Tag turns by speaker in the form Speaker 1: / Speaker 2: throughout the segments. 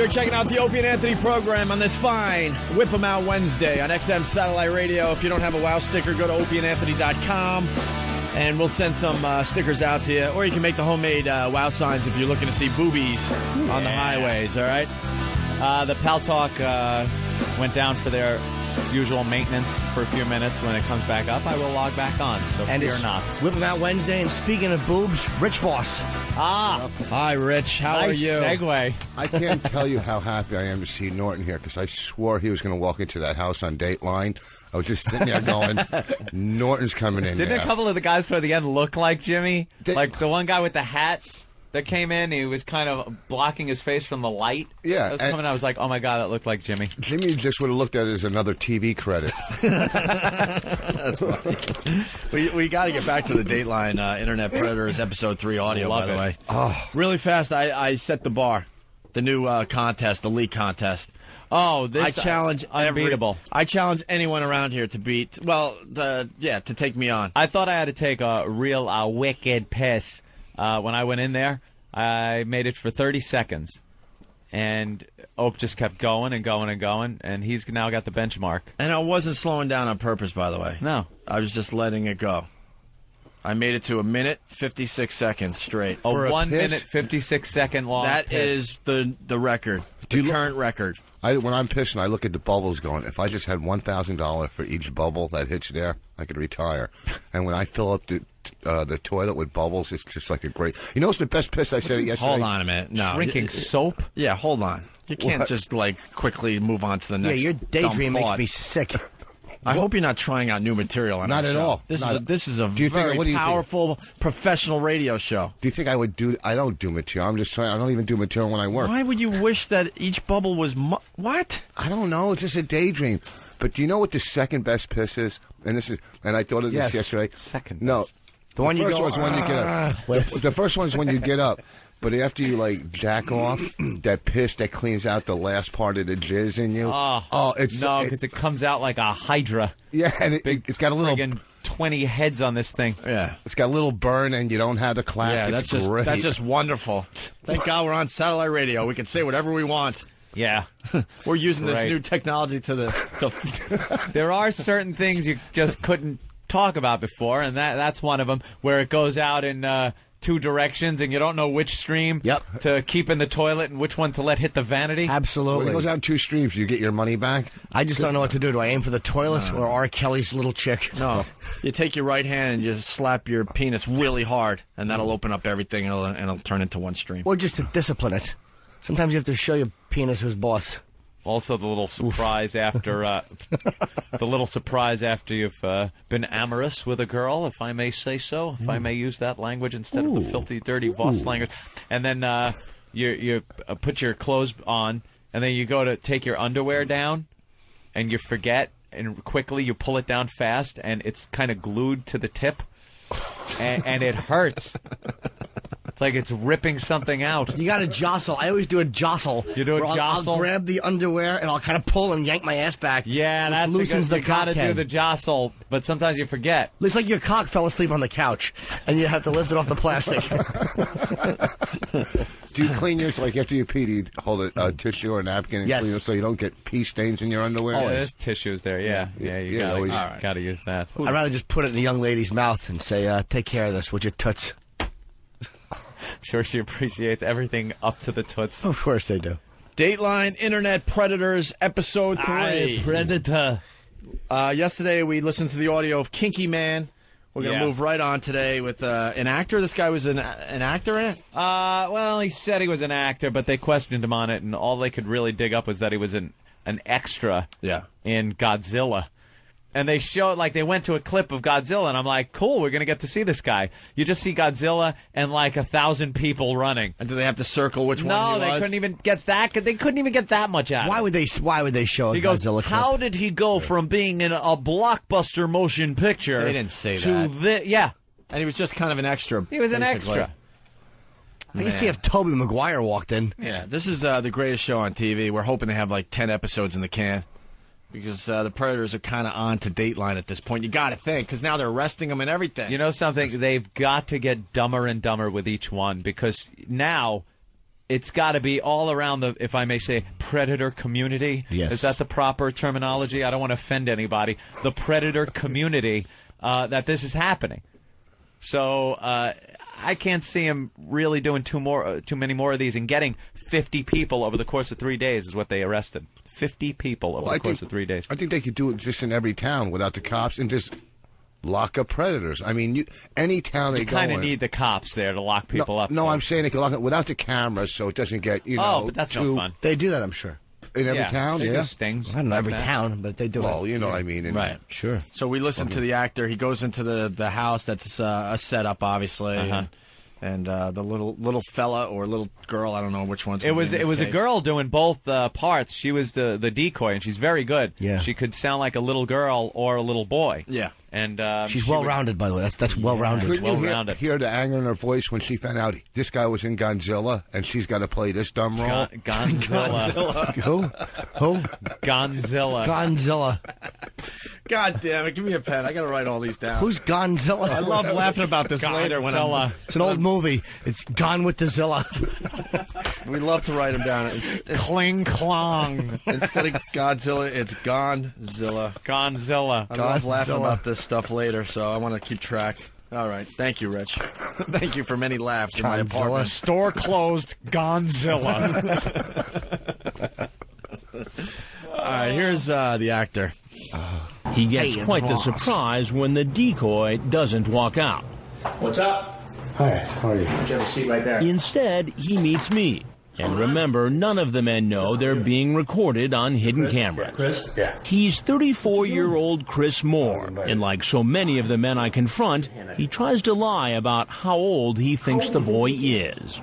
Speaker 1: You're checking out the Opie and Anthony program on this fine Whip 'em Out Wednesday on XM Satellite Radio. If you don't have a WOW sticker, go to opieandanthony.com and we'll send some stickers out to you. Or you can make the homemade WOW signs if you're looking to see boobies on the highways, all right?
Speaker 2: The Pal Talk went down for their usual maintenance for a few minutes. When it comes back up, I will log back on, so fear not.
Speaker 3: Whip 'em Out Wednesday, and speaking of boobs, Rich Voss.
Speaker 1: Hi, Rich. How are you?
Speaker 2: Segue.
Speaker 4: I can't tell you how happy I am to see Norton here, because I swore he was going to walk into that house on Dateline. I was just sitting there going, Norton's coming in.
Speaker 2: Didn't
Speaker 4: there.
Speaker 2: a couple of the guys toward the end look like Jimmy? Like the one guy with the hat that came in, he was kind of blocking his face from the light.
Speaker 4: Yeah.
Speaker 2: I was coming, I was like, oh my God, that looked like Jimmy.
Speaker 4: Jimmy just would have looked at it as another TV credit.
Speaker 1: That's funny. We got to get back to the Dateline Internet Predators Episode 3 audio, by the way.
Speaker 4: Oh.
Speaker 1: Really fast, I set the bar. The new contest, the league contest.
Speaker 2: Oh, this
Speaker 1: I challenge
Speaker 2: unbeatable.
Speaker 1: I challenge anyone around here to beat. Well, to take me on.
Speaker 2: I thought I had to take a real wicked piss when I went in there. I made it for 30 seconds, and Ope just kept going and going and going, and he's now got the benchmark.
Speaker 1: And I wasn't slowing down on purpose, by the way.
Speaker 2: No,
Speaker 1: I was just letting it go. I made it to 1 minute 56 seconds straight.
Speaker 2: A
Speaker 4: For a
Speaker 2: 1
Speaker 4: piss?
Speaker 2: minute 56 second long.
Speaker 1: That
Speaker 2: piss.
Speaker 1: is the record. The current record.
Speaker 4: When I'm pissing, I look at the bubbles going, if I just had $1,000 for each bubble that hits there, I could retire. And when I fill up the toilet with bubbles, it's just like a great... You know what's the best piss I said yesterday?
Speaker 1: Hold on a minute. No.
Speaker 2: Drinking soap.
Speaker 1: Yeah, hold on. You can't
Speaker 4: What?
Speaker 1: just quickly move on to the next.
Speaker 3: Yeah, your daydream
Speaker 1: dumb
Speaker 3: makes
Speaker 1: thought.
Speaker 3: me sick.
Speaker 1: I hope you're not trying out new material on
Speaker 4: Not
Speaker 1: our
Speaker 4: at
Speaker 1: show.
Speaker 4: all.
Speaker 1: This is a
Speaker 4: Do you think-
Speaker 1: very
Speaker 4: what do you think?
Speaker 1: powerful professional radio show.
Speaker 4: Do you think I would do... I don't do material. I'm just saying, I don't even do material when I work.
Speaker 1: Why would you wish that each bubble was what?
Speaker 4: I don't know. It's just a daydream. But do you know what the second best piss is? And I thought of this
Speaker 3: Yes.
Speaker 4: yesterday.
Speaker 2: Second
Speaker 4: No.
Speaker 2: best.
Speaker 3: The one you
Speaker 4: first
Speaker 3: go,
Speaker 4: one's when you get up. The first one's when you get up. But after you, jack off, that piss that cleans out the last part of the jizz in you.
Speaker 2: Because it comes out like a hydra.
Speaker 4: Yeah, and it's got a little...
Speaker 2: Friggin' 20 heads on this thing.
Speaker 1: Yeah.
Speaker 4: It's got a little burn, and you don't have the clap.
Speaker 1: Yeah,
Speaker 4: it's great.
Speaker 1: that's just wonderful. Thank God we're on satellite radio. We can say whatever we want.
Speaker 2: Yeah.
Speaker 1: We're using this
Speaker 2: Right.
Speaker 1: new technology
Speaker 2: There are certain things you just couldn't talk about before, and that's one of them, where it goes out in two directions, and you don't know which stream to keep in the toilet and which one to let hit the vanity.
Speaker 4: When
Speaker 3: absolutely.
Speaker 4: it goes down two streams, you get your money back.
Speaker 3: I just don't know what to do. Do I aim for the toilet or R. Kelly's little chick?
Speaker 1: No. You take your right hand and you just slap your penis really hard, and that'll open up everything, and it'll turn into one stream.
Speaker 3: Or just to discipline it. Sometimes you have to show your penis who's boss.
Speaker 2: Also, the little surprise after you've been amorous with a girl, if I may say so, if I may use that language instead of the filthy, dirty Voss language, and then you put your clothes on, and then you go to take your underwear down, and you forget, and quickly you pull it down fast, and it's kind of glued to the tip, and it hurts. It's like it's ripping something out.
Speaker 3: You got to jostle. I always do a jostle.
Speaker 2: You do a
Speaker 3: where
Speaker 2: jostle?
Speaker 3: I'll grab the underwear and I'll kind of pull and yank my ass back.
Speaker 2: Yeah,
Speaker 3: Which
Speaker 2: that's
Speaker 3: loosens the
Speaker 2: you gotta
Speaker 3: cock
Speaker 2: do the jostle, but sometimes you forget.
Speaker 3: Looks like your cock fell asleep on the couch, and you have to lift it off the plastic.
Speaker 4: Do you clean yours, after you pee, do you hold a tissue or a napkin and
Speaker 3: Yes.
Speaker 4: clean it so you don't get pee stains in your underwear?
Speaker 2: Oh, there's tissues there, yeah. You
Speaker 4: Yeah, always.
Speaker 2: gotta use that.
Speaker 3: I'd rather just put it in the young lady's mouth and say, take care of this with your toots.
Speaker 2: Sure, she appreciates everything up to the toots.
Speaker 3: Of course they do.
Speaker 1: Dateline Internet Predators Episode 3.
Speaker 2: Predator.
Speaker 1: Yesterday we listened to the audio of Kinky Man. We're going to move right on today with an actor. This guy was an actor in it?
Speaker 2: Well, he said he was an actor, but they questioned him on it, and all they could really dig up was that he was an extra in Godzilla. And they showed, they went to a clip of Godzilla, and I'm like, cool, we're going to get to see this guy. You just see Godzilla and 1,000 people running.
Speaker 1: And do they have to circle which one he
Speaker 2: No,
Speaker 1: was?
Speaker 2: they couldn't even get that. They couldn't even get that much out.
Speaker 3: Why would they show a
Speaker 2: He goes,
Speaker 3: Godzilla clip?
Speaker 2: how did he go from being in a blockbuster motion picture?
Speaker 1: They didn't say
Speaker 2: to
Speaker 1: that.
Speaker 2: Yeah,
Speaker 1: And he was just kind of an extra.
Speaker 2: he was an
Speaker 1: basically.
Speaker 2: extra.
Speaker 3: I can see if Tobey Maguire walked in.
Speaker 1: Yeah, this is the greatest show on TV. We're hoping they have 10 episodes in the can. Because the Predators are kind of on to Dateline at this point. You got to think, because now they're arresting them and everything.
Speaker 2: You know something? They've got to get dumber and dumber with each one, because now it's got to be all around the, if I may say, predator community.
Speaker 3: Yes.
Speaker 2: Is that the proper terminology? I don't want to offend anybody. The predator community that this is happening. So I can't see him really doing too many more of these and getting 50 people over the course of 3 days is what they arrested. 50 people over the course of 3 days.
Speaker 4: I think they could do it just in every town without the cops and just lock up predators. I mean, any town they go in.
Speaker 2: You kind of need the cops there to lock people up.
Speaker 4: No,
Speaker 2: so.
Speaker 4: I'm saying they can lock it without the cameras so it doesn't get,
Speaker 2: but that's no fun.
Speaker 3: They do that, I'm sure.
Speaker 4: In every town,
Speaker 2: they
Speaker 4: yeah?
Speaker 2: do stings.
Speaker 3: I don't know every town, but they do it.
Speaker 4: Well, you know what I mean.
Speaker 1: Right.
Speaker 3: Sure.
Speaker 1: So we listen to the actor. He goes into the house that's a setup, obviously. And the little fella or little girl, I don't know which one's.
Speaker 2: It was a girl doing both parts. She was the decoy, and she's very good.
Speaker 3: Yeah.
Speaker 2: She could sound like a little girl or a little boy.
Speaker 1: Yeah.
Speaker 2: And
Speaker 3: she's well-rounded, by the way. That's well-rounded.
Speaker 4: Couldn't you
Speaker 2: well-rounded.
Speaker 4: hear the anger in her voice when she found out this guy was in Godzilla and she's got to play this dumb role?
Speaker 2: Gonzilla.
Speaker 3: Who?
Speaker 2: Gonzilla.
Speaker 3: Gonzilla.
Speaker 1: God damn it! Give me a pen. I gotta write all these down.
Speaker 3: Who's Gonzilla?
Speaker 1: I love laughing about this later when
Speaker 3: It's an old movie. It's Gone with the Zilla.
Speaker 1: we love to write them down. It's
Speaker 2: Kling Klong.
Speaker 1: instead of Godzilla, it's Gonzilla.
Speaker 2: Gonzilla.
Speaker 1: I love laughing about this stuff later, so I want to keep track. All right, thank you, Rich. Thank you for many laughs in my apartment.
Speaker 2: Store closed. Gonzilla.
Speaker 1: All right, here's the actor.
Speaker 5: He gets quite the surprise when the decoy doesn't walk out.
Speaker 6: What's up?
Speaker 7: Hi, how are you?
Speaker 6: You have a seat right there.
Speaker 5: Instead, he meets me. And remember, none of the men know they're being recorded on hidden camera.
Speaker 6: Chris?
Speaker 7: Yeah.
Speaker 5: He's 34-year-old Chris Moore, and like so many of the men I confront, he tries to lie about how old he thinks the boy is.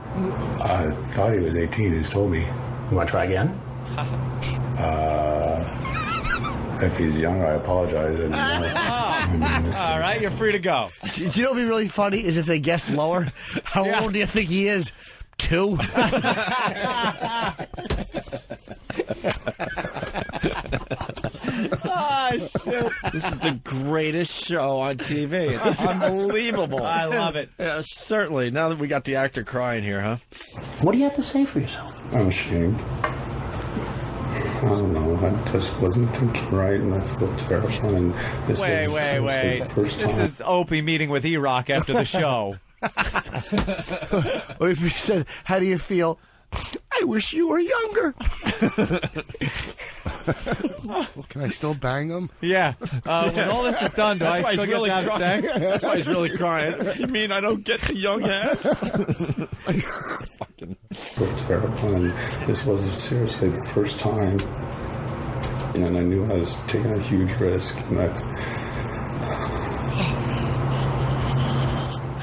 Speaker 7: I thought he was 18. He's told me.
Speaker 6: You want to try again?
Speaker 7: If he's younger, I apologize.
Speaker 2: All right, you're free to go.
Speaker 3: Do you know what would be really funny is if they guess lower? How old do you think he is? 2?
Speaker 2: Shit.
Speaker 1: This is the greatest show on TV. It's unbelievable.
Speaker 2: I love it.
Speaker 1: Yeah, certainly. Now that we got the actor crying here, huh?
Speaker 6: What do you have to say for yourself?
Speaker 7: I'm ashamed. I don't know. I just wasn't thinking right, and I feel terrible. And this
Speaker 2: Wait.
Speaker 7: the first
Speaker 2: This
Speaker 7: time.
Speaker 2: is Opie meeting with E-Rock after the show.
Speaker 3: Or if you said, how do you feel? I wish you were younger.
Speaker 4: Can I still bang him?
Speaker 2: Yeah. When all this is done, do I still get to have sex?
Speaker 1: That's why he's really crying. You mean I don't get the young ass?
Speaker 7: feel terrible, and this was seriously the first time. And I knew I was taking a huge risk, and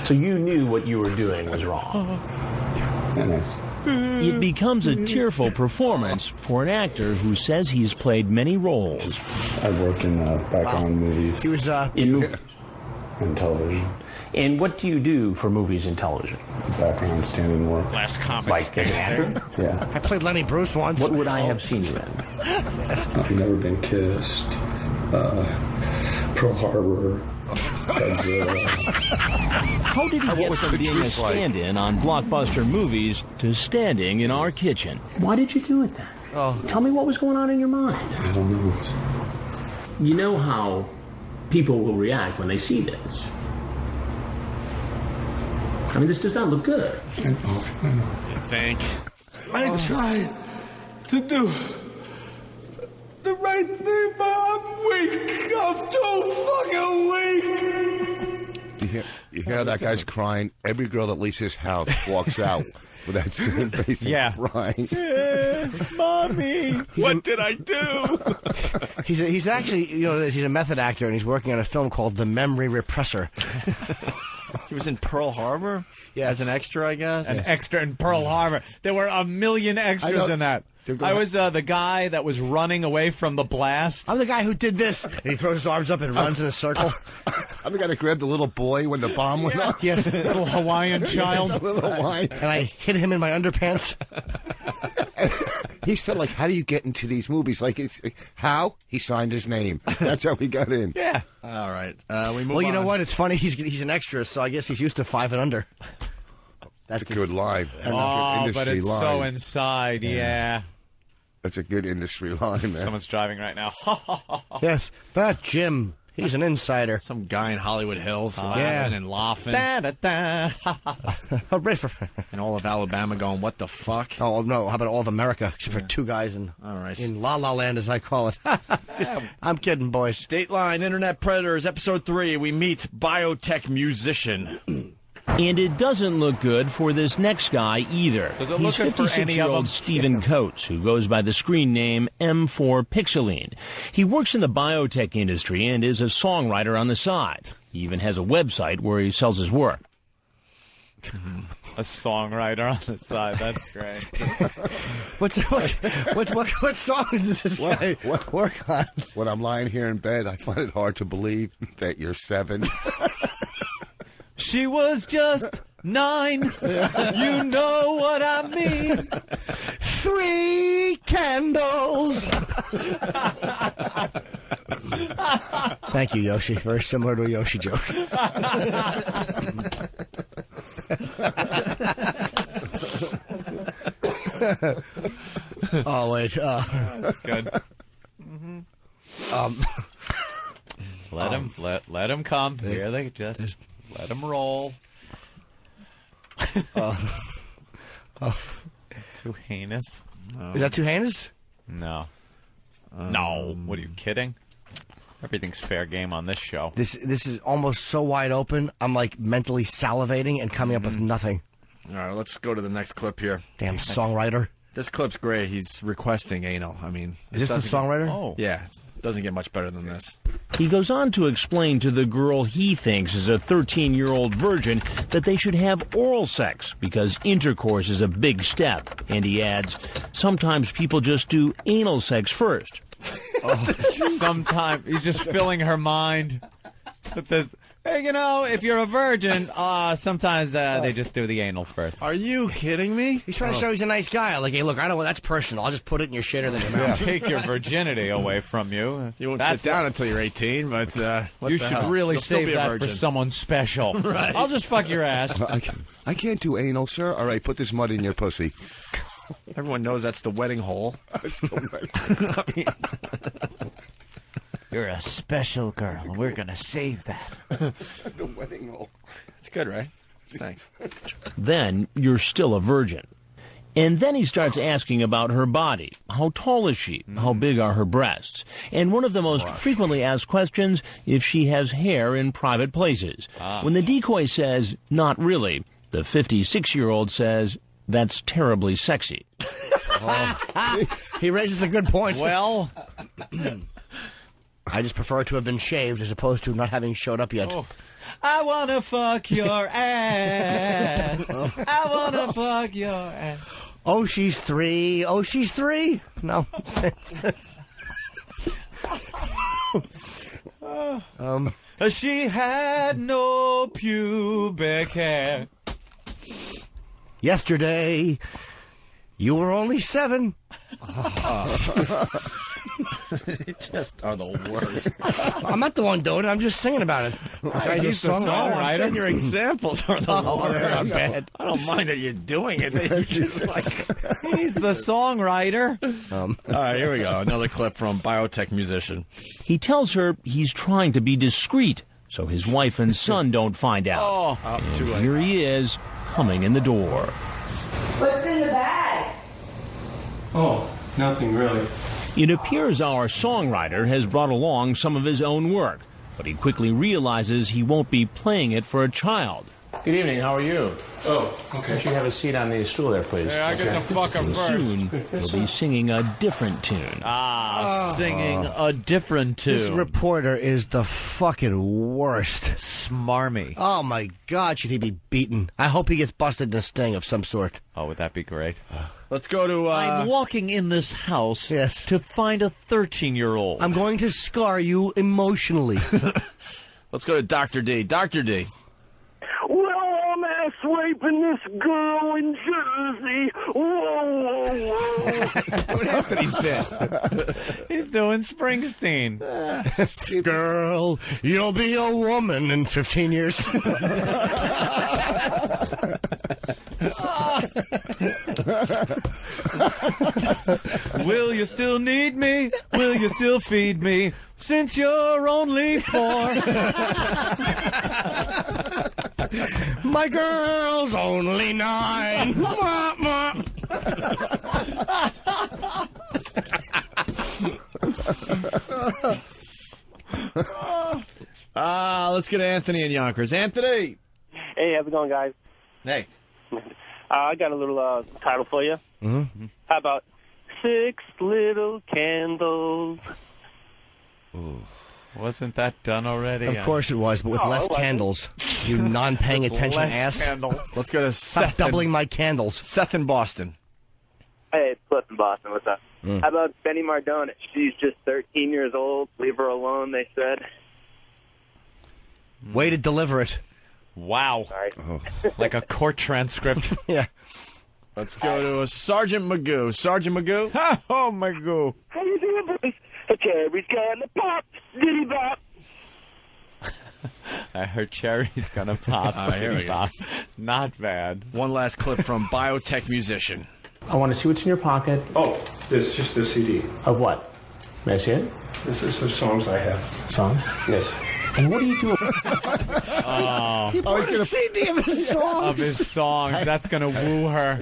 Speaker 6: So you knew what you were doing was wrong.
Speaker 5: It becomes a tearful performance for an actor who says he's played many roles.
Speaker 7: I worked in background movies
Speaker 3: He was,
Speaker 6: In movies.
Speaker 7: and television,
Speaker 6: And what do you do for movies and television?
Speaker 7: background standing work.
Speaker 2: Last comment.
Speaker 6: Like as an actor?
Speaker 7: Yeah,
Speaker 3: I played Lenny Bruce once.
Speaker 6: What would I have seen you in?
Speaker 7: I've never been kissed. Pearl Harbor. Godzilla.
Speaker 5: How did he get from being a stand-in on blockbuster movies to standing in our kitchen?
Speaker 6: Why did you do it then? Tell me what was going on in your mind.
Speaker 7: I don't know.
Speaker 6: You know how people will react when they see this. I mean, this does not look good.
Speaker 7: I know.
Speaker 1: Thank you.
Speaker 8: I tried to do the right thing, but I'm weak. I'm too fucking weak.
Speaker 4: You hear that guy's crying? Every girl that leaves his house walks out with that same face crying.
Speaker 1: Mommy, what did I do?
Speaker 3: He's actually, he's a method actor, and he's working on a film called The Memory Repressor.
Speaker 1: He was in Pearl Harbor?
Speaker 3: Yeah,
Speaker 1: as an extra, I guess.
Speaker 2: An extra in Pearl Harbor. There were a million extras in that. I was the guy that was running away from the blast.
Speaker 3: I'm the guy who did this. And he throws his arms up and runs in a circle.
Speaker 4: I'm the guy that grabbed the little boy when the bomb went off.
Speaker 3: Yes,
Speaker 2: Little Hawaiian child.
Speaker 4: Little Hawaiian.
Speaker 3: and I hit him in my underpants.
Speaker 4: He said, like, how do you get into these movies? Like, how? He signed his name. That's how he got in.
Speaker 2: Yeah.
Speaker 1: All right. We move on.
Speaker 3: Well, you know what? It's funny. He's an extra, so I guess he's used to 5 and under. That's
Speaker 4: a good line. That's a good
Speaker 2: Oh,
Speaker 4: industry
Speaker 2: but it's
Speaker 4: line.
Speaker 2: so inside. Yeah.
Speaker 4: That's a good industry line, man.
Speaker 2: Someone's driving right now.
Speaker 3: Yes, that Jim. He's an insider.
Speaker 1: Some guy in Hollywood Hills laughing and laughing.
Speaker 2: Da-da-da.
Speaker 3: Oh, right for.
Speaker 1: And all of Alabama going, what the fuck?
Speaker 3: Oh no! How about all of America except for two guys in La La Land, as I call it? I'm kidding, boys.
Speaker 1: Dateline, Internet Predators, Episode 3. We meet Biotech musician.
Speaker 5: And it doesn't look good for this next guy either.
Speaker 2: Does it
Speaker 5: He's
Speaker 2: look good for any of them?
Speaker 5: 56-year-old Stephen Coates, who goes by the screen name M4 Pixeline. He works in the biotech industry and is a songwriter on the side. He even has a website where he sells his work.
Speaker 2: A songwriter on the side. That's great.
Speaker 3: What songs does this guy work on?
Speaker 4: When I'm lying here in bed, I find it hard to believe that you're 7.
Speaker 2: She was just 9. You know what I mean.
Speaker 3: 3 candles. Thank you, Yoshi. Very similar to a Yoshi joke. Oh wait.
Speaker 2: That's good. Let him come. Here they just let him roll. Too heinous.
Speaker 3: Is that too heinous?
Speaker 2: No. No. What are you kidding? Everything's fair game on this show.
Speaker 3: This is almost so wide open. I'm like mentally salivating and coming up with nothing.
Speaker 1: All right, let's go to the next clip here.
Speaker 3: Damn songwriter.
Speaker 1: This clip's great. He's requesting anal. I mean,
Speaker 3: Is this the songwriter?
Speaker 2: Oh.
Speaker 1: Yeah, it doesn't get much better than this.
Speaker 5: He goes on to explain to the girl he thinks is a 13-year-old virgin that they should have oral sex because intercourse is a big step. And he adds, sometimes people just do anal sex first.
Speaker 2: Sometimes he's just filling her mind with this. Hey, you know, if you're a virgin, sometimes they just do the anal first.
Speaker 1: Are you kidding me?
Speaker 3: He's trying to show he's a nice guy. Like, hey, look, I know that's personal. I'll just put it in your shitter than your mouth.
Speaker 2: Take your virginity away from you.
Speaker 1: You won't sit down until you're 18, but what
Speaker 2: you
Speaker 1: the
Speaker 2: should
Speaker 1: hell?
Speaker 2: really
Speaker 1: You'll still
Speaker 2: save
Speaker 1: be a
Speaker 2: that
Speaker 1: virgin.
Speaker 2: for someone special.
Speaker 1: Right.
Speaker 2: I'll just fuck your ass.
Speaker 4: I can't do anal, sir. All right, put this mud in your pussy.
Speaker 1: Everyone knows that's the wedding hole.
Speaker 2: You're a special girl. We're gonna save that.
Speaker 4: The wedding hole.
Speaker 1: It's good, right? Thanks.
Speaker 5: Then you're still a virgin. And then he starts asking about her body. How tall is she? How big are her breasts? And one of the most frequently asked questions, if she has hair in private places. When the decoy says, not really, the 56-year-old says, that's terribly sexy.
Speaker 3: He raises a good point.
Speaker 2: Well,
Speaker 3: I just prefer to have been shaved as opposed to not having showed up yet.
Speaker 2: I wanna fuck your ass. I wanna fuck your ass.
Speaker 3: Oh, she's 3. Oh, she's 3. No.
Speaker 2: She had no pubic hair.
Speaker 3: Yesterday, you were only 7.
Speaker 1: They just are the worst.
Speaker 3: I'm not the one doing it. I'm just singing about it.
Speaker 1: He's the songwriter. Your examples are the worst.
Speaker 3: Bad.
Speaker 1: I don't mind that you're doing it. You're just like...
Speaker 2: He's the songwriter.
Speaker 1: All right, here we go. Another clip from Biotech musician.
Speaker 5: He tells her he's trying to be discreet so his wife and son don't find out.
Speaker 1: Too late.
Speaker 5: Here he is, coming in the door.
Speaker 9: What's in the bag?
Speaker 7: Oh, nothing really.
Speaker 5: It appears our songwriter has brought along some of his own work, but he quickly realizes he won't be playing it for a child.
Speaker 6: Good evening, how are you?
Speaker 7: Oh, okay.
Speaker 6: You should have a seat on the stool there, please.
Speaker 2: Yeah, I get to fuck him first.
Speaker 5: Soon, he'll be singing a different tune.
Speaker 2: Singing a different tune.
Speaker 3: This reporter is the fucking worst.
Speaker 2: Smarmy.
Speaker 3: Oh, my God, should he be beaten? I hope he gets busted in a sting of some sort.
Speaker 2: Oh, would that be great?
Speaker 1: Let's go to...
Speaker 2: I'm walking in this house
Speaker 3: Yes.
Speaker 2: to find a 13-year-old.
Speaker 3: I'm going to scar you emotionally.
Speaker 1: Let's go to Dr. D. Dr. D.
Speaker 8: Well, I'm ass raping this girl in Jersey. Whoa, whoa, whoa.
Speaker 1: What Anthony's been?
Speaker 2: He's doing Springsteen.
Speaker 3: Girl, you'll be a woman in 15 years.
Speaker 2: Will you still need me? Will you still feed me? Since you're only 4.
Speaker 3: My girl's only 9.
Speaker 1: Let's get Anthony in Yonkers. Anthony!
Speaker 10: Hey, how's it going, guys?
Speaker 1: Hey.
Speaker 10: I got a little title for you.
Speaker 3: Mm-hmm.
Speaker 10: How about 6 little candles?
Speaker 2: Ooh. Wasn't that done already?
Speaker 3: Of course it was, but with less candles. You non-paying attention ass.
Speaker 1: Candles. Let's go to
Speaker 3: Stop
Speaker 1: Seth.
Speaker 3: doubling my candles.
Speaker 1: Seth in Boston.
Speaker 10: Hey, it's Cliff in Boston. What's up? How about Benny Mardone? She's just 13 years old. Leave her alone, they said.
Speaker 3: Way to deliver it.
Speaker 2: Wow. Like a court transcript.
Speaker 3: Yeah.
Speaker 1: Let's go to Sergeant Magoo. Sergeant Magoo?
Speaker 2: Oh, Magoo.
Speaker 8: How you doing, boys? The cherry's gonna pop, diddy bop.
Speaker 2: I heard Cherry's gonna pop.
Speaker 1: All right, here we go.
Speaker 2: Not bad.
Speaker 1: One last clip from Biotech musician.
Speaker 6: I want to see what's in your pocket.
Speaker 7: Oh, this is just a CD.
Speaker 6: Of what? May I see it?
Speaker 7: This is the songs I have.
Speaker 6: Songs?
Speaker 7: Yes.
Speaker 6: And what do you do?
Speaker 3: He bought a CD of his songs.
Speaker 2: Of his songs. That's gonna woo her.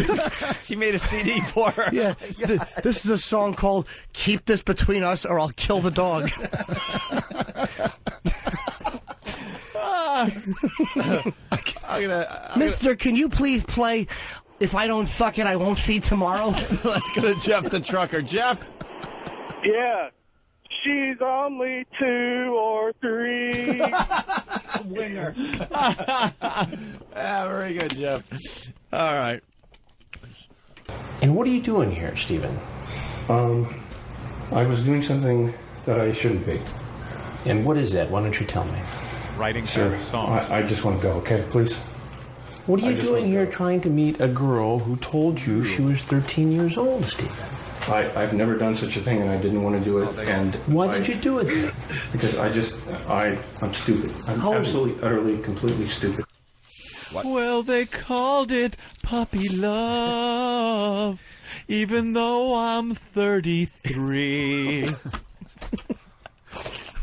Speaker 1: He made a CD for her.
Speaker 3: Yeah. This is a song called Keep This Between Us or I'll Kill the Dog. Mister, can you please play If I Don't Fuck It, I Won't See Tomorrow?
Speaker 1: Let's go to Jeff the trucker. Jeff?
Speaker 8: Yeah. She's only 2 or 3.
Speaker 1: Winger. Very good, Jeff. All right.
Speaker 6: And what are you doing here, Stephen?
Speaker 7: I was doing something that I shouldn't be.
Speaker 6: And what is that? Why don't you tell me?
Speaker 2: Writing
Speaker 7: Sir,
Speaker 2: songs.
Speaker 7: I just want to go, okay, please?
Speaker 6: What are
Speaker 7: I
Speaker 6: you
Speaker 7: just
Speaker 6: doing
Speaker 7: want
Speaker 6: here
Speaker 7: to-
Speaker 6: trying to meet a girl who told you she was 13 years old, Stephen?
Speaker 7: I've never done such a thing, and I didn't want to do it. And
Speaker 6: Why did you do it then?
Speaker 7: Because I'm stupid. I'm
Speaker 6: How old?
Speaker 7: absolutely, utterly, completely stupid.
Speaker 2: Well, they called it puppy love, even though I'm 33.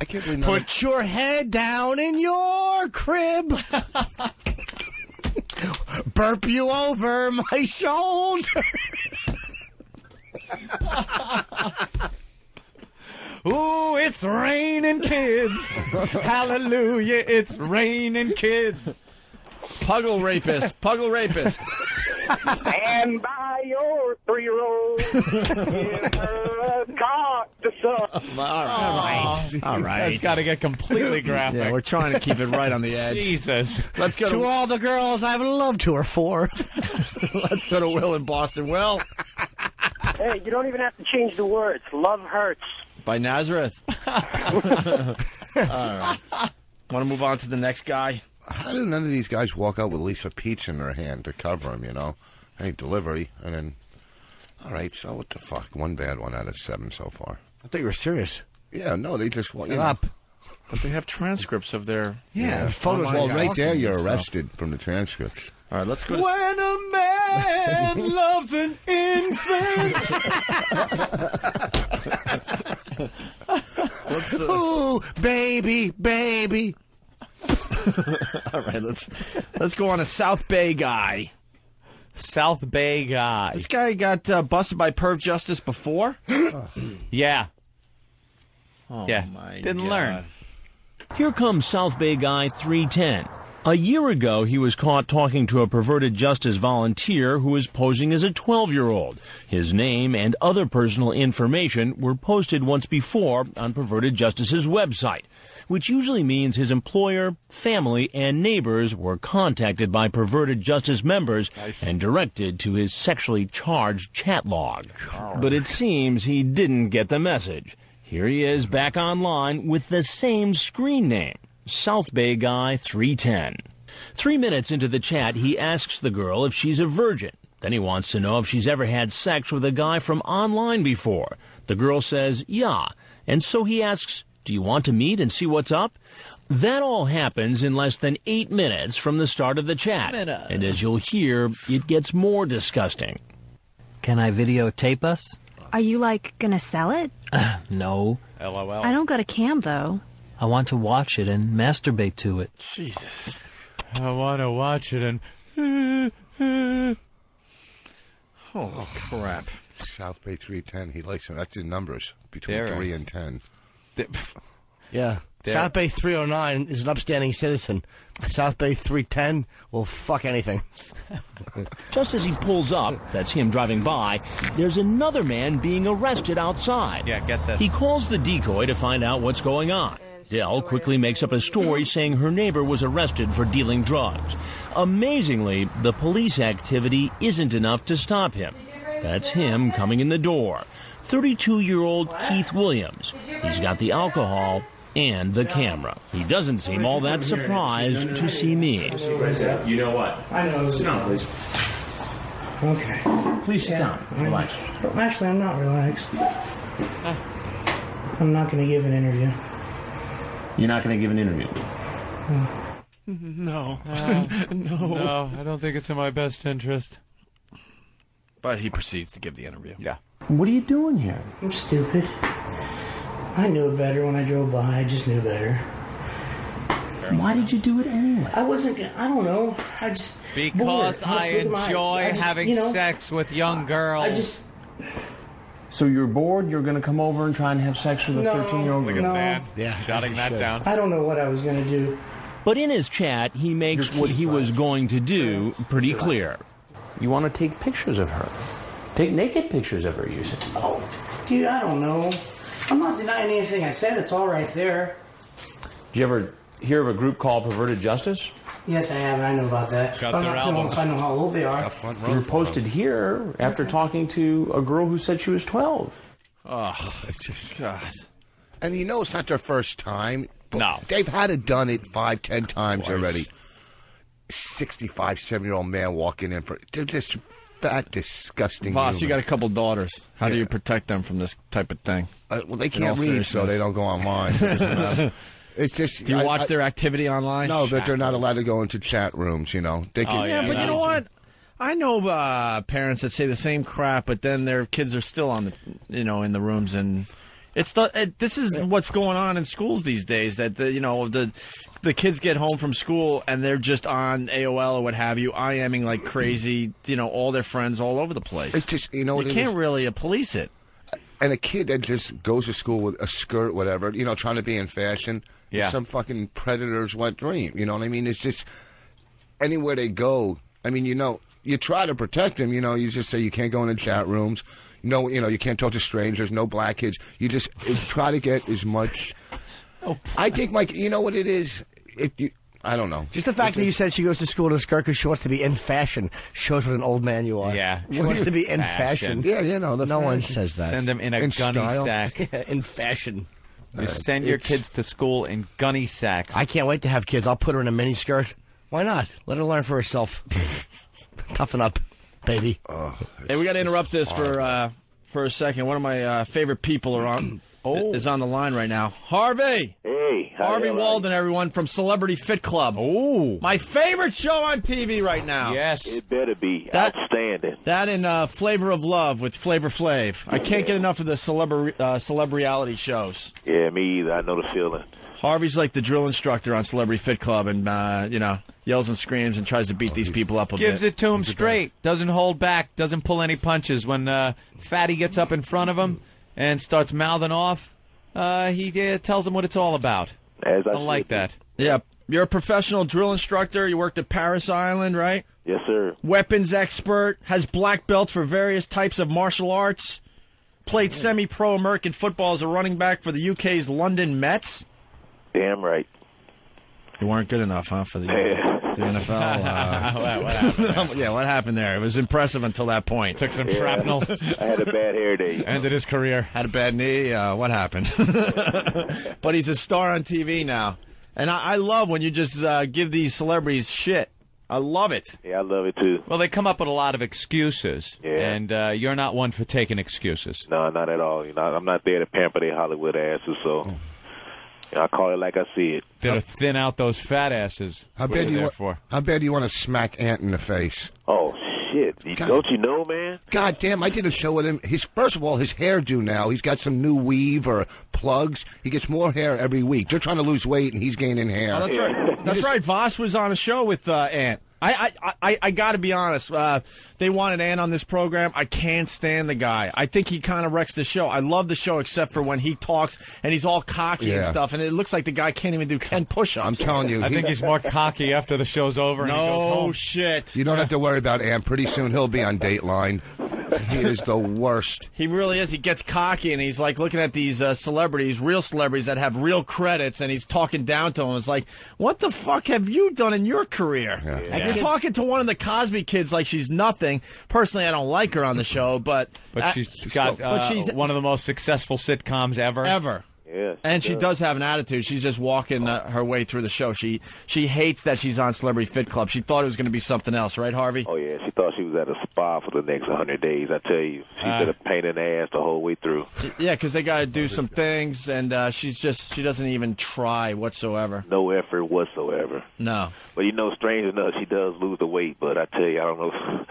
Speaker 4: I can't believe
Speaker 3: Put your head down in your crib. Burp you over my shoulder.
Speaker 2: Ooh, it's raining kids. Hallelujah, it's raining kids.
Speaker 1: Puggle rapist. Puggle rapist.
Speaker 8: And by your 3-year-old in her cock to suck.
Speaker 1: All right. All right.
Speaker 2: That's got to get completely graphic.
Speaker 1: Yeah, we're trying to keep it right on the edge.
Speaker 2: Jesus.
Speaker 1: Let's go
Speaker 3: To
Speaker 1: to
Speaker 3: all the girls I've loved who are 4.
Speaker 1: let's go to Will in Boston. Will,
Speaker 10: Hey, you don't even have to change the words. Love hurts.
Speaker 1: by Nazareth. All right. Want to move on to the next guy?
Speaker 4: How did none of these guys walk out with at least a peach in their hand to cover them, you know? Hey, delivery, and then... All right, so what the fuck? One bad one out of 7 so far.
Speaker 3: I thought you were serious.
Speaker 4: Yeah, no, they just...
Speaker 3: Get up.
Speaker 1: But they have transcripts of their...
Speaker 3: Yeah, photos
Speaker 4: Well,
Speaker 3: all
Speaker 4: right there, you're
Speaker 1: stuff.
Speaker 4: arrested from the transcripts.
Speaker 1: All right, let's go to...
Speaker 2: When a man loves an infant.
Speaker 3: Ooh, baby, baby.
Speaker 1: All right, let's go on a South Bay guy.
Speaker 2: South Bay guy.
Speaker 1: This guy got busted by perv justice before.
Speaker 2: Yeah.
Speaker 1: Oh,
Speaker 2: Yeah.
Speaker 1: my
Speaker 2: Didn't
Speaker 1: God.
Speaker 2: learn.
Speaker 5: Here comes South Bay Guy 310. A year ago, he was caught talking to a perverted justice volunteer who was posing as a 12-year-old. His name and other personal information were posted once before on Perverted Justice's website, which usually means his employer, family, and neighbors were contacted by Perverted Justice members and directed to his sexually charged chat log. But it seems he didn't get the message. Here he is back online with the same screen name, South Bay Guy 310. 3 minutes into the chat, he asks the girl if she's a virgin. Then he wants to know if she's ever had sex with a guy from online before. The girl says, yeah. And so he asks, do you want to meet and see what's up? That all happens in less than 8 minutes from the start of the chat. And as you'll hear, it gets more disgusting.
Speaker 11: Can I videotape us?
Speaker 12: Are you, gonna sell it?
Speaker 11: No.
Speaker 2: LOL.
Speaker 12: I don't got a cam, though.
Speaker 11: I want to watch it and masturbate to it.
Speaker 2: Jesus. I want to watch it and...
Speaker 1: Oh, crap.
Speaker 4: South Bay 310. He likes them. That's his numbers. Between 3 and 10.
Speaker 3: Yeah. South Bay 309 is an upstanding citizen. South Bay 310 will fuck anything.
Speaker 5: Just as he pulls up, that's him driving by, there's another man being arrested outside.
Speaker 2: Yeah, get this.
Speaker 5: He calls the decoy to find out what's going on. Dell quickly makes up a story saying her neighbor was arrested for dealing drugs. Amazingly, the police activity isn't enough to stop him. That's him coming in the door. 32-year-old Keith Williams. He's got the alcohol and the camera. He doesn't seem all that surprised to see me.
Speaker 6: You know what?
Speaker 13: I know.
Speaker 6: Sit down, please.
Speaker 13: Okay.
Speaker 6: Please sit down. Relax.
Speaker 13: Actually, I'm not relaxed. I'm not going to give an interview.
Speaker 6: You're not going to give an interview?
Speaker 1: No.
Speaker 2: No, I don't think it's in my best interest.
Speaker 1: But he proceeds to give the interview.
Speaker 2: Yeah.
Speaker 6: What are you doing here?
Speaker 13: I'm stupid. I knew it better when I drove by. I just knew better.
Speaker 6: Why did you do it anyway?
Speaker 13: I wasn't gonna, I don't know. I just...
Speaker 2: Because I enjoy having sex with young girls.
Speaker 6: So you're bored, you're going to come over and try and have sex with a 13-year-old girl?
Speaker 2: Look at that.
Speaker 3: Yeah.
Speaker 2: Jotting that down.
Speaker 13: I don't know what I was going to do.
Speaker 5: But in his chat, he makes what he was going to do pretty clear.
Speaker 6: You want to take pictures of her. Take naked pictures of her, you said.
Speaker 13: Oh, dude, I don't know. I'm not denying anything I said. It's all right there.
Speaker 6: Did you ever hear of a group called Perverted Justice?
Speaker 13: Yes, I have. I know about that.
Speaker 2: Got
Speaker 13: I'm
Speaker 2: their
Speaker 13: not sure if I know how old they are.
Speaker 6: You were posted here after talking to a girl who said she was 12.
Speaker 1: Oh, God.
Speaker 4: And you know it's not their first time.
Speaker 2: No.
Speaker 4: They've had it done it 5, 10 times already. 65, 7-year-old man walking in for... They're just fat, disgusting
Speaker 1: Boss,
Speaker 4: humans.
Speaker 1: you got a couple daughters. How do you protect them from this type of thing?
Speaker 4: Well, they can't read, so they don't go online. So it doesn't matter. It's just...
Speaker 1: Do you watch their activity online?
Speaker 4: No, but they're not allowed to go into chat rooms, you know. They can,
Speaker 1: yeah, but you know what? I know parents that say the same crap, but then their kids are still on the, in the rooms, and this is what's going on in schools these days. That the kids get home from school and they're just on AOL or what have you, IMing like crazy. All their friends all over the place.
Speaker 4: It's just you
Speaker 1: can't really police it.
Speaker 4: And a kid that just goes to school with a skirt, whatever, trying to be in fashion.
Speaker 2: Yeah.
Speaker 4: Some fucking predator's wet dream. You know what I mean? It's just anywhere they go. I mean, you try to protect them. You just say you can't go into chat rooms. No, you can't talk to strangers. No black kids. You just try to get as much. I think, Mike, you know what it is? I don't know.
Speaker 3: Just the fact that you said she goes to school in a skirt because she wants to be in fashion shows what an old man you are.
Speaker 2: Yeah.
Speaker 3: She wants to be in fashion.
Speaker 4: Yeah,
Speaker 3: no one says that.
Speaker 2: Send them in a gunny
Speaker 4: style.
Speaker 2: sack.
Speaker 3: In fashion.
Speaker 2: You send your kids to school in gunny sacks.
Speaker 3: I can't wait to have kids. I'll put her in a mini skirt. Why not? Let her learn for herself. Toughen up, baby.
Speaker 1: Hey, we got to interrupt this for a second. One of my favorite people is on the line right now. Harvey.
Speaker 8: Hey.
Speaker 1: Harvey Walden, everyone, from Celebrity Fit Club.
Speaker 2: Oh.
Speaker 1: My favorite show on TV right now.
Speaker 2: Yes.
Speaker 8: It better be outstanding.
Speaker 1: That and Flavor of Love with Flavor Flav. I can't get enough of the celeb reality shows.
Speaker 8: Yeah, me either. I know the feeling.
Speaker 1: Harvey's like the drill instructor on Celebrity Fit Club and, yells and screams and tries to beat these people up a bit.
Speaker 2: Gives it to him straight. Doesn't hold back. Doesn't pull any punches. When Fatty gets up in front of him and starts mouthing off, he tells him what it's all about.
Speaker 8: I
Speaker 2: like that.
Speaker 1: Yeah. You're a professional drill instructor. You worked at Paris Island, right?
Speaker 8: Yes, sir.
Speaker 1: Weapons expert. Has black belts for various types of martial arts. Played semi-pro American football as a running back for the UK's London Mets.
Speaker 8: Damn right.
Speaker 1: You weren't good enough, huh, for the NFL?
Speaker 2: What happened?
Speaker 1: Yeah, what happened there? It was impressive until that point.
Speaker 2: Took some shrapnel.
Speaker 8: I had a bad hair day.
Speaker 2: Ended his career.
Speaker 1: Had a bad knee. What happened? But he's a star on TV now. And I love when you just give these celebrities shit. I love it.
Speaker 8: Yeah, I love it, too.
Speaker 2: Well, they come up with a lot of excuses.
Speaker 8: Yeah.
Speaker 2: And you're not one for taking excuses.
Speaker 8: No, not at all. I'm not there to pamper their Hollywood asses, so...
Speaker 14: I call it like I see it.
Speaker 2: To thin out those fat asses.
Speaker 4: How bad do you want to smack Ant in the face?
Speaker 14: Oh, shit. Don't you know, man?
Speaker 4: God damn, I did a show with him. First of all, his hairdo now, he's got some new weave or plugs. He gets more hair every week. They're trying to lose weight, and he's gaining hair.
Speaker 1: Oh, that's right. That's right. Voss was on a show with Ant. I got to be honest. They wanted Ant on this program. I can't stand the guy. I think he kind of wrecks the show. I love the show except for when he talks and he's all cocky and stuff, and it looks like the guy can't even do 10 push-ups.
Speaker 4: I'm telling you.
Speaker 2: I think he's more cocky after the show's over and he goes home.
Speaker 1: Shit.
Speaker 4: You don't have to worry about Ant. Pretty soon he'll be on Dateline. He is the worst.
Speaker 1: He really is. He gets cocky, and he's like looking at these celebrities, real celebrities that have real credits, and he's talking down to them. It's like, what the fuck have you done in your career? And you're talking to one of the Cosby kids like she's nothing. Personally, I don't like her on the show, but
Speaker 2: she's got one of the most successful sitcoms ever.
Speaker 1: Ever.
Speaker 14: Yeah,
Speaker 1: and she does have an attitude. She's just walking her way through the show. She hates that she's on Celebrity Fit Club. She thought it was going to be something else, right, Harvey?
Speaker 14: Oh, yeah. She thought she was at a spa for the next 100 days. I tell you, she's been a pain in the ass the whole way through.
Speaker 1: Yeah, because they got to do some things, and she doesn't even try whatsoever.
Speaker 14: No effort whatsoever.
Speaker 1: No.
Speaker 14: But, strange enough, she does lose the weight, but I tell you, I don't know.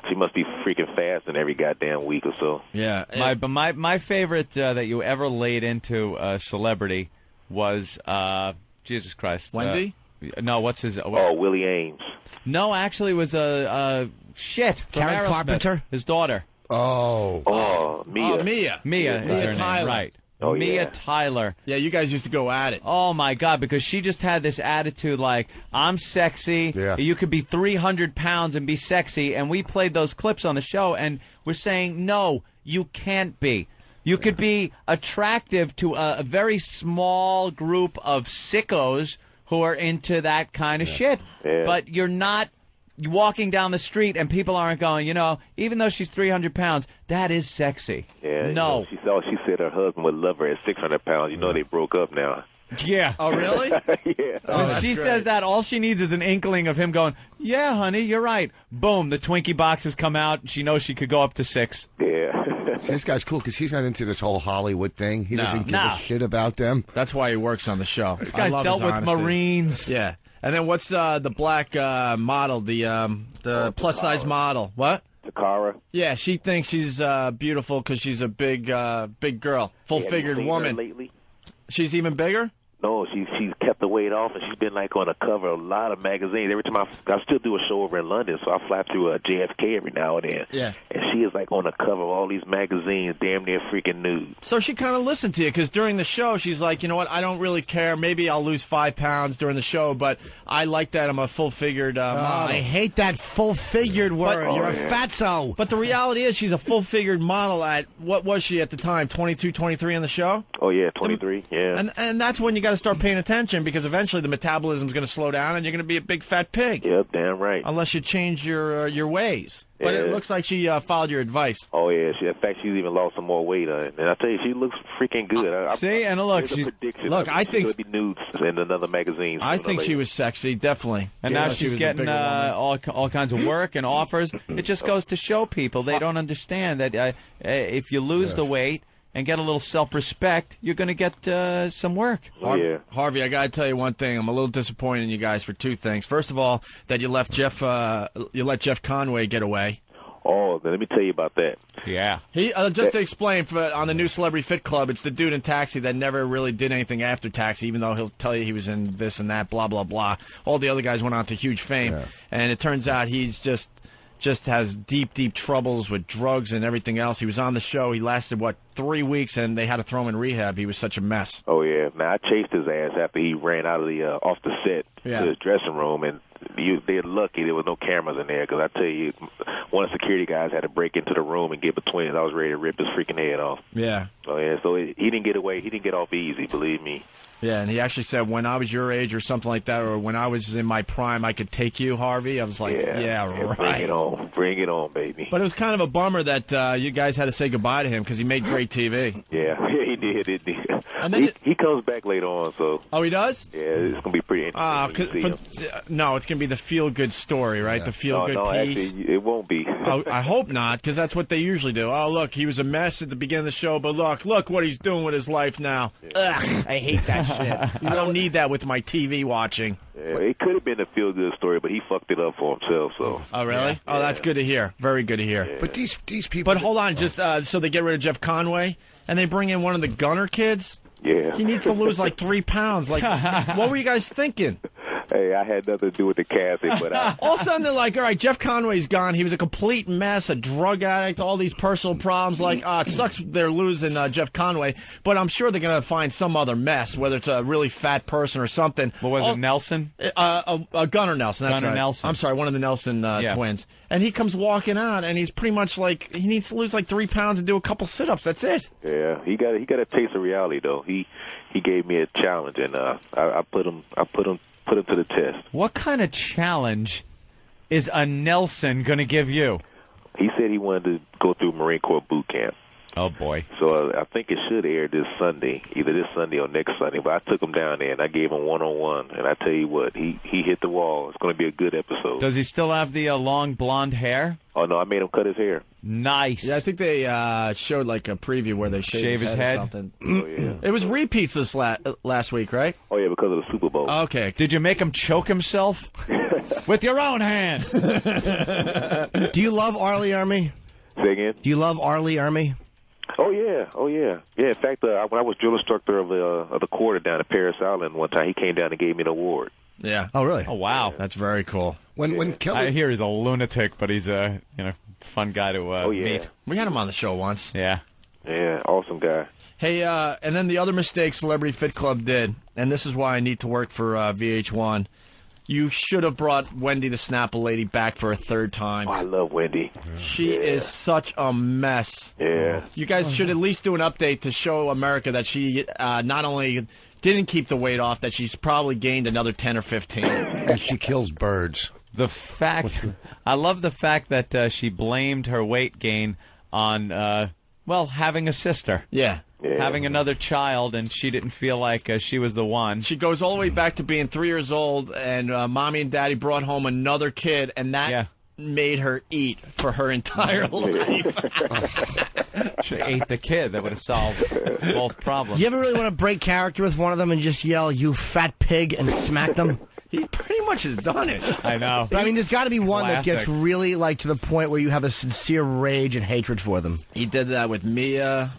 Speaker 14: She must be freaking fasting every goddamn week or so.
Speaker 1: Yeah.
Speaker 2: My favorite that you ever laid into a celebrity was Jesus Christ.
Speaker 1: Wendy?
Speaker 2: No, what's his?
Speaker 14: Willie Ames.
Speaker 2: No, actually, it was shit.
Speaker 3: Karen Carpenter,
Speaker 2: his daughter.
Speaker 14: Mia.
Speaker 2: Mia is her name, right?
Speaker 14: Oh,
Speaker 2: Mia Tyler.
Speaker 1: Yeah, you guys used to go at it.
Speaker 2: Oh, my God, because she just had this attitude like, I'm sexy, you could be 300 pounds and be sexy, and we played those clips on the show, and we're saying, no, you can't be. You could be attractive to a very small group of sickos who are into that kind of shit, but you're not walking down the street and people aren't going, even though she's 300 pounds, that is sexy.
Speaker 14: Yeah,
Speaker 2: no.
Speaker 14: She said her husband would love her at 600 pounds. They broke up now.
Speaker 2: Yeah.
Speaker 1: Oh, really?
Speaker 14: Yeah.
Speaker 2: When she says that, all she needs is an inkling of him going, yeah, honey, you're right. Boom, the Twinkie boxes come out. She knows she could go up to 6.
Speaker 14: Yeah.
Speaker 4: This guy's cool because he's not into this whole Hollywood thing. He doesn't give a shit about them.
Speaker 1: That's why he works on the show.
Speaker 2: This guy's dealt with Marines.
Speaker 1: Yeah. And then what's the black model, the plus-size model? What?
Speaker 14: Takara.
Speaker 1: Yeah, she thinks she's beautiful because she's a big girl, full-figured woman.
Speaker 14: Lately?
Speaker 1: She's even bigger?
Speaker 14: No, she's kept the weight off, and she's been on the cover of a lot of magazines. Every time I still do a show over in London, so I fly through JFK every now and then.
Speaker 1: Yeah.
Speaker 14: And she is on the cover of all these magazines, damn near freaking nude.
Speaker 1: So she kind of listened to you because during the show she's like, you know what? I don't really care. Maybe I'll lose 5 pounds during the show, but I like that I'm a full-figured model.
Speaker 3: I hate that full-figured word. You're a fatso.
Speaker 1: But the reality is she's a full-figured model at, what was she at the time, 22, 23 on the show?
Speaker 14: Oh, yeah, 23, yeah.
Speaker 1: And that's when you got to start paying attention because eventually the metabolism's going to slow down and you're going to be a big fat pig.
Speaker 14: Yep, damn right.
Speaker 1: Unless you change your ways. But it looks like she followed your advice.
Speaker 14: Oh, yeah. In fact, she's even lost some more weight. And I tell you, she looks freaking good.
Speaker 2: See, and look,
Speaker 1: I think
Speaker 14: she'll be nude in another magazine.
Speaker 1: I think she was sexy, definitely.
Speaker 2: And now she's getting all kinds of work and offers. It just goes to show people they don't understand that if you lose the weight and get a little self-respect, you're going to get some work.
Speaker 1: Harvey, I got to tell you one thing. I'm a little disappointed in you guys for 2 things. First of all, that you let Jeff Conway get away.
Speaker 14: Oh, let me tell you about that.
Speaker 2: Yeah.
Speaker 1: He just to explain, on the new Celebrity Fit Club, it's the dude in Taxi that never really did anything after Taxi, even though he'll tell you he was in this and that, blah, blah, blah. All the other guys went on to huge fame. And it turns out he's just has deep troubles with drugs and everything else. He was on the show. He lasted, 3 weeks, and they had to throw him in rehab. He was such a mess.
Speaker 14: Oh, yeah. Now, I chased his ass after he ran out of off the set to his dressing room, and they're lucky there was no cameras in there, because I tell you, one of the security guys had to break into the room and get between us. I was ready to rip his freaking head off.
Speaker 1: Yeah.
Speaker 14: Oh, yeah. So he didn't get away. He didn't get off easy, believe me.
Speaker 1: Yeah, and he actually said, when I was your age or something like that, or when I was in my prime, I could take you, Harvey. I was like, yeah right.
Speaker 14: Bring it on. Bring it on, baby.
Speaker 1: But it was kind of a bummer that you guys had to say goodbye to him because he made great TV.
Speaker 14: Yeah, he did. It did.
Speaker 1: And then
Speaker 14: he comes back later on, so.
Speaker 1: Oh, he does?
Speaker 14: Yeah, it's going to be pretty interesting.
Speaker 1: No, it's going to be the feel-good story, right? The feel-good piece.
Speaker 14: Actually, it won't be. Opie.
Speaker 1: Oh, I hope not, because that's what they usually do. Oh, look, he was a mess at the beginning of the show, but look what he's doing with his life now. Ugh, I hate that shit. I don't need that with my TV watching.
Speaker 14: Yeah, it could have been a feel-good story, but he fucked it up for himself. So.
Speaker 1: Oh, really? Yeah. Oh, that's good to hear. Very good to hear.
Speaker 14: Yeah.
Speaker 4: But these people.
Speaker 1: But hold on, just so they get rid of Jeff Conway, and they bring in one of the Gunner kids.
Speaker 14: Yeah.
Speaker 1: He needs to lose like 3 pounds. Like, what were you guys thinking?
Speaker 14: Hey, I had nothing to do with the casting, but
Speaker 1: all of a sudden they're like, all right, Jeff Conway's gone. He was a complete mess, a drug addict, all these personal problems. Like, it sucks they're losing Jeff Conway, but I'm sure they're going to find some other mess, whether it's a really fat person or something.
Speaker 2: What was it, Nelson?
Speaker 1: Gunnar Nelson. That's
Speaker 2: Gunnar
Speaker 1: right.
Speaker 2: Nelson.
Speaker 1: I'm sorry, one of the Nelson twins. And he comes walking out, and he's pretty much like, he needs to lose like 3 pounds and do a couple sit-ups. That's it.
Speaker 14: Yeah, he got a taste of reality though. He gave me a challenge, and I put him to the test.
Speaker 2: What kind of challenge is a Nelson going to give you?
Speaker 14: He said he wanted to go through Marine Corps boot camp.
Speaker 2: Oh, boy.
Speaker 14: So I think it should air this Sunday, either this Sunday or next Sunday. But I took him down there, and I gave him one-on-one. And I tell you what, he hit the wall. It's going to be a good episode.
Speaker 2: Does he still have the long blonde hair?
Speaker 14: Oh, no, I made him cut his hair.
Speaker 2: Nice.
Speaker 1: Yeah, I think they showed like a preview where they shave his head. Or something.
Speaker 14: Oh, yeah.
Speaker 1: It was repeats this last week, right?
Speaker 14: Oh, yeah, because of the Super Bowl.
Speaker 1: Okay.
Speaker 2: Did you make him choke himself? With your own hand.
Speaker 3: Do you love Arlie Army?
Speaker 14: Say again?
Speaker 3: Do you love Arlie Army?
Speaker 14: Oh yeah. Yeah, in fact, when I was drill instructor of the quarter down at Paris Island one time, he came down and gave me an award.
Speaker 1: Yeah.
Speaker 3: Oh, really?
Speaker 2: Oh, wow.
Speaker 1: That's very cool.
Speaker 4: When Kelly,
Speaker 2: I hear he's a lunatic, but he's a fun guy to meet.
Speaker 1: We had him on the show once.
Speaker 2: Yeah.
Speaker 14: Yeah, awesome guy.
Speaker 1: Hey, and then the other mistake Celebrity Fit Club did, and this is why I need to work for VH1. You should have brought Wendy the Snapple Lady back for a third time.
Speaker 14: Oh, I love Wendy.
Speaker 1: She is such a mess.
Speaker 14: Yeah.
Speaker 1: You guys should at least do an update to show America that she not only didn't keep the weight off, that she's probably gained another 10 or 15.
Speaker 4: And she kills birds.
Speaker 2: I love the fact that she blamed her weight gain on, having a sister.
Speaker 1: Yeah.
Speaker 2: Having another child, and she didn't feel like she was the one.
Speaker 1: She goes all the way back to being 3 years old, and Mommy and Daddy brought home another kid, and that made her eat for her entire life.
Speaker 2: Should have ate the kid. That would have solved both problems.
Speaker 3: You ever really want to break character with one of them and just yell, "You fat pig," and smack them?
Speaker 1: He pretty much has done it.
Speaker 2: I know.
Speaker 3: But I mean, there's got to be one that gets
Speaker 2: Classic.
Speaker 3: really, like, to the point where you have a sincere rage and hatred for them.
Speaker 1: He did that with Mia.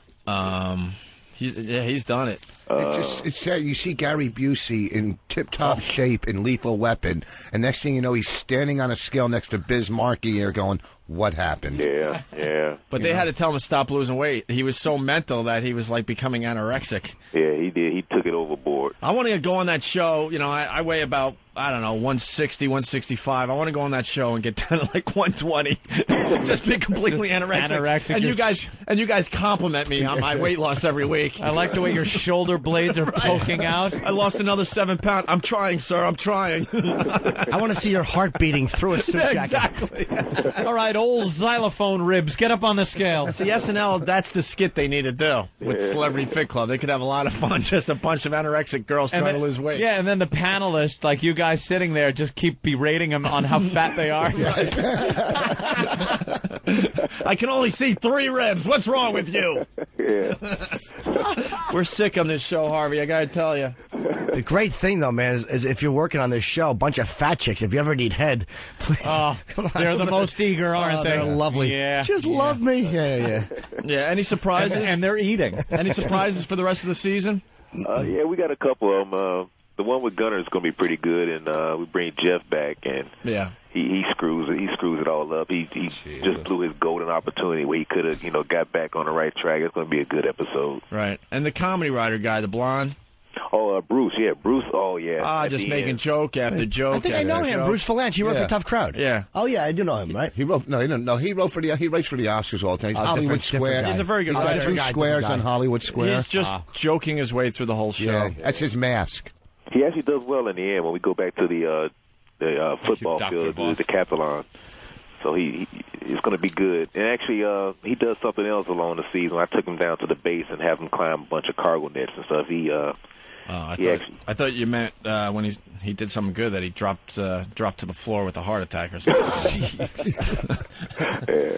Speaker 1: He's done it.
Speaker 4: It's sad. You see Gary Busey in tip-top shape in Lethal Weapon, and next thing you know, he's standing on a scale next to Biz Markie here going, what happened?
Speaker 14: Yeah.
Speaker 1: But they had to tell him to stop losing weight. He was so mental that he was, like, becoming anorexic.
Speaker 14: Yeah, he did. He took it overboard.
Speaker 1: I want to go on that show. You know, I weigh about, 160, 165. I want to go on that show and get down to, like, 120. Just be completely anorexic. And you guys compliment me on my weight loss every week.
Speaker 2: I like the way your shoulder blades are poking out.
Speaker 1: I lost another 7 pounds. I'm trying, sir. I'm trying.
Speaker 3: I want to see your heart beating through a suit jacket.
Speaker 1: Exactly.
Speaker 2: All right, old xylophone ribs, get up on the scale.
Speaker 1: See, SNL, that's the skit they need to do with Celebrity Fit Club. They could have a lot of fun, just a bunch of anorexic girls trying to lose weight.
Speaker 2: Yeah, and then the panelists, like you guys sitting there, just keep berating them on how fat they are.
Speaker 1: I can only see 3 ribs. What's wrong with you?
Speaker 14: Yeah.
Speaker 1: We're sick on this show, Harvey. I got to tell you.
Speaker 3: The great thing, though, man, is if you're working on this show, a bunch of fat chicks, if you ever need head, please.
Speaker 2: Oh, they're the most eager, aren't they?
Speaker 3: They're lovely.
Speaker 2: Yeah.
Speaker 3: Just love me. Yeah.
Speaker 1: Yeah, any surprises?
Speaker 2: And they're eating.
Speaker 1: Any surprises for the rest of the season?
Speaker 14: Yeah, we got a couple of them. The one with Gunner is going to be pretty good, and we bring Jeff back, and he screws it all up. He just blew his golden opportunity where he could have got back on the right track. It's going to be a good episode.
Speaker 1: Right, and the comedy writer guy, the blonde.
Speaker 14: Oh, Bruce. Yeah, Bruce. Oh, yeah.
Speaker 1: Just making joke after joke.
Speaker 3: I think I know him. Bruce Valanche. He wrote for Tough Crowd.
Speaker 1: Yeah.
Speaker 3: Oh yeah, I do know him. Right.
Speaker 4: He wrote. No, he didn't. No, he wrote for the. He writes for the Oscars all the time. Hollywood Square.
Speaker 1: He's a very good
Speaker 4: He's got
Speaker 1: writer.
Speaker 4: 2 squares on Hollywood Square.
Speaker 1: He's just joking his way through the whole show.
Speaker 4: Yeah, that's his mask.
Speaker 14: He actually does well in the end when we go back to the football field, the Decathlon. So it's going to be good. And actually, he does something else along the season. I took him down to the base and have him climb a bunch of cargo nets and stuff.
Speaker 1: I thought you meant when he did something good that he dropped to the floor with a heart attack or something.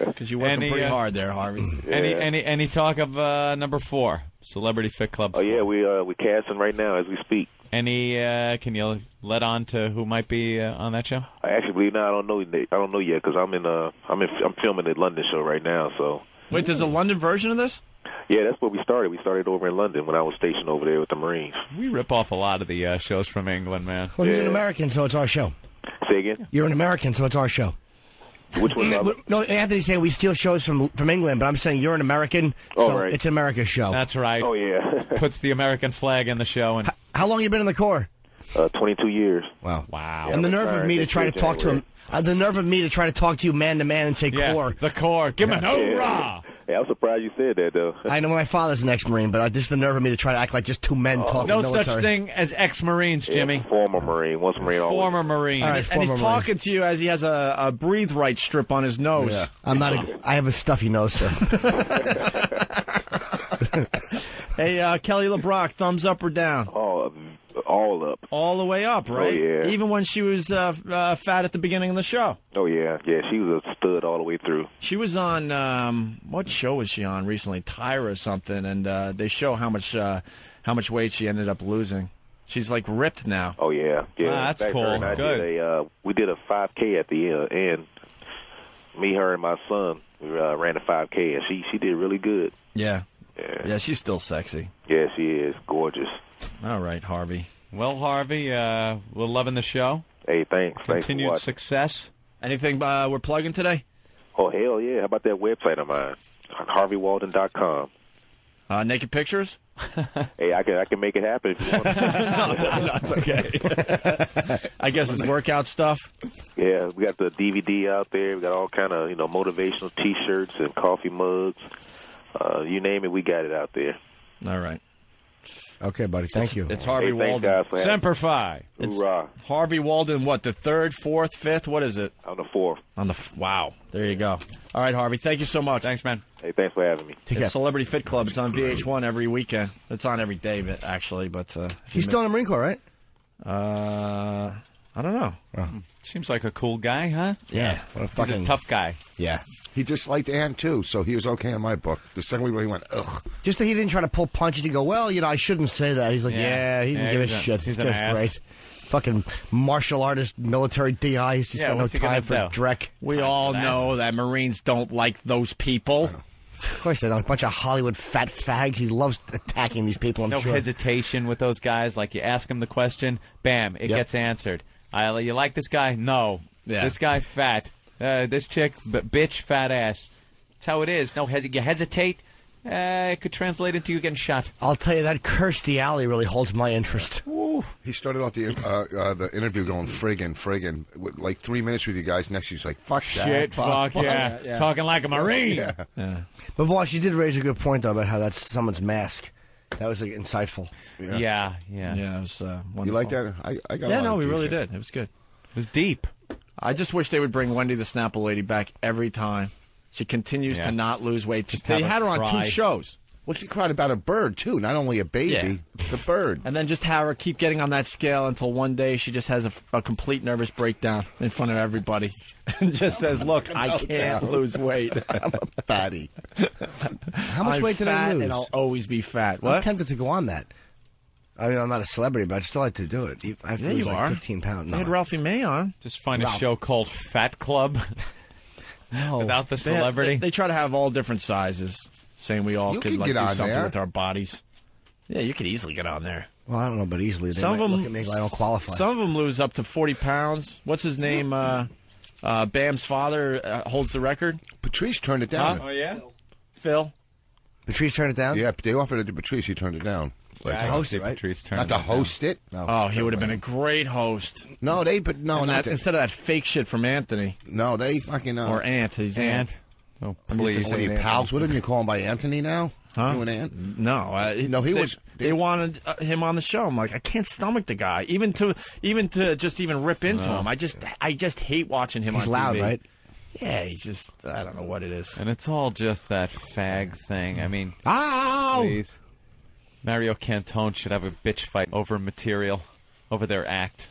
Speaker 1: Because you working pretty hard there, Harvey.
Speaker 2: Any talk of number 4, Celebrity Fit Club?
Speaker 14: Oh yeah, we're casting right now as we speak.
Speaker 2: Any? Can you let on to who might be on that show?
Speaker 14: I actually believe now. I don't know yet because I'm filming the London show right now. So
Speaker 1: wait, there's a London version of this?
Speaker 14: Yeah, that's where we started. We started over in London when I was stationed over there with the Marines.
Speaker 2: We rip off a lot of the shows from England, man.
Speaker 3: Well, he's an American, so it's our show.
Speaker 14: Say again?
Speaker 3: You're an American, so it's our show.
Speaker 14: Which one?
Speaker 3: No, Anthony's saying we steal shows from England, but I'm saying you're an American, so
Speaker 14: right.
Speaker 3: It's America's show.
Speaker 2: That's right.
Speaker 14: Oh, yeah.
Speaker 2: Puts the American flag in the show. And
Speaker 3: how long you been in the Corps?
Speaker 14: 22 years.
Speaker 3: Wow.
Speaker 14: Yeah,
Speaker 3: and the nerve of me to try to talk to him. The nerve of me to try to talk to you man to man and say Corps.
Speaker 2: The Corps. Give him an hoorah.
Speaker 14: Yeah, I'm surprised you said that, though.
Speaker 3: I know my father's an ex-Marine, but just the nerve of me to try to act like just two men talking
Speaker 2: No
Speaker 3: military.
Speaker 2: such thing as ex-Marines, Jimmy.
Speaker 14: Yeah, former Marine. Once Marine, always.
Speaker 2: Former Marine.
Speaker 3: All right,
Speaker 1: And he's talking to you as he has a breathe right strip on his nose.
Speaker 3: Yeah. I have a stuffy nose, sir.
Speaker 1: Hey, Kelly LeBrock, thumbs up or down?
Speaker 14: Oh, all up.
Speaker 1: All the way up, right?
Speaker 14: Oh, yeah.
Speaker 1: Even when she was fat at the beginning of the show.
Speaker 14: Oh, yeah. Yeah, she was a stud all the way through.
Speaker 1: She was on, what show was she on recently? Tyra or something, and they show how much weight she ended up losing. She's, like, ripped now.
Speaker 14: Oh, yeah. Yeah.
Speaker 2: That's
Speaker 14: Back
Speaker 2: cool.
Speaker 14: her and I
Speaker 2: Good.
Speaker 14: we did a 5K at the end. Me, her, and my son, we ran a 5K, and she did really good.
Speaker 1: Yeah.
Speaker 14: Yeah.
Speaker 1: Yeah, she's still sexy.
Speaker 14: Yeah, she is. Gorgeous.
Speaker 1: All right, Harvey.
Speaker 2: Well, Harvey, we're loving the show.
Speaker 14: Hey, thanks.
Speaker 2: Continued success.
Speaker 1: Anything we're plugging today?
Speaker 14: Oh, hell yeah. How about that website of mine? HarveyWalden.com.
Speaker 1: Naked pictures?
Speaker 14: Hey, I can make it happen if you want.
Speaker 1: No, it's okay. I guess it's workout stuff.
Speaker 14: Yeah, we got the DVD out there. We got all kind of motivational T-shirts and coffee mugs. You name it, we got it out there.
Speaker 1: All right.
Speaker 3: Okay, buddy. Thank you.
Speaker 1: It's Harvey Walden.
Speaker 14: Guys, for
Speaker 2: Semper Fi.
Speaker 14: Hoorah.
Speaker 1: Harvey Walden, what, the 3rd, 4th, 5th? What is it?
Speaker 14: On the 4th.
Speaker 1: Wow. There you go. All right, Harvey. Thank you so much.
Speaker 2: Thanks, man.
Speaker 14: Hey, thanks for having me.
Speaker 1: It's Celebrity Fit Club. It's on VH1 every weekend. It's on every day, actually. But
Speaker 3: he's still in the Marine Corps, right?
Speaker 1: I don't know.
Speaker 2: Seems like a cool guy, huh?
Speaker 3: Yeah. What a fucking
Speaker 2: He's a tough guy.
Speaker 3: Yeah.
Speaker 4: He disliked Ann, too, so he was okay in my book. The second we went, ugh.
Speaker 3: Just that he didn't try to pull punches and go, well, I shouldn't say that. He's like, he didn't give a shit.
Speaker 2: He's
Speaker 3: That's
Speaker 2: an ass.
Speaker 3: great. Fucking martial artist, military DI. He's just got no
Speaker 2: what's he gonna
Speaker 3: time for
Speaker 2: do?
Speaker 3: dreck.
Speaker 1: We all know that Marines don't like those people.
Speaker 3: Of course they don't. A bunch of Hollywood fat fags. He loves attacking these people, I'm
Speaker 2: No
Speaker 3: sure.
Speaker 2: hesitation with those guys. Like, you ask him the question, bam, it gets answered. You like this guy? No.
Speaker 1: Yeah.
Speaker 2: This guy fat. This chick, bitch, fat ass. That's how it is. No, you hesitate, it could translate into you getting shot.
Speaker 3: I'll tell you, that Kirstie Alley really holds my interest.
Speaker 4: Ooh. He started off the interview going friggin'. Like 3 minutes with you guys. Next, he's like, fuck that.
Speaker 2: Shit, fuck, yeah. Talking like a Marine.
Speaker 3: Yeah. But Voss, you did raise a good point, though, about how that's someone's mask. That was insightful.
Speaker 2: Yeah.
Speaker 1: It was wonderful.
Speaker 4: You like that? I got
Speaker 1: Yeah, no, we really did. It was good.
Speaker 2: It was deep.
Speaker 1: I just wish they would bring Wendy the Snapple Lady back every time. She continues to not lose weight. They had her on 2 shows.
Speaker 4: Well, she cried about a bird, too, not only a baby, the bird.
Speaker 1: And then just have her keep getting on that scale until one day she just has a complete nervous breakdown in front of everybody and just says, look, I can't lose weight.
Speaker 4: I'm a fatty.
Speaker 3: How much weight did I lose?
Speaker 1: And I'll always be fat.
Speaker 3: I'm tempted to go on that. I mean, I'm not a celebrity, but I'd still like to do it. I have to lose like 15 pounds.
Speaker 1: They had Ralphie May on.
Speaker 2: Just find a show called Fat Club.
Speaker 3: No.
Speaker 2: Without the celebrity.
Speaker 1: They try to have all different sizes, saying we all could like do something with our bodies. Yeah, you could easily get on there.
Speaker 3: Well, I don't know, but easily. They
Speaker 1: Some
Speaker 3: might
Speaker 1: of them
Speaker 3: look at me like I don't qualify.
Speaker 1: Some of them lose up to 40 pounds. What's his name? Bam's father holds the record.
Speaker 4: Patrice turned it down.
Speaker 1: Huh? Oh, yeah? Phil?
Speaker 3: Patrice turned it down?
Speaker 4: Yeah, they offered it to Patrice. He turned it down.
Speaker 3: Like to host it, right?
Speaker 4: Not to host it.
Speaker 3: No.
Speaker 1: Oh, he would have been a great host.
Speaker 4: No,
Speaker 1: instead of that fake shit from Anthony.
Speaker 4: No, they fucking
Speaker 1: or Ant. He's Ant.
Speaker 2: Oh,
Speaker 4: please. What are you pals with him? You call him by Anthony now?
Speaker 1: Huh?
Speaker 4: You and Ant?
Speaker 1: No,
Speaker 4: was.
Speaker 1: They wanted him on the show. I'm like, I can't stomach the guy. Even to just rip into him. I just hate watching him.
Speaker 3: He's
Speaker 1: on TV.
Speaker 3: loud, right?
Speaker 1: Yeah, he's just, I don't know what it is.
Speaker 2: And it's all just that fag thing. I mean,
Speaker 3: ow!
Speaker 2: Please. Mario Cantone should have a bitch fight over material, over their act.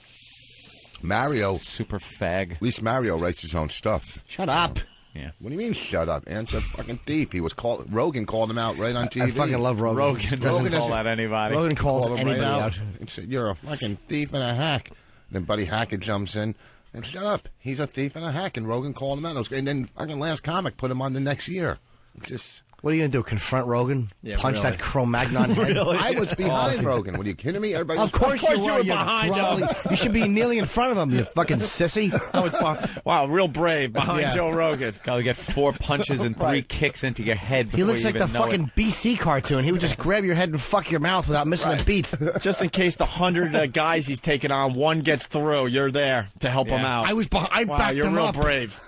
Speaker 4: Mario.
Speaker 2: Super fag.
Speaker 4: At least Mario writes his own stuff.
Speaker 3: Shut up.
Speaker 2: Yeah.
Speaker 4: What do you mean, shut up? Ant's a fucking thief. He was called. Rogan called him out right on TV.
Speaker 3: I fucking love Rogan.
Speaker 2: Rogan doesn't call out anybody.
Speaker 3: Rogan calls
Speaker 4: him
Speaker 3: anybody
Speaker 4: right
Speaker 3: out.
Speaker 4: He said, "You're a fucking thief and a hack." Then Buddy Hackett jumps in and shut up. He's a thief and a hack. And Rogan called him out. And then fucking Last Comic put him on the next year. Just.
Speaker 3: What are you going to do, confront Rogan?
Speaker 1: Yeah,
Speaker 3: Punch
Speaker 1: really.
Speaker 3: that Cro-Magnon head?
Speaker 1: Really?
Speaker 4: I was behind Rogan. What are you kidding me? Everybody
Speaker 3: Of course you were
Speaker 1: behind him.
Speaker 3: You should be kneeling in front of him, you fucking sissy.
Speaker 1: I was wow, real brave behind Joe Rogan.
Speaker 2: Gotta get 4 punches and 3 kicks into your head
Speaker 3: He
Speaker 2: before
Speaker 3: looks
Speaker 2: you
Speaker 3: like the
Speaker 2: even know
Speaker 3: fucking BC cartoon. He would just grab your head and fuck your mouth without missing a beat.
Speaker 1: Just in case the 100 guys he's taking on, one gets through, you're there to help him out.
Speaker 3: I backed
Speaker 1: you're
Speaker 3: him
Speaker 1: real
Speaker 3: up.
Speaker 1: brave.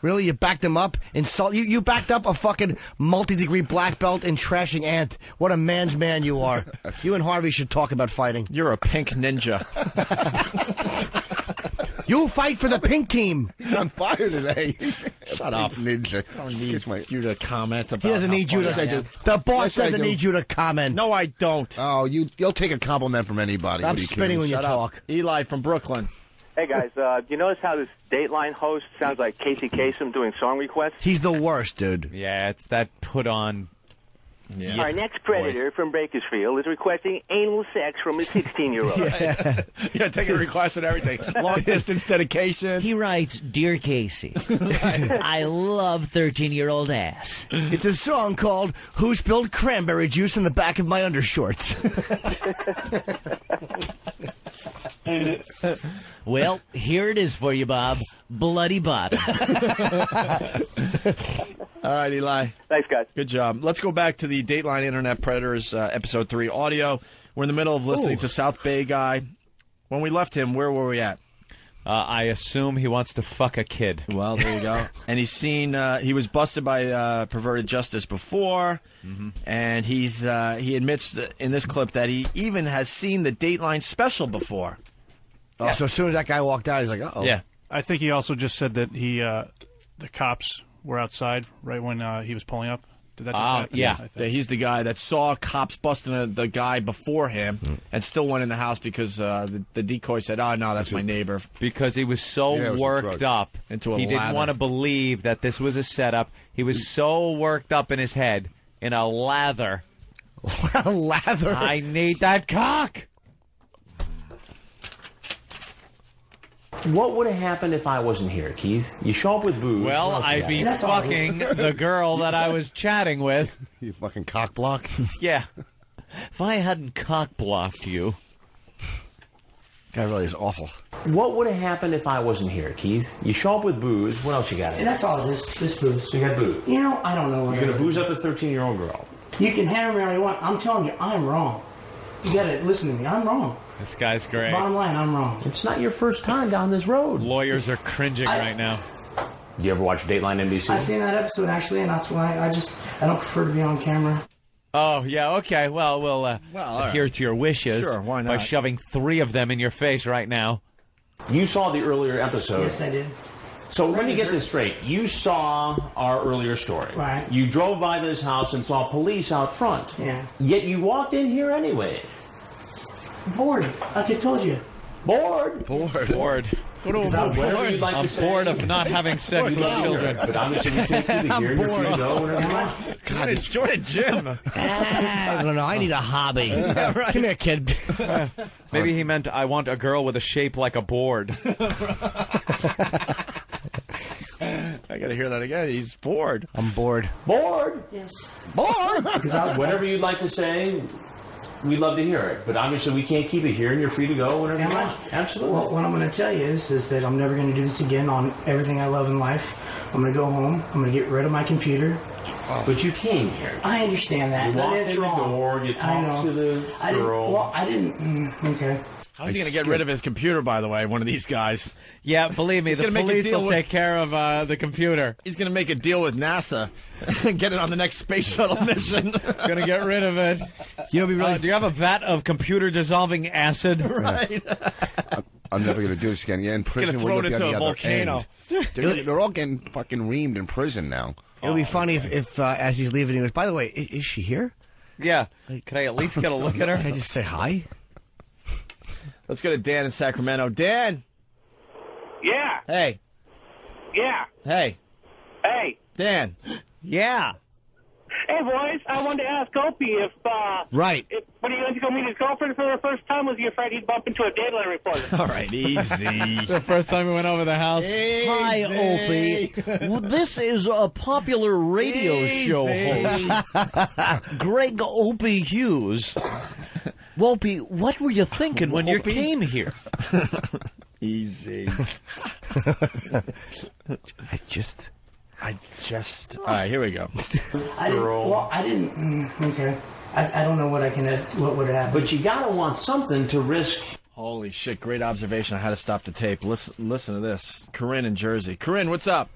Speaker 3: Really, you backed him up? You backed up a fucking multi-degree black belt in trashing Ant. What a man's man you are. You and Harvey should talk about fighting.
Speaker 1: You're a pink ninja.
Speaker 3: You fight for the pink team.
Speaker 4: He's on fire today.
Speaker 1: Shut up.
Speaker 4: Ninja.
Speaker 1: I don't need you to comment about
Speaker 3: He doesn't need you to. The boss doesn't need you to comment.
Speaker 1: No, I don't.
Speaker 4: Oh, you'll take a compliment from anybody.
Speaker 3: Stop spinning when you talk.
Speaker 1: Eli from Brooklyn.
Speaker 15: Hey, guys, do you notice how this Dateline host sounds like Casey Kasem doing song requests?
Speaker 3: He's the worst, dude.
Speaker 2: Yeah, it's that put on.
Speaker 15: Yeah. Our next predator from Bakersfield is requesting anal sex from a 16-year-old.
Speaker 1: Yeah, taking requests and everything. Long-distance dedication.
Speaker 16: He writes, Dear Casey, I love 13-year-old ass.
Speaker 3: It's a song called Who Spilled Cranberry Juice in the Back of My Undershorts.
Speaker 16: Well, here it is for you, Bob. Bloody Bottom.
Speaker 1: All right, Eli.
Speaker 15: Thanks, guys.
Speaker 1: Good job. Let's go back to the Dateline Internet Predators Episode 3 audio. We're in the middle of listening to South Bay Guy. When we left him, where were we at?
Speaker 2: I assume he wants to fuck a kid.
Speaker 1: Well, there you go. And he's seen, he was busted by perverted justice before, and he admits in this clip that he even has seen the Dateline special before.
Speaker 3: Oh, yeah. So as soon as that guy walked out, he's like, uh-oh.
Speaker 1: Yeah.
Speaker 17: I think he also just said that the cops were outside right when he was pulling up. Did that just happen?
Speaker 1: Yeah. He's the guy that saw cops busting the guy before him and still went in the house because the decoy said, oh, no, that's my neighbor.
Speaker 2: Because he was so worked up.
Speaker 1: Into a
Speaker 2: he didn't want to believe that this was a setup. He was so worked up in his head in a lather.
Speaker 3: A lather?
Speaker 2: I need that cock.
Speaker 6: What would have happened if I wasn't here, Keith? You show up with booze.
Speaker 2: Well, I'd be fucking the girl that I was chatting with.
Speaker 4: You fucking cock block?
Speaker 2: Yeah. If I hadn't cock blocked you.
Speaker 3: Guy really is awful.
Speaker 6: What would have happened if I wasn't here, Keith? You show up with booze. What else you got?
Speaker 13: And that's all this booze.
Speaker 6: So you got booze.
Speaker 13: You know, I don't know what
Speaker 6: You're going to booze up a 13-year-old girl.
Speaker 13: You can hammer me all you want. I'm telling you, I'm wrong. You got to listen to me. I'm wrong.
Speaker 2: This guy's great.
Speaker 13: Bottom line, I'm wrong.
Speaker 6: It's not your first time down this road.
Speaker 2: Lawyers are cringing right now.
Speaker 6: Do you ever watch Dateline NBC?
Speaker 13: I seen that episode, actually, and that's why I don't prefer to be on camera.
Speaker 2: Oh, yeah, okay. Well, we'll adhere to your wishes
Speaker 1: why not?
Speaker 2: by shoving 3 of them in your face right now.
Speaker 6: You saw the earlier episode.
Speaker 13: Yes, I did.
Speaker 6: So let me get this straight. You saw our earlier story.
Speaker 13: Right.
Speaker 6: You drove by this house and saw police out front.
Speaker 13: Yeah.
Speaker 6: Yet you walked in here anyway.
Speaker 13: Bored. Like I told you.
Speaker 6: Bored.
Speaker 2: Bored.
Speaker 1: Go to a
Speaker 6: Whatever you'd like
Speaker 2: I'm
Speaker 6: to say.
Speaker 2: bored of not having sex with children.
Speaker 6: But obviously you can't keep it here. You're free to go whenever you want.
Speaker 1: God, enjoy the gym.
Speaker 3: I don't know. I need a hobby.
Speaker 1: Yeah, right.
Speaker 3: Come here, kid.
Speaker 2: Maybe he meant I want a girl with a shape like a board.
Speaker 1: I got to hear that again. He's bored.
Speaker 3: I'm bored.
Speaker 6: Bored?
Speaker 13: Yes.
Speaker 6: Bored? Whatever you'd like to say, we'd love to hear it. But obviously we can't keep it here, and you're free to go whenever you want. Absolutely.
Speaker 13: Well, what I'm going to tell you is that I'm never going to do this again on everything I love in life. I'm going to go home. I'm going to get rid of my computer.
Speaker 6: But you came here.
Speaker 13: I understand that.
Speaker 6: You
Speaker 13: but
Speaker 6: walked
Speaker 13: it's
Speaker 6: in the
Speaker 13: wrong.
Speaker 6: door, you talked to the girl.
Speaker 13: I didn't. Okay.
Speaker 1: How's he going to get rid of his computer, by the way, one of these guys?
Speaker 2: Yeah, believe me, the police will take care of the computer.
Speaker 1: He's going to make a deal with NASA and get it on the next space shuttle mission.
Speaker 2: Going to get rid of it.
Speaker 3: You know, be really
Speaker 2: do you have a vat of computer-dissolving acid?
Speaker 1: Right.
Speaker 4: I'm never going to do this again. Yeah, in prison,
Speaker 1: throw it
Speaker 4: we'll
Speaker 1: into
Speaker 4: be on
Speaker 1: a
Speaker 4: the other
Speaker 1: volcano.
Speaker 4: end. They're all getting fucking reamed in prison now.
Speaker 3: It'll be funny if as he's leaving, he goes, by the way, is she here?
Speaker 2: Yeah. Can I at least get a look at her?
Speaker 3: Can I just say hi?
Speaker 1: Let's go to Dan in Sacramento. Dan.
Speaker 18: Yeah.
Speaker 1: Hey.
Speaker 18: Yeah.
Speaker 1: Hey.
Speaker 18: Hey.
Speaker 1: Dan.
Speaker 2: Yeah.
Speaker 18: Hey, boys. I wanted to ask Opie if,
Speaker 3: Right.
Speaker 18: when he went to go meet his girlfriend for the first time, was he afraid he'd bump into a Dateline reporter?
Speaker 1: All right, easy.
Speaker 2: The first time we went over the house.
Speaker 16: Hi, Opie. Well, this is a popular radio show host, Greg Opie Hughes. Opie, what were you thinking when you came here?
Speaker 1: Easy. I just. All right, here we go.
Speaker 13: I didn't. Okay. I don't know what what would happen.
Speaker 6: But you gotta want something to risk.
Speaker 1: Holy shit! Great observation. I had to stop the tape. Listen to this. Corinne in Jersey. Corinne, what's up?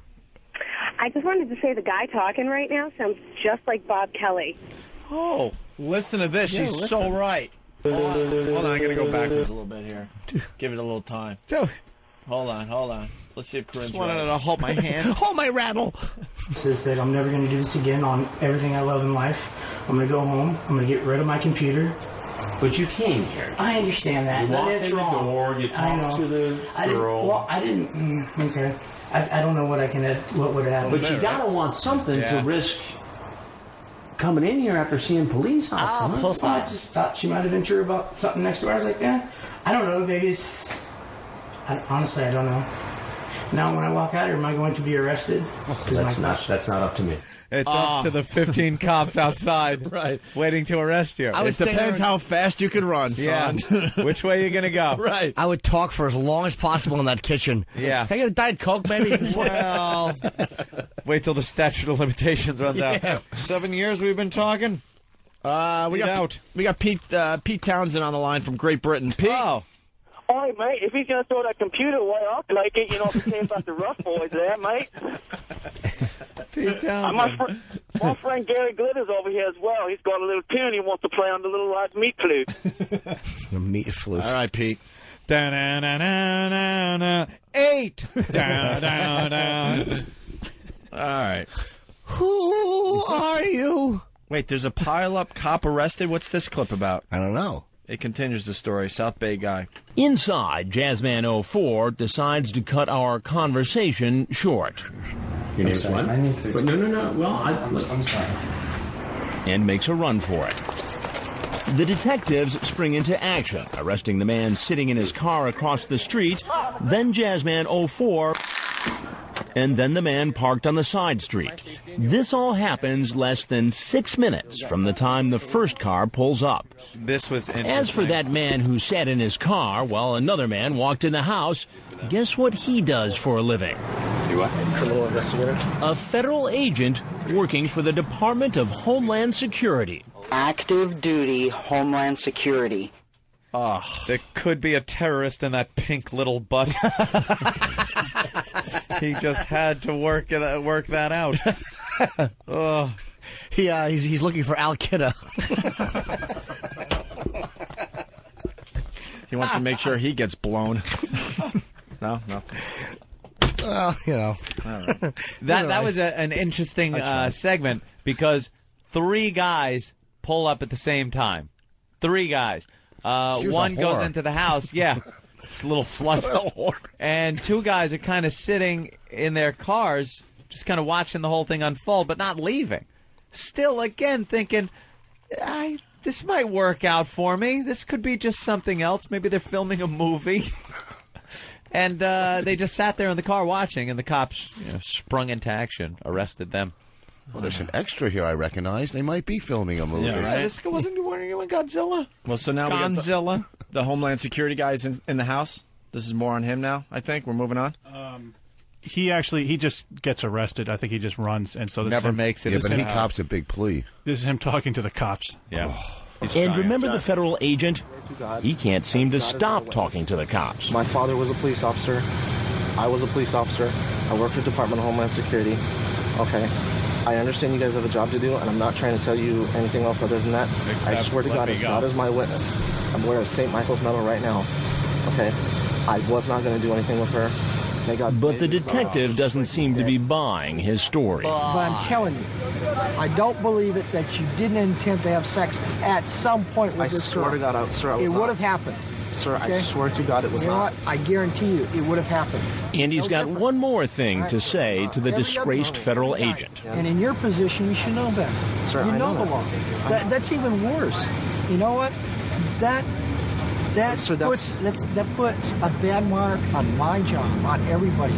Speaker 19: I just wanted to say the guy talking right now sounds just like Bob Kelly.
Speaker 1: Oh, listen to this.
Speaker 19: Yeah,
Speaker 1: She's
Speaker 19: listen.
Speaker 1: so right. Hold on. I gotta go backwards a little bit here. Give it a little time. Hold on. Let's see if Corinne's
Speaker 2: Just wanted
Speaker 1: right.
Speaker 2: to hold my hand.
Speaker 3: Hold my rattle.
Speaker 13: Says that I'm never going to do this again on everything I love in life. I'm going to go home. I'm going to get rid of my computer.
Speaker 6: But you came here.
Speaker 13: I understand that.
Speaker 6: You
Speaker 13: but
Speaker 6: walked
Speaker 13: it's
Speaker 6: in the
Speaker 13: wrong.
Speaker 6: door, you
Speaker 13: I
Speaker 6: talked
Speaker 13: know.
Speaker 6: to the girl.
Speaker 13: I didn't. Okay. I don't know what what would happen.
Speaker 6: But you gotta want something to risk coming in here after seeing police officers.
Speaker 13: I just thought she might have been sure about something next door. I was like, yeah, I don't know, Vegas. Honestly, I don't know. Now, when I walk out here, am I going to be arrested?
Speaker 6: That's not up to me.
Speaker 2: It's up to the 15 cops outside,
Speaker 1: right,
Speaker 2: waiting to arrest you.
Speaker 1: It depends how fast you can run, son.
Speaker 2: Yeah. Which way you gonna go?
Speaker 1: Right.
Speaker 3: I would talk for as long as possible in that kitchen.
Speaker 2: Yeah.
Speaker 3: Can I get a Diet Coke, maybe?
Speaker 2: Well, wait till the statute of limitations runs out. 7 years we've been talking.
Speaker 1: We got Pete Townsend on the line from Great Britain. Pete.
Speaker 2: Oh.
Speaker 10: All right, mate, if he's going to throw that computer away, I'll like it. You know, if you about the rough boys there, mate.
Speaker 2: Pete Townsend.
Speaker 10: My friend Gary Glitter's over here as well. He's got a little tune he wants to play on the little meat flute.
Speaker 3: The meat flute.
Speaker 1: All right, Pete.
Speaker 2: Da-na-na-na-na-na. 8. Da-da-da.
Speaker 1: All right.
Speaker 3: Who are you?
Speaker 1: Wait, there's a pile-up cop arrested? What's this clip about?
Speaker 3: I don't know.
Speaker 1: It continues the story. South Bay guy.
Speaker 5: Inside, Jazzman 04 decides to cut our conversation short.
Speaker 6: Your name's what?
Speaker 7: I need to.
Speaker 6: But no. Well,
Speaker 7: I'm sorry.
Speaker 5: And makes a run for it. The detectives spring into action, arresting the man sitting in his car across the street, then Jazzman 04, and then the man parked on the side street. This all happens less than 6 minutes from the time the first car pulls up.
Speaker 2: This was interesting.
Speaker 5: As for that man who sat in his car while another man walked in the house, guess what he does for a living?
Speaker 7: You what? Criminal investigator?
Speaker 5: A federal agent working for the Department of Homeland Security.
Speaker 20: Active duty Homeland Security.
Speaker 2: There could be a terrorist in that pink little butt. He just had to work that out. Oh.
Speaker 3: He's looking for Al Qaeda.
Speaker 1: He wants to make sure he gets blown. No.
Speaker 3: Well, you know.
Speaker 1: All right.
Speaker 2: That was an interesting segment because 3 guys pull up at the same time. 3 guys. One goes into the house. Yeah. It's a little slut. And 2 guys are kind of sitting in their cars, just kind of watching the whole thing unfold, but not leaving. Still, again, thinking, this might work out for me. This could be just something else. Maybe they're filming a movie. And they just sat there in the car watching, and the cops sprung into action, arrested them.
Speaker 4: Well, there's an extra here I recognize. They might be filming a movie.
Speaker 1: Yeah, right.
Speaker 2: This wasn't doing Godzilla.
Speaker 1: Well, so now
Speaker 2: Godzilla.
Speaker 1: we got the Homeland Security guy's in the house. This is more on him now, I think. We're moving on.
Speaker 17: He just gets arrested. I think he just runs, and so this
Speaker 2: Never
Speaker 17: is him,
Speaker 2: makes it.
Speaker 4: Yeah, but he cops a big plea.
Speaker 17: This is him talking to the cops.
Speaker 2: Yeah.
Speaker 5: And remember the federal agent? He can't seem to stop talking to the cops.
Speaker 21: My father was a police officer. I was a police officer. I worked with the Department of Homeland Security. Okay. I understand you guys have a job to do, and I'm not trying to tell you anything else other than that. I swear to God, as God is my witness, I'm wearing a St. Michael's medal right now. Okay? I was not going to do anything with her.
Speaker 5: But the detective doesn't seem to be buying his story.
Speaker 9: But I'm telling you, I don't believe it that you didn't intend to have sex at some point with this girl.
Speaker 21: I swear to God, sir, I was
Speaker 9: it
Speaker 21: not.
Speaker 9: would have happened.
Speaker 21: Sir,
Speaker 9: Okay?
Speaker 21: I swear to God it was
Speaker 9: You know
Speaker 21: not.
Speaker 9: what? I guarantee you it would have happened.
Speaker 5: And he's got one more thing to say to the disgraced federal agent.
Speaker 9: And in your position, you should know better.
Speaker 21: Sir,
Speaker 9: you
Speaker 21: I
Speaker 9: know
Speaker 21: know
Speaker 9: the
Speaker 21: that.
Speaker 9: law. That's even worse. You know what? That puts a bad mark on my job, on everybody.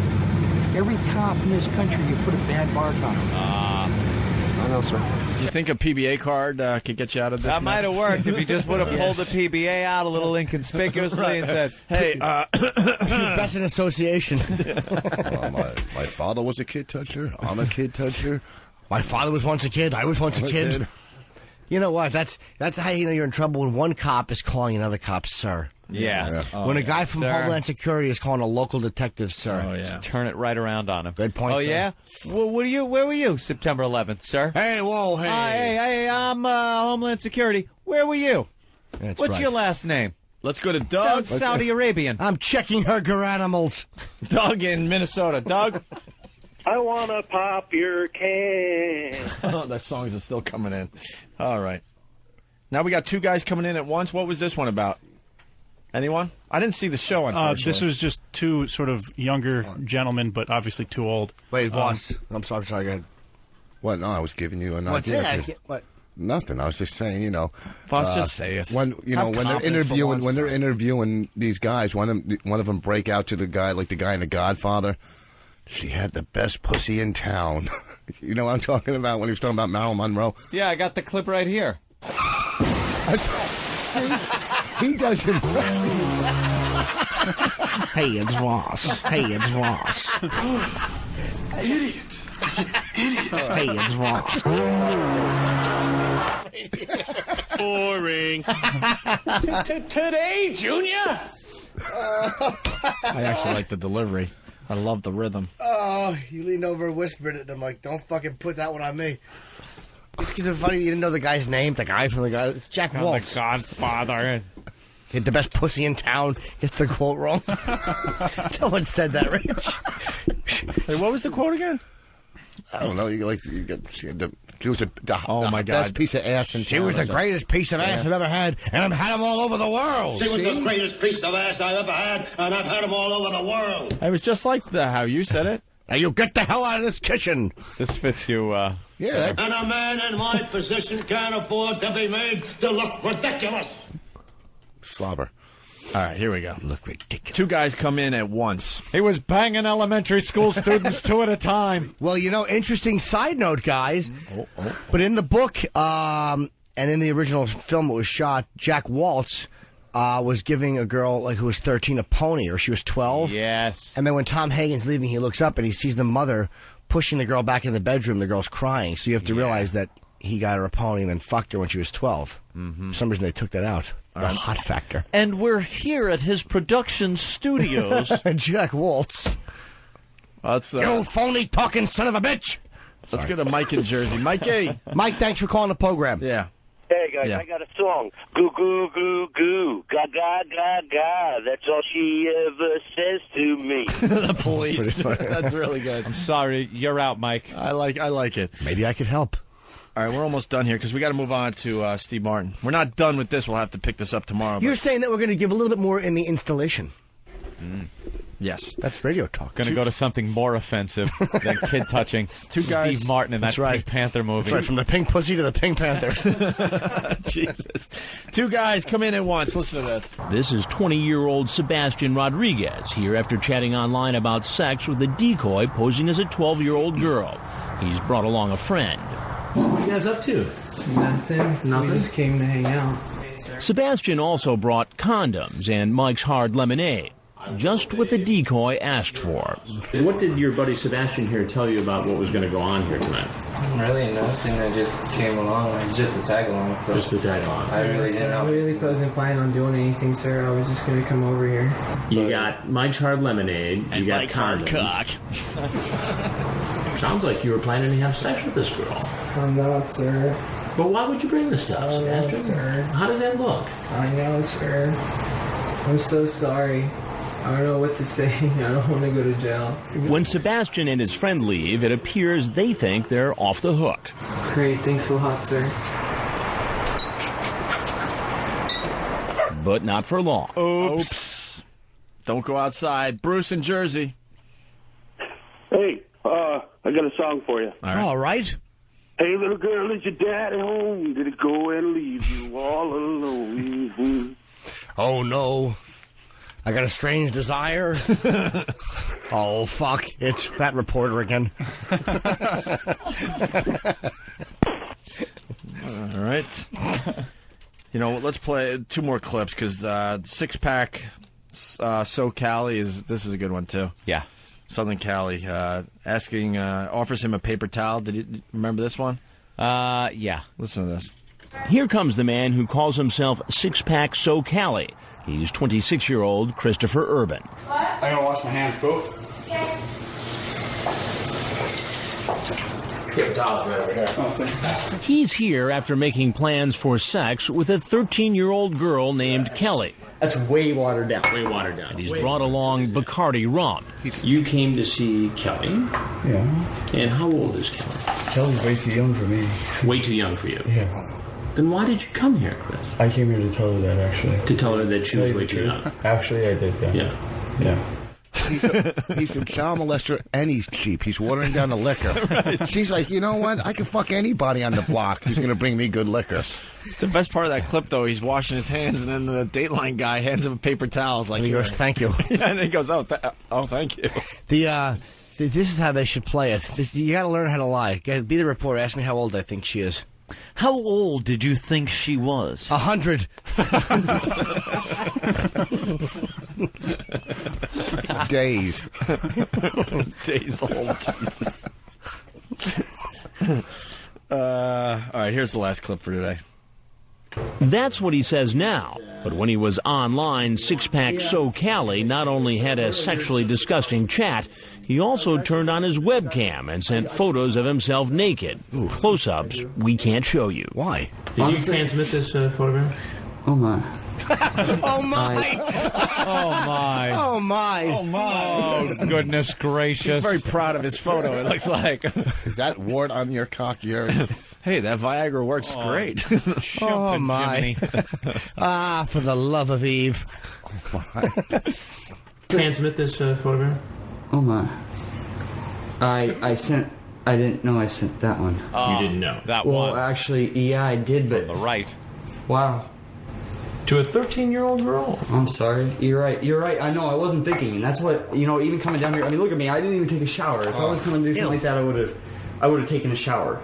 Speaker 9: Every cop in this country, you put a bad mark on them.
Speaker 21: I know, sir.
Speaker 1: Do you think a PBA card could get you out of this?
Speaker 2: That might have worked if you just would have pulled the PBA out a little inconspicuously and said,
Speaker 1: "Hey,
Speaker 3: best in association."
Speaker 4: My father was a kid toucher. I'm a kid toucher.
Speaker 3: My father was once a kid. I was once a kid. You know what? That's how you know you're in trouble when one cop is calling another cop, sir.
Speaker 2: Yeah.
Speaker 3: When a guy from
Speaker 2: Sir.
Speaker 3: Homeland Security is calling a local detective, sir.
Speaker 1: Oh, yeah.
Speaker 2: Turn it right around on him.
Speaker 3: Good point,
Speaker 2: Oh,
Speaker 3: sir.
Speaker 2: yeah? Well, where were you September 11th, sir?
Speaker 1: Hey, whoa, hey.
Speaker 2: Hey, I'm Homeland Security. Where were you?
Speaker 3: That's
Speaker 2: What's
Speaker 3: right.
Speaker 2: your last name?
Speaker 1: Let's go to Doug.
Speaker 2: Sounds Saudi Arabian.
Speaker 3: I'm checking her garanimals.
Speaker 1: Doug in Minnesota. Doug?
Speaker 8: I want to pop your can.
Speaker 1: Oh, the songs are still coming in. All right. Now we got two guys coming in at once. What was this one about? Anyone? I didn't see the show, unfortunately.
Speaker 17: This was just two sort of younger gentlemen, but obviously too old.
Speaker 3: Wait, boss. I'm sorry, go ahead.
Speaker 4: What? No, I was giving you an
Speaker 3: What's
Speaker 4: idea.
Speaker 3: that? What?
Speaker 4: Nothing. I was just saying, you know.
Speaker 1: Boss, just say it.
Speaker 4: When
Speaker 1: Have
Speaker 4: when they're
Speaker 1: confidence for once.
Speaker 4: interviewing these guys, one of them break out to the guy like the guy in The Godfather. She had the best pussy in town. You know what I'm talking about when he was talking about Marilyn Monroe?
Speaker 2: Yeah, I got the clip right here.
Speaker 4: See, he doesn't.
Speaker 3: Hey, it's Ross. Hey, it's Ross.
Speaker 8: Idiot.
Speaker 3: Hey, it's Ross.
Speaker 1: Boring.
Speaker 16: Today, Junior.
Speaker 1: I actually like the delivery. I love the rhythm.
Speaker 3: Oh, you leaned over and whispered it, and I'm like, don't fucking put that one on me. It's because it's funny you didn't know the guy's name. The guy from the guy. It's Jack Waltz.
Speaker 2: The Godfather.
Speaker 3: Did the best pussy in town. Get the quote wrong. No one said that, Rich.
Speaker 1: Hey, what was the quote again?
Speaker 4: I don't know. She was the
Speaker 1: my
Speaker 4: best
Speaker 1: God.
Speaker 4: piece of ass in town.
Speaker 3: She was the greatest piece of ass I've ever had, and I've had them all over the world.
Speaker 8: She was the greatest piece of ass I've ever had, and I've had them all over the world.
Speaker 1: It was just like how you said it.
Speaker 3: Now you get the hell out of this kitchen.
Speaker 2: This fits you,
Speaker 4: Yeah.
Speaker 8: And a man in my position can't afford to be made to look ridiculous.
Speaker 4: Slobber.
Speaker 1: All right, here we go.
Speaker 3: Look ridiculous.
Speaker 1: Two guys come in at once.
Speaker 2: He was banging elementary school students two at a time.
Speaker 3: Well, you know, interesting side note, guys. But in the book, and in the original film that was shot, Jack Waltz was giving a girl who was 13 a pony, or she was 12.
Speaker 2: Yes.
Speaker 3: And then when Tom Hagen's leaving, he looks up and he sees the mother pushing the girl back in the bedroom. The girl's crying. So you have to realize that he got her a pony and then fucked her when she was 12. For some reason, they took that out. The hot factor.
Speaker 16: And we're here at his production studios.
Speaker 3: Jack Waltz.
Speaker 1: Let's,
Speaker 3: You phony talking son of a bitch.
Speaker 1: Let's go to Mike in Jersey. Mikey.
Speaker 3: Mike, thanks for calling the program.
Speaker 1: Yeah.
Speaker 22: Hey guys,
Speaker 1: Yeah.
Speaker 22: I got a song. Goo goo goo goo, ga ga ga ga. That's all she ever says to me.
Speaker 1: The police. That's really good.
Speaker 2: I'm sorry, you're out, Mike.
Speaker 1: I like it.
Speaker 3: Maybe I could help.
Speaker 1: All right, we're almost done here because we got to move on to Steve Martin. We're not done with this. We'll have to pick this up tomorrow.
Speaker 3: You're saying that we're going to give a little bit more in the installation.
Speaker 1: Yes.
Speaker 3: That's radio talk.
Speaker 2: Going to go to something more offensive than kid touching.
Speaker 1: Two guys.
Speaker 2: Steve Martin in that
Speaker 3: That's right.
Speaker 2: Pink Panther movie.
Speaker 3: That's right, from the Pink Pussy to the Pink Panther.
Speaker 1: Jesus. Two guys come in at once. Listen to this.
Speaker 5: This is 20-year-old Sebastian Rodriguez here after chatting online about sex with a decoy posing as a 12-year-old girl. He's brought along a friend.
Speaker 23: What are you guys up to?
Speaker 13: Nothing.
Speaker 23: Nothing?
Speaker 13: We just came to hang out.
Speaker 5: Sebastian also brought condoms and Mike's Hard Lemonade, just what the decoy asked for.
Speaker 23: What did your buddy Sebastian here tell you about what was going to go on here tonight?
Speaker 13: Really nothing. I just came along. It was just a tag along. So
Speaker 23: Just to tag along.
Speaker 13: I really wasn't planning on doing anything, sir. I was just gonna come over here.
Speaker 23: You got Mike's Hard Lemonade.
Speaker 5: And
Speaker 23: you got
Speaker 5: Mike's Hard
Speaker 23: condoms.
Speaker 5: Cock.
Speaker 23: Sounds like you were planning to have sex with this girl.
Speaker 13: I'm not, sir.
Speaker 23: But why would you bring this stuff,
Speaker 13: I know,
Speaker 23: Sebastian?
Speaker 13: sir.
Speaker 23: How does that look?
Speaker 13: I know, sir. I'm so sorry.
Speaker 11: I don't know what to say. I don't want to go to jail.
Speaker 5: When Sebastian and his friend leave, it appears they think they're off the hook.
Speaker 11: Great, thanks a lot, sir.
Speaker 5: But not for long.
Speaker 1: Oops. Don't go outside. Bruce in Jersey.
Speaker 8: Hey, I got a song for you.
Speaker 3: All right.
Speaker 8: Hey, little girl, is your daddy home? Did he go and leave you all alone?
Speaker 3: Oh, no. I got a strange desire. Oh, fuck. It's that reporter again.
Speaker 1: All right. You know, let's play 2 more clips because Six Pack So Cali this is a good one too.
Speaker 2: Yeah.
Speaker 1: Southern Cali offers him a paper towel. Did you remember this one?
Speaker 2: Yeah.
Speaker 1: Listen to this.
Speaker 5: Here comes the man who calls himself Six Pack So Cali. He's 26-year-old Christopher Urban.
Speaker 12: I gotta wash my hands, cool?
Speaker 5: He's here after making plans for sex with a 13-year-old girl named Kelly.
Speaker 23: That's way watered down. Way watered down.
Speaker 5: And he's brought along Bacardi rum.
Speaker 23: You came to see Kelly?
Speaker 12: Yeah.
Speaker 23: And how old is Kelly?
Speaker 12: Kelly's way too young for me.
Speaker 23: Way too young for you?
Speaker 12: Yeah.
Speaker 23: Then why did you come here, Chris?
Speaker 12: I came here to tell her that, actually.
Speaker 23: To tell her that she was way too young?
Speaker 12: Actually, I did, yeah.
Speaker 23: Yeah.
Speaker 12: Yeah.
Speaker 4: He's a child molester and he's cheap. He's watering down the liquor. Right. She's like, you know what? I can fuck anybody on the block who's going to bring me good liquor.
Speaker 1: The best part of that clip, though, he's washing his hands, and then the Dateline guy hands him a paper towel. Like,
Speaker 3: and he goes, "Thank you."
Speaker 1: Yeah, and he goes, "Oh, thank you."
Speaker 3: This is how they should play it. You got to learn how to lie. Be the reporter. Ask me how old I think she is.
Speaker 16: How old did you think she was?
Speaker 3: 100.
Speaker 4: Days.
Speaker 1: Days old. All right, here's the last clip for today.
Speaker 5: That's what he says now. But when he was online, Six Pack So Cali not only had a sexually disgusting chat, he also turned on his webcam and sent photos of himself naked. Close-ups we can't show you.
Speaker 3: Why?
Speaker 23: Did you transmit this photograph?
Speaker 12: Oh, my.
Speaker 3: Oh, my.
Speaker 2: Oh, my.
Speaker 3: Oh, my.
Speaker 2: Oh, my. Oh, goodness gracious.
Speaker 1: He's very proud of his photo, it looks like.
Speaker 4: Is that wart on your cock yours?
Speaker 1: Hey, that Viagra works great.
Speaker 3: Oh, my. For the love of Eve.
Speaker 23: Transmit this photograph?
Speaker 12: Oh, my. I didn't know I sent that one.
Speaker 2: You didn't know. That
Speaker 12: well,
Speaker 2: one.
Speaker 12: Actually, yeah, I did, but...
Speaker 2: On the right.
Speaker 12: Wow.
Speaker 23: To a 13-year-old girl.
Speaker 12: I'm sorry. You're right. I know, I wasn't thinking. And that's what, even coming down here, I mean, look at me. I didn't even take a shower. If I was going to do something like that, I would have taken a shower,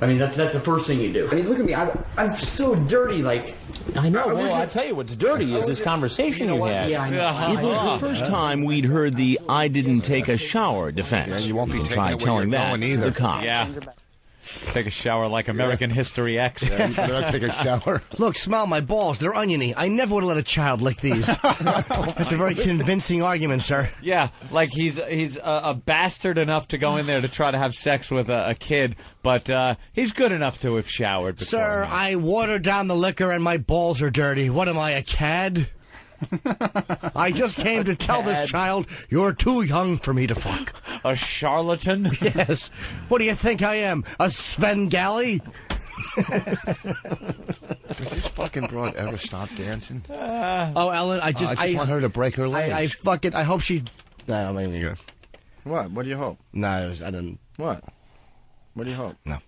Speaker 12: I mean, that's the first thing you do. I mean, look at me. I'm so dirty, like...
Speaker 5: I know. Well, I'll tell you what's dirty is this conversation you had.
Speaker 12: Yeah, I know.
Speaker 5: It was the first time we'd heard the "I didn't take a shower" defense.
Speaker 4: Yeah, you won't be taking
Speaker 5: try
Speaker 4: it when
Speaker 5: telling
Speaker 4: you're
Speaker 5: that
Speaker 4: going
Speaker 5: to
Speaker 4: either.
Speaker 5: the cops.
Speaker 2: Yeah. Take a shower like American History X.
Speaker 4: Yeah, you better not take a shower.
Speaker 3: Look, smell my balls. They're oniony. I never would have let a child lick these. That's a very convincing argument, sir.
Speaker 2: Yeah, like he's a bastard enough to go in there to try to have sex with a kid, but he's good enough to have showered before.
Speaker 3: Sir, I watered down the liquor and my balls are dirty. What am I, a cad? I just came to tell this child you're too young for me to fuck.
Speaker 2: A charlatan?
Speaker 3: Yes. What do you think I am? A Svengali?
Speaker 4: Does this fucking broad ever stop dancing?
Speaker 3: Ellen, I just
Speaker 4: want her to break her leg.
Speaker 3: I hope she... No, I'm not even gonna...
Speaker 1: What? What do you hope?
Speaker 3: No, I didn't...
Speaker 1: What? What do you hope?
Speaker 3: No.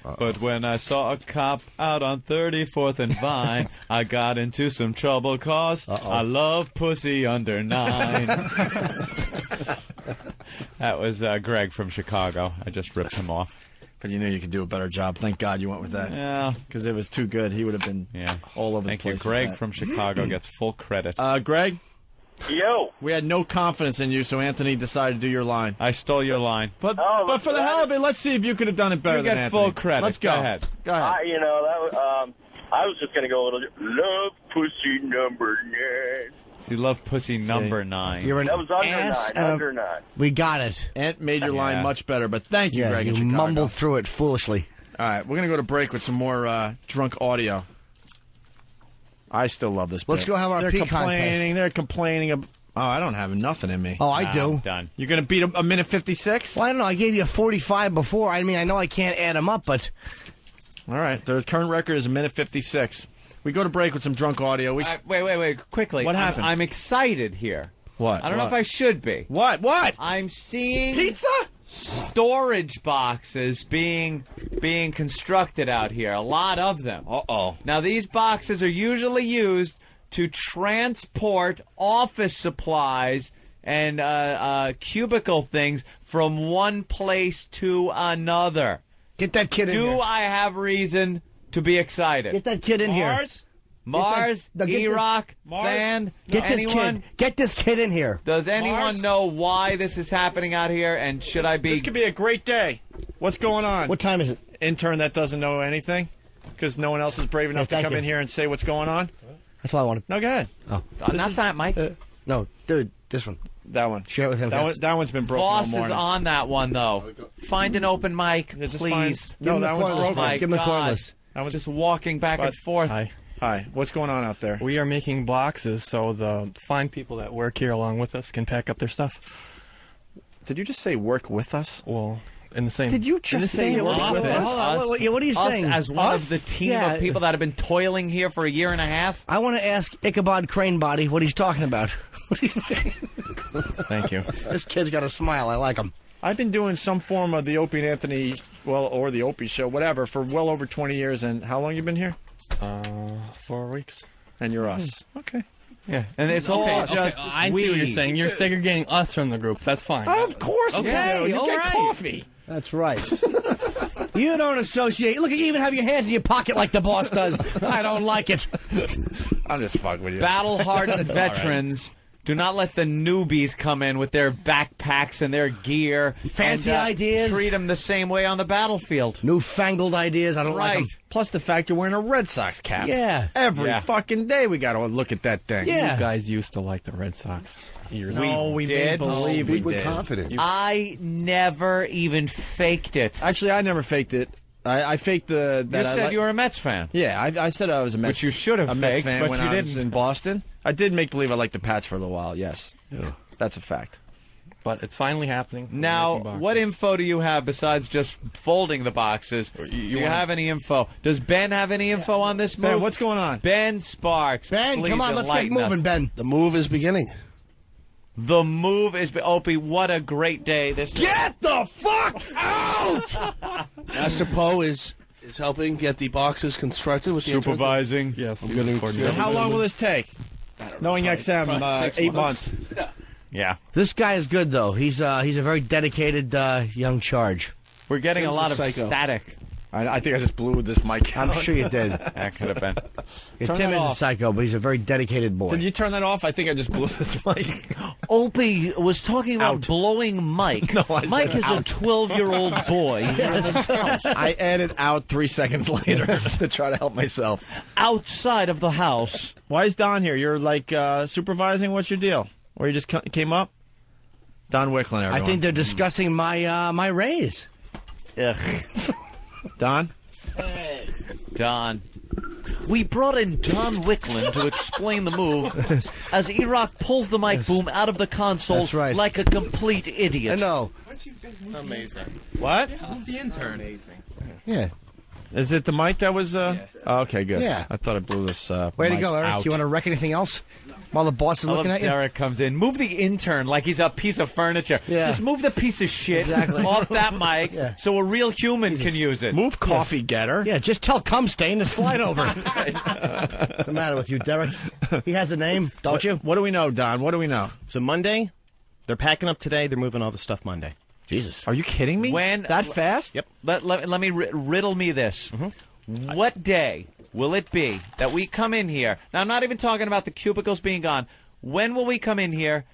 Speaker 2: But when I saw a cop out on 34th and Vine, I got into some trouble cause I love pussy under 9. That was Greg from Chicago. I just ripped him off.
Speaker 1: But you knew you could do a better job. Thank God you went with that.
Speaker 2: Yeah.
Speaker 1: Because if it was too good, he would have been all over the place.
Speaker 2: Thank you. Greg from Chicago gets full credit.
Speaker 1: Greg?
Speaker 18: Yo.
Speaker 1: We had no confidence in you, so Anthony decided to do your line.
Speaker 2: I stole your line.
Speaker 1: But for the hell of it, let's see if you could have done it better
Speaker 2: you
Speaker 1: than
Speaker 2: get
Speaker 1: Anthony.
Speaker 2: Full credit.
Speaker 1: Let's go.
Speaker 2: Go ahead.
Speaker 1: Go ahead.
Speaker 22: I was just going to go a little... Love pussy number 9.
Speaker 2: You love pussy number 9.
Speaker 3: You're an
Speaker 22: That was under
Speaker 3: ass
Speaker 22: 9. Under 9.
Speaker 3: We got it.
Speaker 1: Ant made your line much better, but thank you, Greg.
Speaker 3: You
Speaker 1: in Chicago.
Speaker 3: mumbled through it foolishly.
Speaker 1: All right, we're going to go to break with some more drunk audio. I still love this.
Speaker 3: Let's
Speaker 1: bit.
Speaker 3: go have our
Speaker 1: They're
Speaker 3: pee
Speaker 1: complaining.
Speaker 3: contest.
Speaker 1: They're complaining. Oh, I don't have nothing in me.
Speaker 3: Oh, I do.
Speaker 2: I'm done.
Speaker 1: You're going to beat a minute 56?
Speaker 3: Well, I don't know. I gave you a 45 before. I mean, I know I can't add them up, but...
Speaker 1: All right. The current record is a minute 56. We go to break with some drunk audio.
Speaker 2: Wait, quickly.
Speaker 1: What happened?
Speaker 2: I'm excited here.
Speaker 1: What?
Speaker 2: I don't know if I should be.
Speaker 1: What?
Speaker 2: I'm seeing
Speaker 1: pizza
Speaker 2: storage boxes being constructed out here. A lot of them.
Speaker 1: Uh-oh.
Speaker 2: Now, these boxes are usually used to transport office supplies and cubicle things from one place to another.
Speaker 3: Get that kid in here.
Speaker 2: Do I have reason to be excited?
Speaker 3: Get that kid in here.
Speaker 2: Mars, E-Rock,
Speaker 3: Mars.
Speaker 2: Fan,
Speaker 3: Get this
Speaker 2: anyone?
Speaker 3: kid. Get this kid in here.
Speaker 2: Does anyone know why this is happening out here, and should I be...
Speaker 1: This could be a great day. What's going on?
Speaker 3: What time is it?
Speaker 1: Intern that doesn't know anything? Because no one else is brave enough to come in here and say what's going on?
Speaker 3: That's all I wanted.
Speaker 1: No, go ahead.
Speaker 3: Oh.
Speaker 2: Not that, Mike.
Speaker 3: No, dude, this one.
Speaker 1: That one.
Speaker 3: Share it with him.
Speaker 1: That one's been broken all
Speaker 2: Boss
Speaker 1: morning.
Speaker 2: is on that one, though. Find an open mic, please.
Speaker 1: No, that one's broken.
Speaker 2: My
Speaker 3: Give him the
Speaker 2: God.
Speaker 3: cordless.
Speaker 1: That one's
Speaker 2: just walking back and forth.
Speaker 1: Hi. What's going on out there?
Speaker 14: We are making boxes so the fine people that work here along with us can pack up their stuff.
Speaker 1: Did you just say work with us?
Speaker 14: Well, in the same...
Speaker 3: Did you just say work with us? Hold on, what are you saying?
Speaker 2: As one of the team of people that have been toiling here for a year and a half?
Speaker 3: I want to ask Ichabod Cranebody what he's talking about.
Speaker 14: Thank you.
Speaker 3: This kid's got a smile. I like him.
Speaker 1: I've been doing some form of the Opie and Anthony, or the Opie show, whatever, for well over 20 years. And how long you been here?
Speaker 14: 4 weeks.
Speaker 1: And you're us. Okay.
Speaker 2: Yeah, and it's all just
Speaker 14: I see what you're saying. You're segregating us from the group. That's fine.
Speaker 1: Of course we do. You get coffee.
Speaker 3: That's right. You don't associate. Look, you even have your hands in your pocket like the boss does. I don't like it.
Speaker 1: I'm just fucking with you.
Speaker 2: Battle-hardened veterans. Do not let the newbies come in with their backpacks and their gear.
Speaker 3: Fancy
Speaker 2: and,
Speaker 3: ideas.
Speaker 2: Treat them the same way on the battlefield.
Speaker 3: Newfangled ideas. I don't like them.
Speaker 1: Plus the fact you're wearing a Red Sox cap.
Speaker 3: Yeah.
Speaker 1: Every fucking day we got to look at that thing.
Speaker 3: Yeah.
Speaker 14: You guys used to like the Red Sox.
Speaker 1: No, we
Speaker 2: did.
Speaker 1: believe we
Speaker 4: We're
Speaker 1: did.
Speaker 4: confident.
Speaker 2: I never even faked it.
Speaker 1: Actually, I never faked it. I faked the...
Speaker 2: You said you were a Mets fan.
Speaker 1: Yeah, I said I was a Mets
Speaker 2: Which you should have
Speaker 1: a Mets
Speaker 2: faked,
Speaker 1: fan
Speaker 2: but
Speaker 1: when
Speaker 2: you
Speaker 1: I was
Speaker 2: didn't.
Speaker 1: in Boston. I did make believe I liked the Pats for a little while, yes. Yeah. That's a fact.
Speaker 14: But it's finally happening. We're
Speaker 2: Now,
Speaker 14: making boxes.
Speaker 2: what info do you have besides just folding the boxes? Do you have any info? Does Ben have any info on this move?
Speaker 1: Ben, what's going on?
Speaker 2: Ben Sparks.
Speaker 3: Ben,
Speaker 2: please
Speaker 3: come on, let's get
Speaker 2: enlighten us.
Speaker 3: moving, Ben.
Speaker 21: The move is beginning.
Speaker 2: The move is... Opie, what a great day this is.
Speaker 3: Get the fuck out!
Speaker 21: Master Poe is helping get the boxes constructed with the
Speaker 2: Supervising.
Speaker 14: Yes.
Speaker 21: I'm going
Speaker 1: And how long will this take? Knowing XM, 8 months.
Speaker 2: Yeah.
Speaker 3: This guy is good, though. He's a very dedicated young charge.
Speaker 2: We're getting a lot of
Speaker 21: psycho.
Speaker 2: static.
Speaker 1: I think I just blew this mic out.
Speaker 3: I'm sure you did.
Speaker 2: That could have been.
Speaker 3: Yeah,
Speaker 1: Turn
Speaker 3: Tim
Speaker 1: that
Speaker 3: is a
Speaker 1: off.
Speaker 3: psycho, but he's a very dedicated boy.
Speaker 1: Did you turn that off? I think I just blew this mic.
Speaker 5: Opie was talking about blowing Mike.
Speaker 1: No, I said
Speaker 5: Mike is
Speaker 1: out.
Speaker 5: a 12-year-old boy.
Speaker 1: I added out 3 seconds later to try to help myself.
Speaker 5: Outside of the house.
Speaker 1: Why is Don here? You're like supervising? What's your deal? Or you just came up? Don Wicklin, everyone.
Speaker 3: I think they're discussing my raise.
Speaker 5: Ugh.
Speaker 1: Don?
Speaker 2: Don.
Speaker 5: We brought in Don Wicklin to explain the move as E-Rock pulls the mic boom out of the console
Speaker 3: That's right.
Speaker 5: like a complete idiot.
Speaker 3: I know.
Speaker 14: Amazing.
Speaker 1: What?
Speaker 14: The intern.
Speaker 3: Yeah.
Speaker 1: Is it the mic that was... Oh, okay, good.
Speaker 3: Yeah.
Speaker 1: I thought I blew this
Speaker 3: Way to
Speaker 1: mic
Speaker 3: go, Eric.
Speaker 1: out.
Speaker 3: You want to wreck anything else while the boss is
Speaker 2: I love
Speaker 3: looking at you?
Speaker 2: Derek comes in. Move the intern like he's a piece of furniture.
Speaker 3: Yeah.
Speaker 2: Just move the piece of shit
Speaker 3: Exactly.
Speaker 2: off that mic so a real human can use it.
Speaker 1: Move coffee getter.
Speaker 3: Yeah, just tell Cumstain to slide over. What's the matter with you, Derek? He has a name, don't you?
Speaker 1: What do we know, Don? What do we know?
Speaker 15: So Monday, they're packing up today. They're moving all the stuff Monday.
Speaker 3: Jesus.
Speaker 1: Are you kidding me?
Speaker 2: When
Speaker 1: That fast?
Speaker 15: Yep.
Speaker 2: Let me riddle me this. What day will it be that we come in here? Now, I'm not even talking about the cubicles being gone. When will we come in here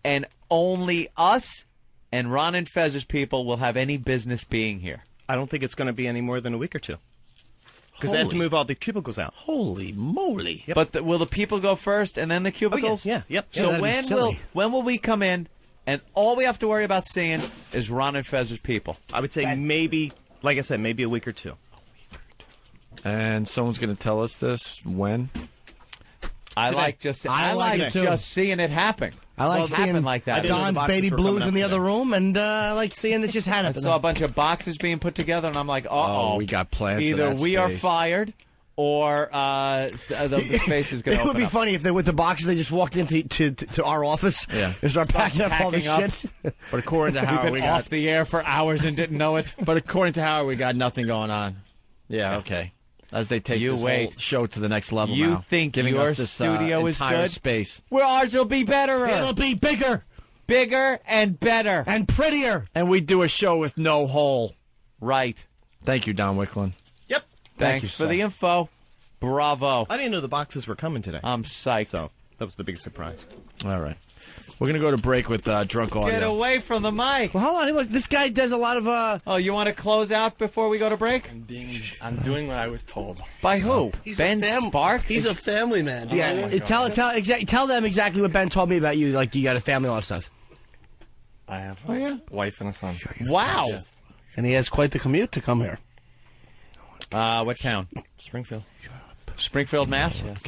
Speaker 2: and only us and Ron and Fez's people will have any business being here?
Speaker 15: I don't think it's going to be any more than a week or two. Because they have to move all the cubicles out.
Speaker 1: Holy moly.
Speaker 15: Yep.
Speaker 2: But will the people go first and then the cubicles?
Speaker 15: Yeah, yep.
Speaker 2: So
Speaker 3: that'd be
Speaker 2: when will we come in and all we have to worry about seeing is Ron and Fez's people?
Speaker 15: I would say maybe, like I said, maybe a week or two.
Speaker 1: And someone's going to tell us this when?
Speaker 2: I like just seeing it happen.
Speaker 3: I like seeing
Speaker 2: like that.
Speaker 3: Don's baby blues in the other room, and I like seeing it just happen.
Speaker 2: I saw a bunch of boxes being put together, and I'm like, uh-oh.
Speaker 1: We got plans for
Speaker 2: Either
Speaker 1: that
Speaker 2: we are
Speaker 1: space.
Speaker 2: fired, or the space is going to open
Speaker 3: It would be
Speaker 2: up.
Speaker 3: funny if they, with the boxes, they just walked into to our office and start packing up all the shit.
Speaker 1: But according to
Speaker 2: We've
Speaker 1: Howard,
Speaker 2: been
Speaker 1: we got
Speaker 2: off the air for hours and didn't know it.
Speaker 1: But according to Howard, we got nothing going on. Yeah, okay. As they take this whole show to the next level
Speaker 2: You
Speaker 1: now.
Speaker 2: think
Speaker 1: giving
Speaker 2: your
Speaker 1: us this,
Speaker 2: studio is
Speaker 1: entire
Speaker 2: good?
Speaker 1: space.
Speaker 2: Well, ours will be better.
Speaker 3: It'll be bigger.
Speaker 2: Bigger and better.
Speaker 3: And prettier.
Speaker 1: And we do a show with no hole.
Speaker 2: Right.
Speaker 1: Thank you, Don Wicklund.
Speaker 15: Yep.
Speaker 2: Thanks for the info. Bravo.
Speaker 15: I didn't know the boxes were coming today.
Speaker 2: I'm psyched.
Speaker 15: So that was the biggest surprise.
Speaker 1: All right. We're going to go to break with Drunk Audio.
Speaker 2: Get away from the mic.
Speaker 3: Well, hold on. This guy does a lot of...
Speaker 2: Oh, you want to close out before we go to break?
Speaker 14: I'm doing what I was told.
Speaker 2: By who? Ben Sparks?
Speaker 15: He's a family man.
Speaker 3: Yeah, tell them exactly what Ben told me about you. Like, you got a family, all that stuff.
Speaker 14: I have a wife and a son.
Speaker 2: Wow.
Speaker 14: Yes.
Speaker 15: And he has quite the commute to come here.
Speaker 2: What town?
Speaker 14: Springfield.
Speaker 2: Springfield, Mass?
Speaker 14: Yes.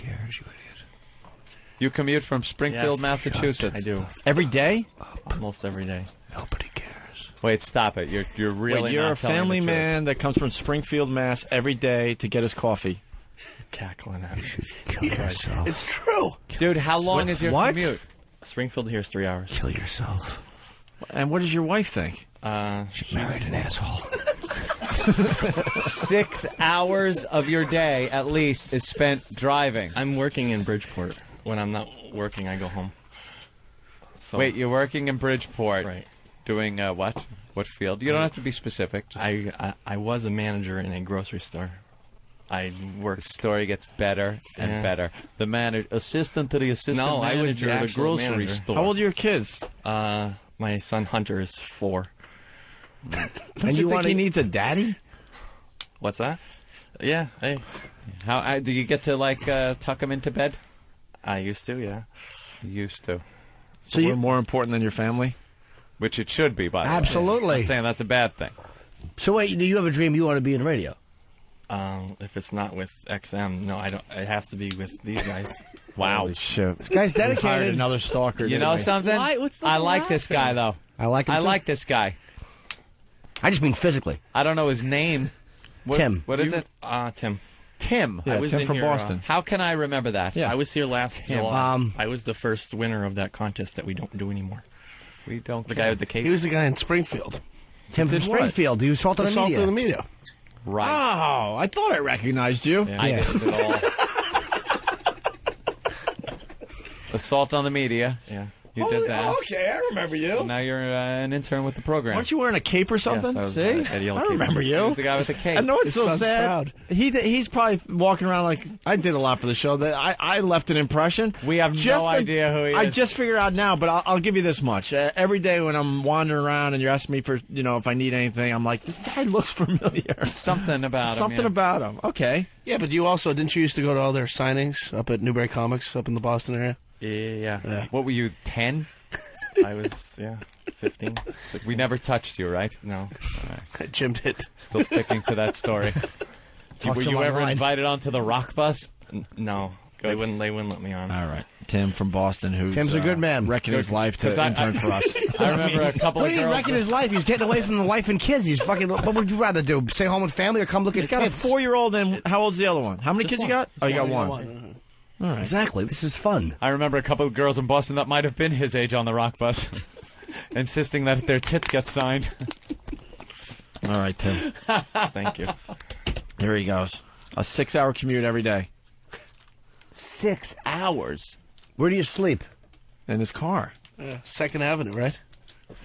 Speaker 2: You commute from Springfield,
Speaker 14: Yes.
Speaker 2: Massachusetts?
Speaker 14: I do.
Speaker 1: Every day?
Speaker 14: Almost every day.
Speaker 1: Nobody cares.
Speaker 2: Wait, stop it. You're really
Speaker 1: Wait, you're
Speaker 2: not
Speaker 1: a
Speaker 2: telling
Speaker 1: family
Speaker 2: the truth.
Speaker 1: man that comes from Springfield, Mass. every day to get his coffee.
Speaker 14: Cackling at it.
Speaker 15: It's true.
Speaker 2: Dude, how long is your commute?
Speaker 14: Springfield here is 3 hours.
Speaker 1: Kill yourself. And what does your wife think?
Speaker 14: She's
Speaker 1: married an asshole.
Speaker 2: 6 hours of your day, at least, is spent driving.
Speaker 14: I'm working in Bridgeport. When I'm not working, I go home. So,
Speaker 2: Wait, you're working in Bridgeport.
Speaker 14: Right.
Speaker 2: Doing what? What field? You don't have to be specific.
Speaker 14: I was a manager in a grocery store. I worked.
Speaker 2: The story gets better and
Speaker 14: Yeah.
Speaker 2: better. The assistant to the assistant
Speaker 14: No, I was
Speaker 2: manager
Speaker 14: the
Speaker 2: at a
Speaker 14: actual
Speaker 2: grocery
Speaker 14: manager.
Speaker 2: store.
Speaker 1: How old are your kids?
Speaker 14: My son Hunter is 4.
Speaker 1: And you think he needs a daddy?
Speaker 14: What's that? Yeah. Hey.
Speaker 2: How do you get to tuck him into bed?
Speaker 14: I used to. Yeah.
Speaker 2: Used to.
Speaker 1: So we're more important than your family?
Speaker 2: Which it should be, by the way.
Speaker 3: Absolutely.
Speaker 2: I'm not saying that's a bad thing.
Speaker 3: So wait, do you have a dream you want to be in radio?
Speaker 14: If it's not with XM, no, I don't. It has to be with these guys.
Speaker 2: Wow.
Speaker 1: Holy shit.
Speaker 3: This guy's dedicated.
Speaker 1: We hired another stalker.
Speaker 2: You know something? I like this guy, though.
Speaker 3: I like him
Speaker 2: I
Speaker 3: too.
Speaker 2: like this guy.
Speaker 3: I just mean physically.
Speaker 2: I don't know his name.
Speaker 3: Tim.
Speaker 2: What is it?
Speaker 14: Tim.
Speaker 2: Tim.
Speaker 1: Yeah,
Speaker 14: I was
Speaker 1: Tim
Speaker 14: in
Speaker 1: from
Speaker 14: here,
Speaker 1: Boston.
Speaker 2: How can I remember that?
Speaker 1: Yeah.
Speaker 14: I was here last
Speaker 2: Tim.
Speaker 14: July. I was the first winner of that contest that we don't do anymore.
Speaker 2: We don't.
Speaker 14: The guy with the cape.
Speaker 15: He was the guy in Springfield.
Speaker 3: Tim from
Speaker 1: Did what?
Speaker 3: Springfield. He was Salt on the
Speaker 15: Salt
Speaker 3: Media.
Speaker 15: of the Media.
Speaker 2: Right.
Speaker 1: Oh, I thought I recognized you.
Speaker 14: Yeah.
Speaker 2: I did it all. Assault on the Media.
Speaker 14: Yeah.
Speaker 2: You did that.
Speaker 1: Okay, I remember you.
Speaker 2: So now you're an intern with the program.
Speaker 1: Weren't you wearing a cape or something?
Speaker 14: Yes, I was,
Speaker 1: See?
Speaker 14: had a yellow
Speaker 1: I
Speaker 14: cape.
Speaker 1: remember
Speaker 2: He
Speaker 1: you.
Speaker 2: was the guy with the cape.
Speaker 1: I know it's
Speaker 15: His
Speaker 1: so
Speaker 15: son's
Speaker 1: sad.
Speaker 15: proud.
Speaker 1: He's probably walking around like I did a lot for the show. That I left an impression.
Speaker 2: We have no idea who he is.
Speaker 1: I just figured out now, but I'll give you this much. Every day when I'm wandering around and you're asking me for if I need anything, I'm like, this guy looks familiar.
Speaker 2: Something about him.
Speaker 1: Something
Speaker 2: yeah.
Speaker 1: about him. Okay.
Speaker 15: Yeah, but didn't you used to go to all their signings up at Newbury Comics up in the Boston area?
Speaker 14: Yeah.
Speaker 2: What were you, 10?
Speaker 14: I was 15. 16.
Speaker 2: We never touched you, right?
Speaker 14: No.
Speaker 15: Jim did.
Speaker 2: Still sticking to that story.
Speaker 3: Talk
Speaker 2: Were
Speaker 3: to
Speaker 2: you
Speaker 3: him
Speaker 2: ever
Speaker 3: online.
Speaker 2: invited onto the rock bus?
Speaker 14: No. They wouldn't let me on.
Speaker 1: All right. Tim from Boston, who's
Speaker 3: Tim's a good man.
Speaker 1: wrecking his life to
Speaker 2: 'Cause I-
Speaker 1: intern for us.
Speaker 2: I remember a couple
Speaker 3: What
Speaker 2: of
Speaker 3: are you
Speaker 2: girls.
Speaker 3: wrecking his life? He's getting away from the wife and kids. He's fucking. What would you rather do? Stay home with family or come look at
Speaker 1: He's got a
Speaker 3: kids?
Speaker 1: 4-year-old, and how old's the other one? How many kids you got? Oh, you got one.
Speaker 3: All right. Exactly. This is fun.
Speaker 2: I remember a couple of girls in Boston that might have been his age on the rock bus, insisting that their tits get signed.
Speaker 1: All right, Tim.
Speaker 14: Thank you.
Speaker 1: Here he goes. A 6-hour commute every day.
Speaker 2: 6 hours.
Speaker 3: Where do you sleep?
Speaker 1: In his car.
Speaker 15: Yeah, 2nd Avenue, right?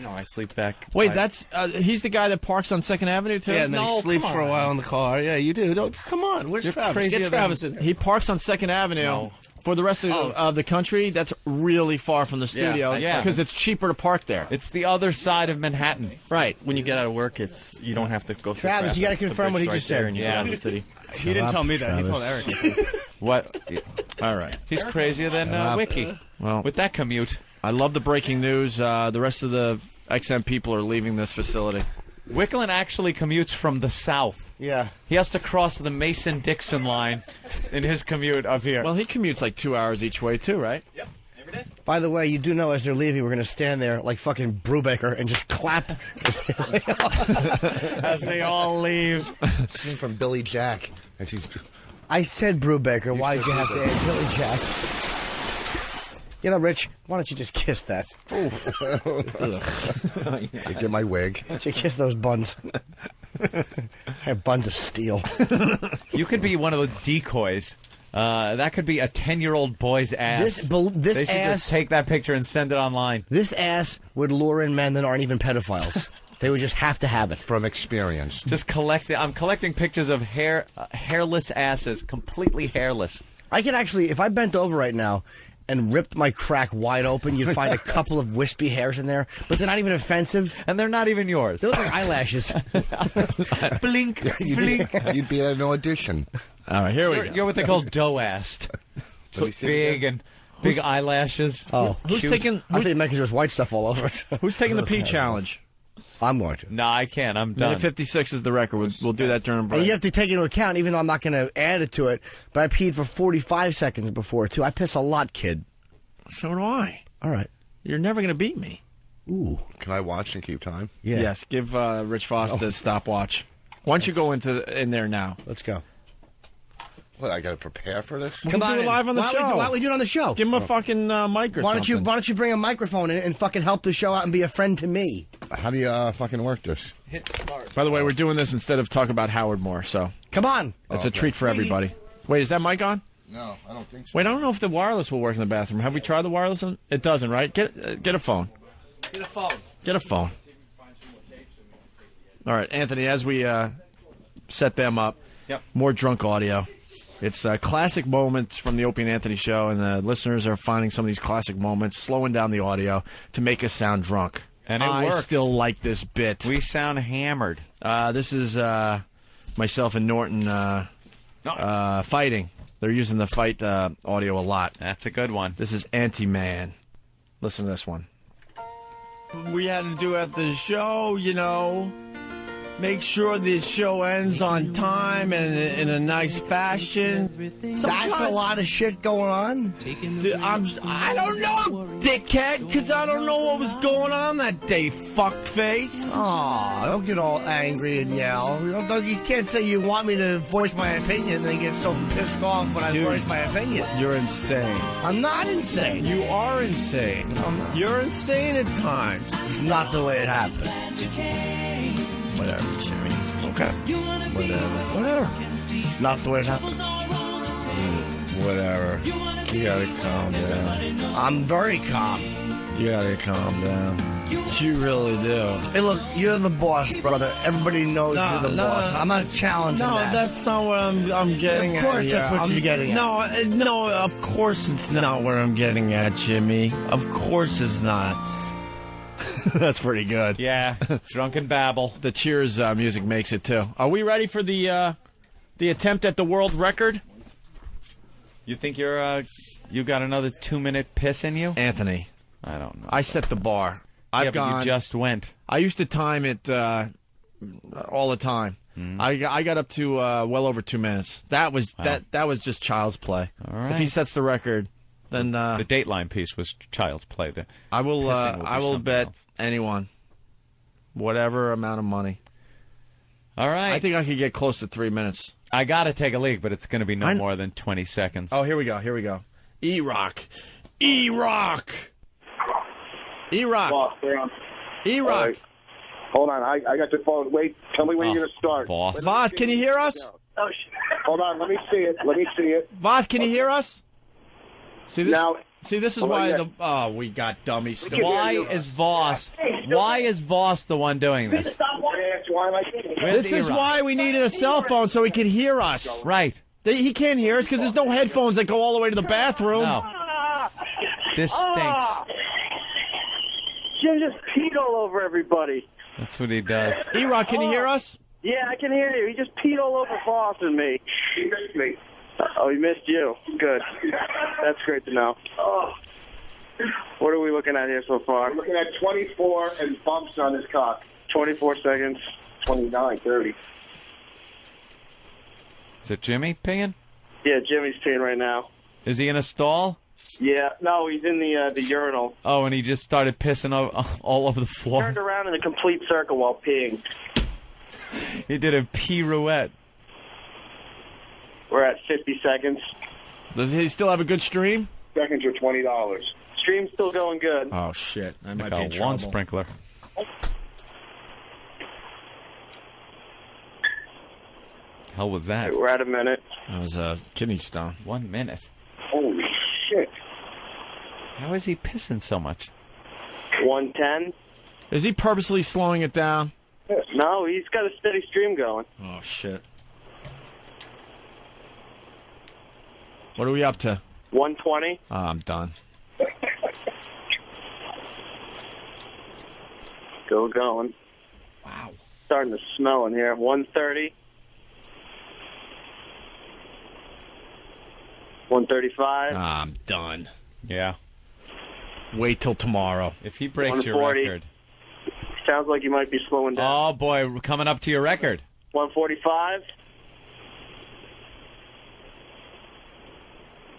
Speaker 14: No, I sleep back.
Speaker 1: Wait, that's he's the guy that parks on 2nd Avenue too?
Speaker 15: Yeah, and then he sleeps for a while in the car. Yeah, you do. Don't come on. Where's Travis?
Speaker 1: Crazier
Speaker 15: Get Travis
Speaker 1: than-
Speaker 15: in here.
Speaker 1: He parks on 2nd Avenue.
Speaker 14: No.
Speaker 1: For the rest of the country, that's really far from the studio.
Speaker 2: Yeah.
Speaker 1: Because it's cheaper to park there.
Speaker 2: It's the other side of Manhattan.
Speaker 1: Right.
Speaker 14: When you get out of work, you don't have to go through
Speaker 3: Travis, you
Speaker 14: traffic.
Speaker 3: gotta confirm
Speaker 14: The
Speaker 3: what he
Speaker 14: bridge's
Speaker 3: just
Speaker 14: right there
Speaker 3: said.
Speaker 14: and you
Speaker 2: Yeah.
Speaker 14: get out of the city.
Speaker 15: He didn't tell me that. He told Eric.
Speaker 2: What?
Speaker 1: All right.
Speaker 2: He's crazier than Wiki.
Speaker 1: Well,
Speaker 2: With that commute.
Speaker 1: I love the breaking news. The rest of the XM people are leaving this facility.
Speaker 2: Wicklund actually commutes from the south.
Speaker 3: Yeah.
Speaker 2: He has to cross the Mason-Dixon line in his commute up here.
Speaker 1: Well, he commutes like 2 hours each way, too, right?
Speaker 2: Yep. Every day.
Speaker 3: By the way, you do know as they're leaving, we're going to stand there like fucking Brubaker and just clap
Speaker 2: as they all leave.
Speaker 4: Scene from Billy Jack. As he's...
Speaker 3: I said Brubaker. Why did you have to add Billy Jack? You know, Rich, why don't you just kiss that?
Speaker 4: Get my wig.
Speaker 3: Why don't you kiss those buns? I have buns of steel.
Speaker 2: You could be one of those decoys. That could be a 10-year-old boy's ass.
Speaker 3: This
Speaker 2: they should
Speaker 3: ass...
Speaker 2: just take that picture and send it online.
Speaker 3: This ass would lure in men that aren't even pedophiles. They would just have to have it.
Speaker 4: From experience.
Speaker 2: Just collect it. I'm collecting pictures of hairless asses, completely hairless.
Speaker 3: I could actually, if I bent over right now and ripped my crack wide open, you'd find a couple of wispy hairs in there, but they're not even offensive.
Speaker 2: And they're not even yours.
Speaker 3: They look like eyelashes.
Speaker 2: Blink, blink.
Speaker 4: You'd be at an audition.
Speaker 1: All right, here we go.
Speaker 2: You're what they call doe-assed. Big eyelashes.
Speaker 3: Oh.
Speaker 1: Who's taking...
Speaker 3: I think because there's white stuff all over it.
Speaker 1: Who's taking the pee challenge?
Speaker 3: I'm going to.
Speaker 2: No, I can't. I'm done.
Speaker 1: Minute 56 is the record. We'll do that during break.
Speaker 3: And you have to take into account, even though I'm not going to add it to it, but I peed for 45 seconds before, too. I piss a lot, kid.
Speaker 1: So do I.
Speaker 3: All right.
Speaker 1: You're never going to beat me.
Speaker 3: Ooh.
Speaker 4: Can I watch and keep time?
Speaker 3: Yeah.
Speaker 1: Yes, give Rich Foss the stopwatch. Why don't you go in there now?
Speaker 3: Let's go.
Speaker 4: What, I got to prepare for this?
Speaker 1: Come on, do it live on the show.
Speaker 3: Why don't we do it on the show?
Speaker 1: Give him a fucking mic or
Speaker 3: Why
Speaker 1: something.
Speaker 3: don't you bring a microphone in and fucking help the show out and be a friend to me?
Speaker 4: How do you fucking work this?
Speaker 11: Hit start.
Speaker 1: By the way, we're doing this instead of talk about Howard more, so.
Speaker 3: Come on.
Speaker 1: It's a treat for everybody. Wait, is that mic on?
Speaker 4: No, I don't think so.
Speaker 1: Wait, I don't know if the wireless will work in the bathroom. Have we tried the wireless? It doesn't, right? Get a phone.
Speaker 11: Get a phone.
Speaker 1: Get a phone. All right, Anthony, as we set them up, more drunk audio. It's classic moments from the Opie and Anthony show, and the listeners are finding some of these classic moments, slowing down the audio to make us sound drunk.
Speaker 2: And it
Speaker 1: I
Speaker 2: works.
Speaker 1: still like this bit.
Speaker 2: We sound hammered.
Speaker 1: This is myself and Norton fighting. They're using the fight audio a lot.
Speaker 2: That's a good one.
Speaker 1: This is Anti-Man. Listen to this one. We had to do at the show, you know. Make sure this show ends on time and in a nice fashion.
Speaker 3: That's a lot of shit going on.
Speaker 1: I don't know, dickhead, because I don't know what was going on that day, fuckface.
Speaker 3: Aw, don't get all angry and yell. You can't say you want me to voice my opinion and then get so pissed off when I voice my opinion.
Speaker 1: You're insane.
Speaker 3: I'm not insane.
Speaker 1: You are insane. You're insane at times.
Speaker 3: It's not the way it happened.
Speaker 1: Whatever, Jimmy. Okay.
Speaker 3: Whatever. Not the way it happened.
Speaker 1: Whatever. You gotta calm down.
Speaker 3: I'm very calm.
Speaker 1: You gotta calm down. You really do.
Speaker 3: Hey, look, you're the boss, brother. Everybody knows you're the boss. I'm not challenging that.
Speaker 1: No, that's not what I'm getting at.
Speaker 3: Of course that's what you're getting at.
Speaker 1: No, of course it's not what I'm getting at, Jimmy. Of course it's not. That's pretty good.
Speaker 2: Yeah, drunken babble.
Speaker 1: The Cheers music makes it too. Are we ready for the attempt at the world record?
Speaker 2: You think you got another 2-minute piss in you,
Speaker 1: Anthony?
Speaker 2: I don't know.
Speaker 1: I set the bar.
Speaker 2: But you just went.
Speaker 1: I used to time it all the time.
Speaker 2: Mm-hmm.
Speaker 1: I got up to well over 2 minutes. That was that was just child's play.
Speaker 2: All right.
Speaker 1: If he sets the record. Then
Speaker 2: the Dateline piece was child's play.
Speaker 1: I will bet anyone, whatever amount of money.
Speaker 2: All right.
Speaker 1: I think I could get close to 3 minutes.
Speaker 2: I gotta take a leak, but it's gonna be no more than 20 seconds.
Speaker 1: Oh, here we go. E-Rock. E-Rock. E-Rock. E-Rock.
Speaker 6: Right. Hold on, I got the phone. Wait, tell me when you're gonna start.
Speaker 1: Voss, can you hear us?
Speaker 6: Oh, hold on, let me see it.
Speaker 1: Voss, can you hear us? See this?
Speaker 6: Now,
Speaker 1: this is why we got dummies.
Speaker 2: Why is Voss the one doing this?
Speaker 1: This is why we needed a cell phone so he could hear us.
Speaker 2: Right.
Speaker 1: He can't hear us because there's no headphones that go all the way to the bathroom.
Speaker 2: No. This stinks.
Speaker 8: Jim just peed all over everybody.
Speaker 2: That's what he does.
Speaker 1: E-Rock, can you hear us?
Speaker 8: Yeah, I can hear you. He just peed all over Voss and me. He missed me. Oh, he missed you. Good. That's great to know. Oh. What are we looking at here so far?
Speaker 6: I'm looking at 24 and bumps on his cock.
Speaker 8: 24 seconds.
Speaker 6: 29:30.
Speaker 2: Is it Jimmy peeing?
Speaker 8: Yeah, Jimmy's peeing right now.
Speaker 2: Is he in a stall?
Speaker 8: Yeah, no, he's in the urinal.
Speaker 2: Oh, and he just started pissing all over the floor.
Speaker 8: Turned around in a complete circle while peeing.
Speaker 2: He did a pirouette.
Speaker 8: We're at 50 seconds.
Speaker 1: Does he still have a good stream?
Speaker 6: Seconds are $20.
Speaker 8: Stream's still going good.
Speaker 1: Oh, shit. I might be in
Speaker 2: Like a
Speaker 1: trouble.
Speaker 2: lawn sprinkler. Hell was that?
Speaker 8: We're at a minute.
Speaker 1: That was a kidney stone.
Speaker 2: 1 minute.
Speaker 6: Holy shit.
Speaker 2: How is he pissing so much?
Speaker 8: 110.
Speaker 1: Is he purposely slowing it down?
Speaker 8: No, he's got a steady stream going.
Speaker 1: Oh, shit. What are we up to?
Speaker 8: 120.
Speaker 1: Oh, I'm done.
Speaker 8: Still going.
Speaker 1: Wow.
Speaker 8: Starting to smell in here. 130. 135.
Speaker 1: I'm done.
Speaker 2: Yeah.
Speaker 1: Wait till tomorrow.
Speaker 2: If he breaks your
Speaker 8: 140.
Speaker 2: record.
Speaker 8: Sounds like you might be slowing down.
Speaker 2: Oh, boy, we're coming up to your record.
Speaker 8: 145.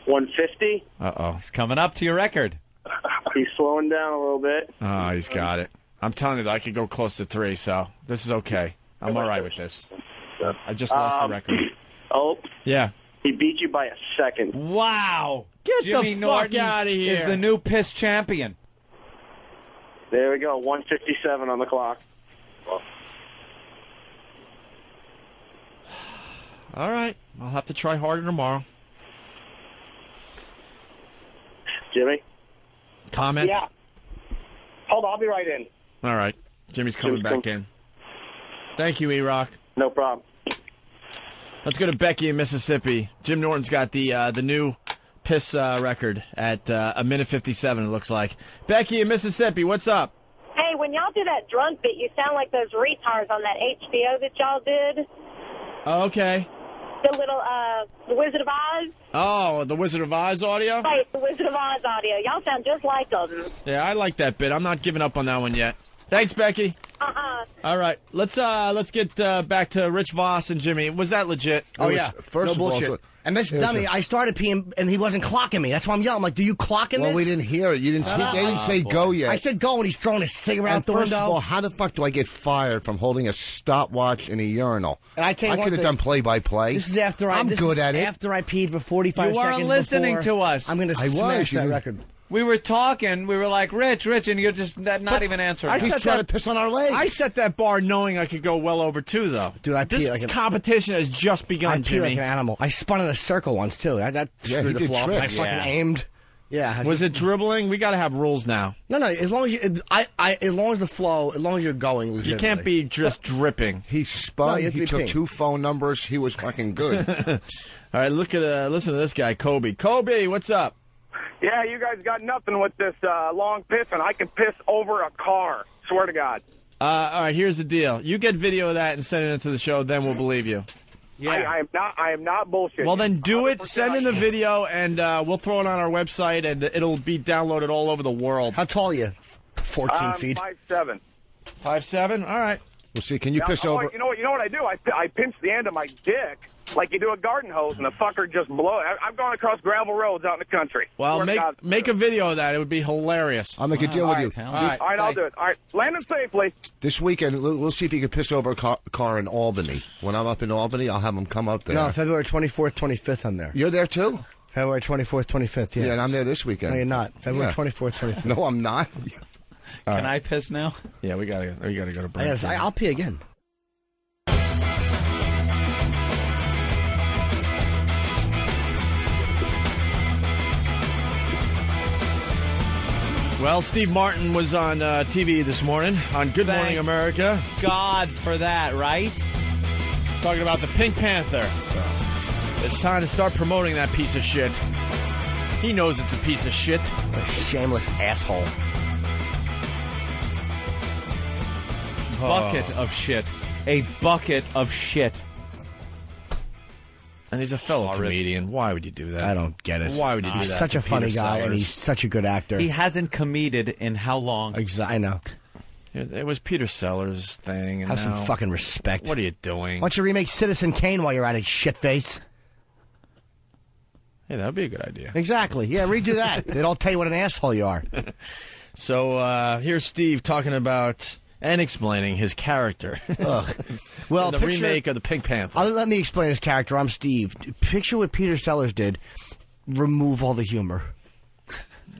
Speaker 8: 150.
Speaker 1: Uh-oh.
Speaker 2: He's coming up to your record.
Speaker 8: He's slowing down a little bit.
Speaker 1: Oh, he's got it. I'm telling you, I could go close to 3, so this is okay. I'm all right with this. I just lost the record.
Speaker 8: Oh.
Speaker 1: Yeah.
Speaker 8: He beat you by a second.
Speaker 2: Wow.
Speaker 1: Get
Speaker 2: Jimmy
Speaker 1: the fuck
Speaker 2: Norton
Speaker 1: out of here.
Speaker 2: is the new piss champion.
Speaker 8: There we go. 157 on the clock.
Speaker 1: All right. I'll have to try harder tomorrow.
Speaker 8: Jimmy?
Speaker 1: Comment?
Speaker 6: Yeah. Hold on, I'll be right in.
Speaker 1: All right. Jimmy's coming back in. Thank you, E-Rock.
Speaker 8: No problem.
Speaker 1: Let's go to Becky in Mississippi. Jim Norton's got the new piss record at a minute 57, it looks like. Becky in Mississippi, what's up?
Speaker 7: Hey, when y'all do that drunk bit, you sound like those retards on that HBO that y'all did.
Speaker 1: Oh, okay.
Speaker 7: The little, The Wizard of Oz.
Speaker 1: Oh, the Wizard of Oz audio?
Speaker 7: Right, The Wizard of Oz audio. Y'all sound just like them.
Speaker 1: Yeah, I like that bit. I'm not giving up on that one yet. Thanks, Becky. All right, let's get back to Rich Voss and Jimmy. Was that legit?
Speaker 3: Oh, yeah.
Speaker 4: First
Speaker 3: no
Speaker 4: of all,
Speaker 3: bullshit.
Speaker 4: so-
Speaker 3: And this dummy, I started peeing, and he wasn't clocking me. That's why I'm yelling. I'm like, do you clock in
Speaker 4: Well,
Speaker 3: this?
Speaker 4: we didn't hear it. You didn't. They didn't say go yet.
Speaker 3: I said go, and he's throwing his cigarette out
Speaker 4: And
Speaker 3: the
Speaker 4: first
Speaker 3: window.
Speaker 4: of all, how the fuck do I get fired from holding a stopwatch in a urinal?
Speaker 3: And I tell you
Speaker 4: I
Speaker 3: one
Speaker 4: could have
Speaker 3: thing.
Speaker 4: done play-by-play.
Speaker 3: This is after
Speaker 4: I'm good at it.
Speaker 3: After I peed for 45
Speaker 2: You
Speaker 3: seconds
Speaker 2: weren't listening
Speaker 3: before,
Speaker 2: to us.
Speaker 3: I'm going to
Speaker 4: I was.
Speaker 3: smash
Speaker 4: You
Speaker 3: that
Speaker 4: didn't-
Speaker 3: record.
Speaker 2: We were talking. We were like, Rich, and you're just not even answering.
Speaker 1: I
Speaker 2: us.
Speaker 1: set
Speaker 4: trying
Speaker 1: that,
Speaker 4: to piss on our legs.
Speaker 1: I set that bar knowing I could go well over 2, though.
Speaker 3: Dude, I
Speaker 1: This
Speaker 3: pee like an
Speaker 1: competition has just begun,
Speaker 3: I pee
Speaker 1: Jimmy.
Speaker 3: like an animal. I spun in a circle once, too. That
Speaker 4: Yeah,
Speaker 3: screwed
Speaker 4: he
Speaker 3: the
Speaker 4: did
Speaker 3: floor up. I
Speaker 4: tricks.
Speaker 3: fucking
Speaker 2: Yeah.
Speaker 3: aimed. Yeah.
Speaker 1: Was it dribbling? We got to have rules now.
Speaker 3: No, as long as you, as long as the flow, as long as you're going,
Speaker 1: You can't be just dripping.
Speaker 4: He spun.
Speaker 3: No, you have to
Speaker 4: he
Speaker 3: be
Speaker 4: took
Speaker 3: pink.
Speaker 4: 2 phone numbers. He was fucking good.
Speaker 1: All right, listen to this guy, Kobe. Kobe, what's up?
Speaker 6: Yeah, you guys got nothing with this long piss, and I can piss over a car. Swear to God.
Speaker 1: All right, here's the deal. You get video of that and send it into the show, then we'll believe you.
Speaker 6: Yeah. I am not bullshitting.
Speaker 1: Well, then do it. Send in the video, and we'll throw it on our website, and it'll be downloaded all over the world.
Speaker 3: How tall are you? 14 feet.
Speaker 6: 5'7".
Speaker 1: 5'7"? All right.
Speaker 4: Well, see, can you
Speaker 6: Now,
Speaker 4: piss over?
Speaker 6: You know what I do? I pinch the end of my dick like you do a garden hose, and the fucker just blows. I've gone across gravel roads out in the country.
Speaker 1: Well,
Speaker 6: Swear to God.
Speaker 1: make a video of that. It would be hilarious.
Speaker 4: I'll make a deal with you.
Speaker 1: All right,
Speaker 6: All right, I'll do it. All right, landing safely.
Speaker 4: This weekend, we'll see if you can piss over a car in Albany. When I'm up in Albany, I'll have him come up there.
Speaker 3: No, February 24th, 25th, I'm there.
Speaker 4: You're there too?
Speaker 3: February 24th, 25th, yes.
Speaker 4: Yeah, and I'm there this weekend.
Speaker 3: No, you're not. February
Speaker 4: Yeah.
Speaker 3: 24th, 25th.
Speaker 4: No, I'm not.
Speaker 2: Can I piss now?
Speaker 1: Yeah, we gotta go to break.
Speaker 3: I'll pee again.
Speaker 1: Well, Steve Martin was on TV this morning on Good Morning America.
Speaker 2: God for that, right?
Speaker 1: Talking about the Pink Panther. It's time to start promoting that piece of shit. He knows it's a piece of shit.
Speaker 3: A shameless asshole.
Speaker 2: Bucket of shit. A bucket of shit.
Speaker 1: And he's a fellow comedian. Why would you do that?
Speaker 3: I don't get it.
Speaker 1: Why would you do that?
Speaker 3: He's such a funny guy, and he's such a good actor.
Speaker 2: He hasn't comedied in how long?
Speaker 3: I know.
Speaker 1: It was Peter Sellers' thing. And
Speaker 3: Have some
Speaker 1: now-
Speaker 3: fucking respect.
Speaker 1: What are you doing?
Speaker 3: Why don't you remake Citizen Kane while you're at it, shitface?
Speaker 1: Hey, that would be a good idea.
Speaker 3: Exactly. Yeah, redo that. They don't tell you what an asshole you are.
Speaker 1: So here's Steve talking about and explaining his character.
Speaker 3: Ugh. Well,
Speaker 1: in the remake of the Pink Panther.
Speaker 3: Let me explain his character. I'm Steve. Picture what Peter Sellers did. Remove all the humor.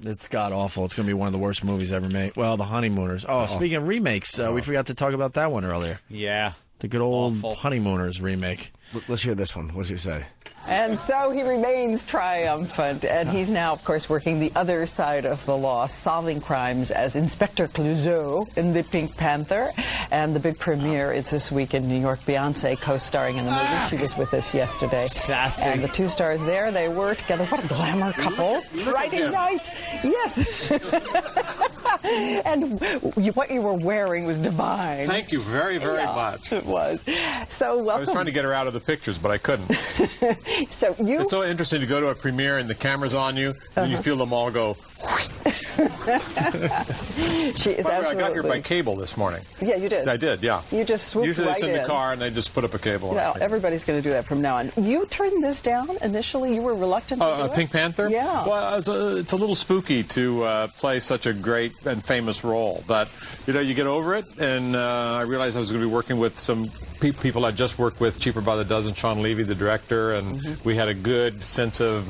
Speaker 1: It's god awful. It's going to be one of the worst movies ever made. Well, The Honeymooners. Oh, speaking of remakes, we forgot to talk about that one earlier.
Speaker 2: Yeah.
Speaker 1: The good old Honeymooners remake.
Speaker 3: Let's hear this one. What does he say?
Speaker 10: And so he remains triumphant, and he's now, of course, working the other side of the law, solving crimes as Inspector Clouseau in the Pink Panther. And the big premiere is this week in New York. Beyonce co-starring in the movie. She was with us yesterday.
Speaker 2: Sassy.
Speaker 10: And the two stars there, they were together. What a glamour couple. Friday night. Yes. And what you were wearing was divine.
Speaker 19: Thank you very, very much.
Speaker 10: It was. So welcome.
Speaker 19: I was trying to get her out of the pictures, but I couldn't.
Speaker 10: So you...
Speaker 19: It's so interesting to go to a premiere and the camera's on you, and you feel them all go...
Speaker 10: She is
Speaker 19: By the way, I got here
Speaker 10: absolutely-
Speaker 19: by cable this morning.
Speaker 10: Yeah, you did.
Speaker 19: I did, yeah.
Speaker 10: You just swooped
Speaker 19: Usually
Speaker 10: right
Speaker 19: it's in the
Speaker 10: in.
Speaker 19: car and they just put up a cable.
Speaker 10: Yeah, everybody's going to do that from now on. You turned this down initially? You were reluctant to do it?
Speaker 19: Pink Panther?
Speaker 10: Yeah.
Speaker 19: Well, it's a little spooky to play such a great and famous role, but you get over it. And I realized I was going to be working with some people I just worked with, Cheaper by the Dozen, Sean Levy, the director, and we had a good sense of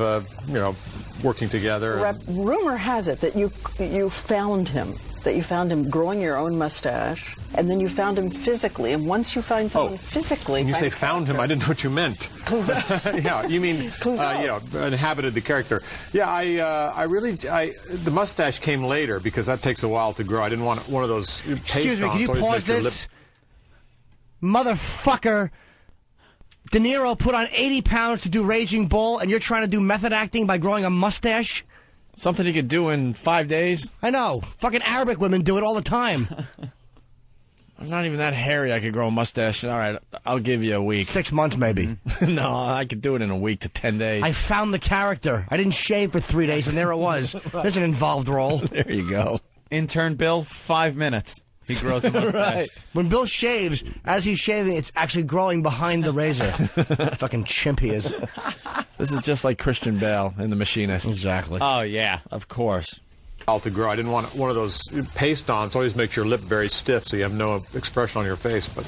Speaker 19: working together.
Speaker 10: Rumor has it that you found him. That you found him growing your own mustache, and then you found him physically. And once you find someone physically,
Speaker 19: When you say found him, I didn't know what you meant. Yeah, you mean inhabited the character. Yeah, the mustache came later because that takes a while to grow. I didn't want one of those.
Speaker 3: Excuse me, can you pause this? Motherfucker. De Niro put on 80 pounds to do Raging Bull, and you're trying to do method acting by growing a mustache?
Speaker 1: Something you could do in 5 days?
Speaker 3: I know. Fucking Arabic women do it all the time.
Speaker 1: I'm not even that hairy. I could grow a mustache. All right, I'll give you a week.
Speaker 3: 6 months, maybe.
Speaker 1: No, I could do it in a week to 10 days.
Speaker 3: I found the character. I didn't shave for 3 days, and there it was. There's an involved role.
Speaker 1: There you go.
Speaker 2: Intern Bill, 5 minutes. He grows a mustache.
Speaker 3: Right. When Bill shaves, as he's shaving, it's actually growing behind the razor. Fucking chimp he is.
Speaker 1: This is just like Christian Bale in The Machinist.
Speaker 3: Exactly.
Speaker 2: Oh, yeah.
Speaker 1: Of course.
Speaker 19: To grow. I didn't want one of those paste-ons. Always makes your lip very stiff, so you have no expression on your face. But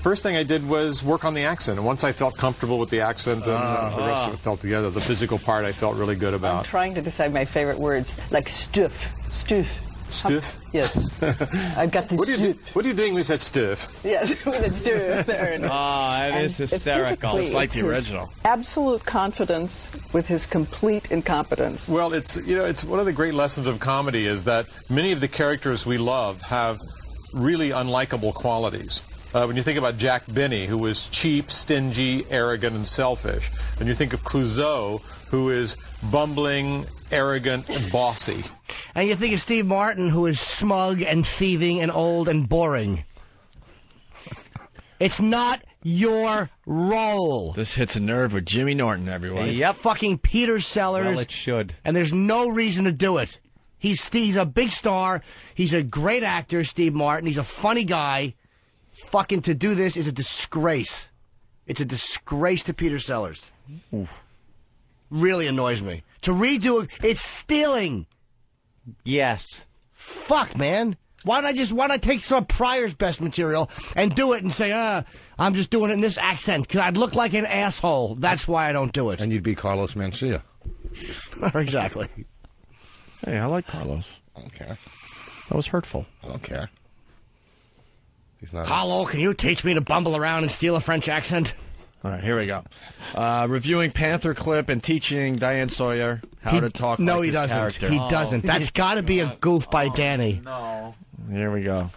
Speaker 19: first thing I did was work on the accent. And once I felt comfortable with the accent, the rest of it fell together. The physical part I felt really good
Speaker 10: I'm
Speaker 19: about.
Speaker 10: trying to decide my favorite words, like stuff.
Speaker 19: Stiff?
Speaker 10: Yes. I've got this.
Speaker 19: What are you doing with that stiff?
Speaker 10: Yes, with that stiff. There it is.
Speaker 1: Oh, it is hysterical. It's like the original.
Speaker 10: Absolute confidence with his complete incompetence.
Speaker 19: Well, it's one of the great lessons of comedy is that many of the characters we love have really unlikable qualities. When you think about Jack Benny, who was cheap, stingy, arrogant, and selfish, and you think of Clouseau, who is bumbling, arrogant, and bossy.
Speaker 3: And you think of Steve Martin, who is smug and thieving and old and boring. It's not your role.
Speaker 1: This hits a nerve with Jimmy Norton, everyone.
Speaker 3: Yep. Fucking Peter Sellers.
Speaker 2: Well, it should.
Speaker 3: And there's no reason to do it. He's a big star. He's a great actor, Steve Martin. He's a funny guy. Fucking to do this is a disgrace. It's a disgrace to Peter Sellers.
Speaker 1: Oof.
Speaker 3: Really annoys me. To redo it, it's stealing.
Speaker 2: Yes.
Speaker 3: Fuck, man. Why don't I take some Pryor's best material and do it and say, I'm just doing it in this accent because I'd look like an asshole. That's why I don't do it.
Speaker 4: And you'd be Carlos Mencia.
Speaker 3: Exactly.
Speaker 1: Hey, I like Carlos.
Speaker 4: Okay.
Speaker 1: That was hurtful.
Speaker 4: Okay. He's not.
Speaker 3: Carlo, can you teach me to bumble around and steal a French accent?
Speaker 1: All right, here we go. Reviewing Panther clip and teaching Diane Sawyer how to talk like
Speaker 3: he
Speaker 1: his
Speaker 3: doesn't.
Speaker 1: character.
Speaker 3: He doesn't. That's got to be a goof by Danny.
Speaker 2: No.
Speaker 1: Here we go.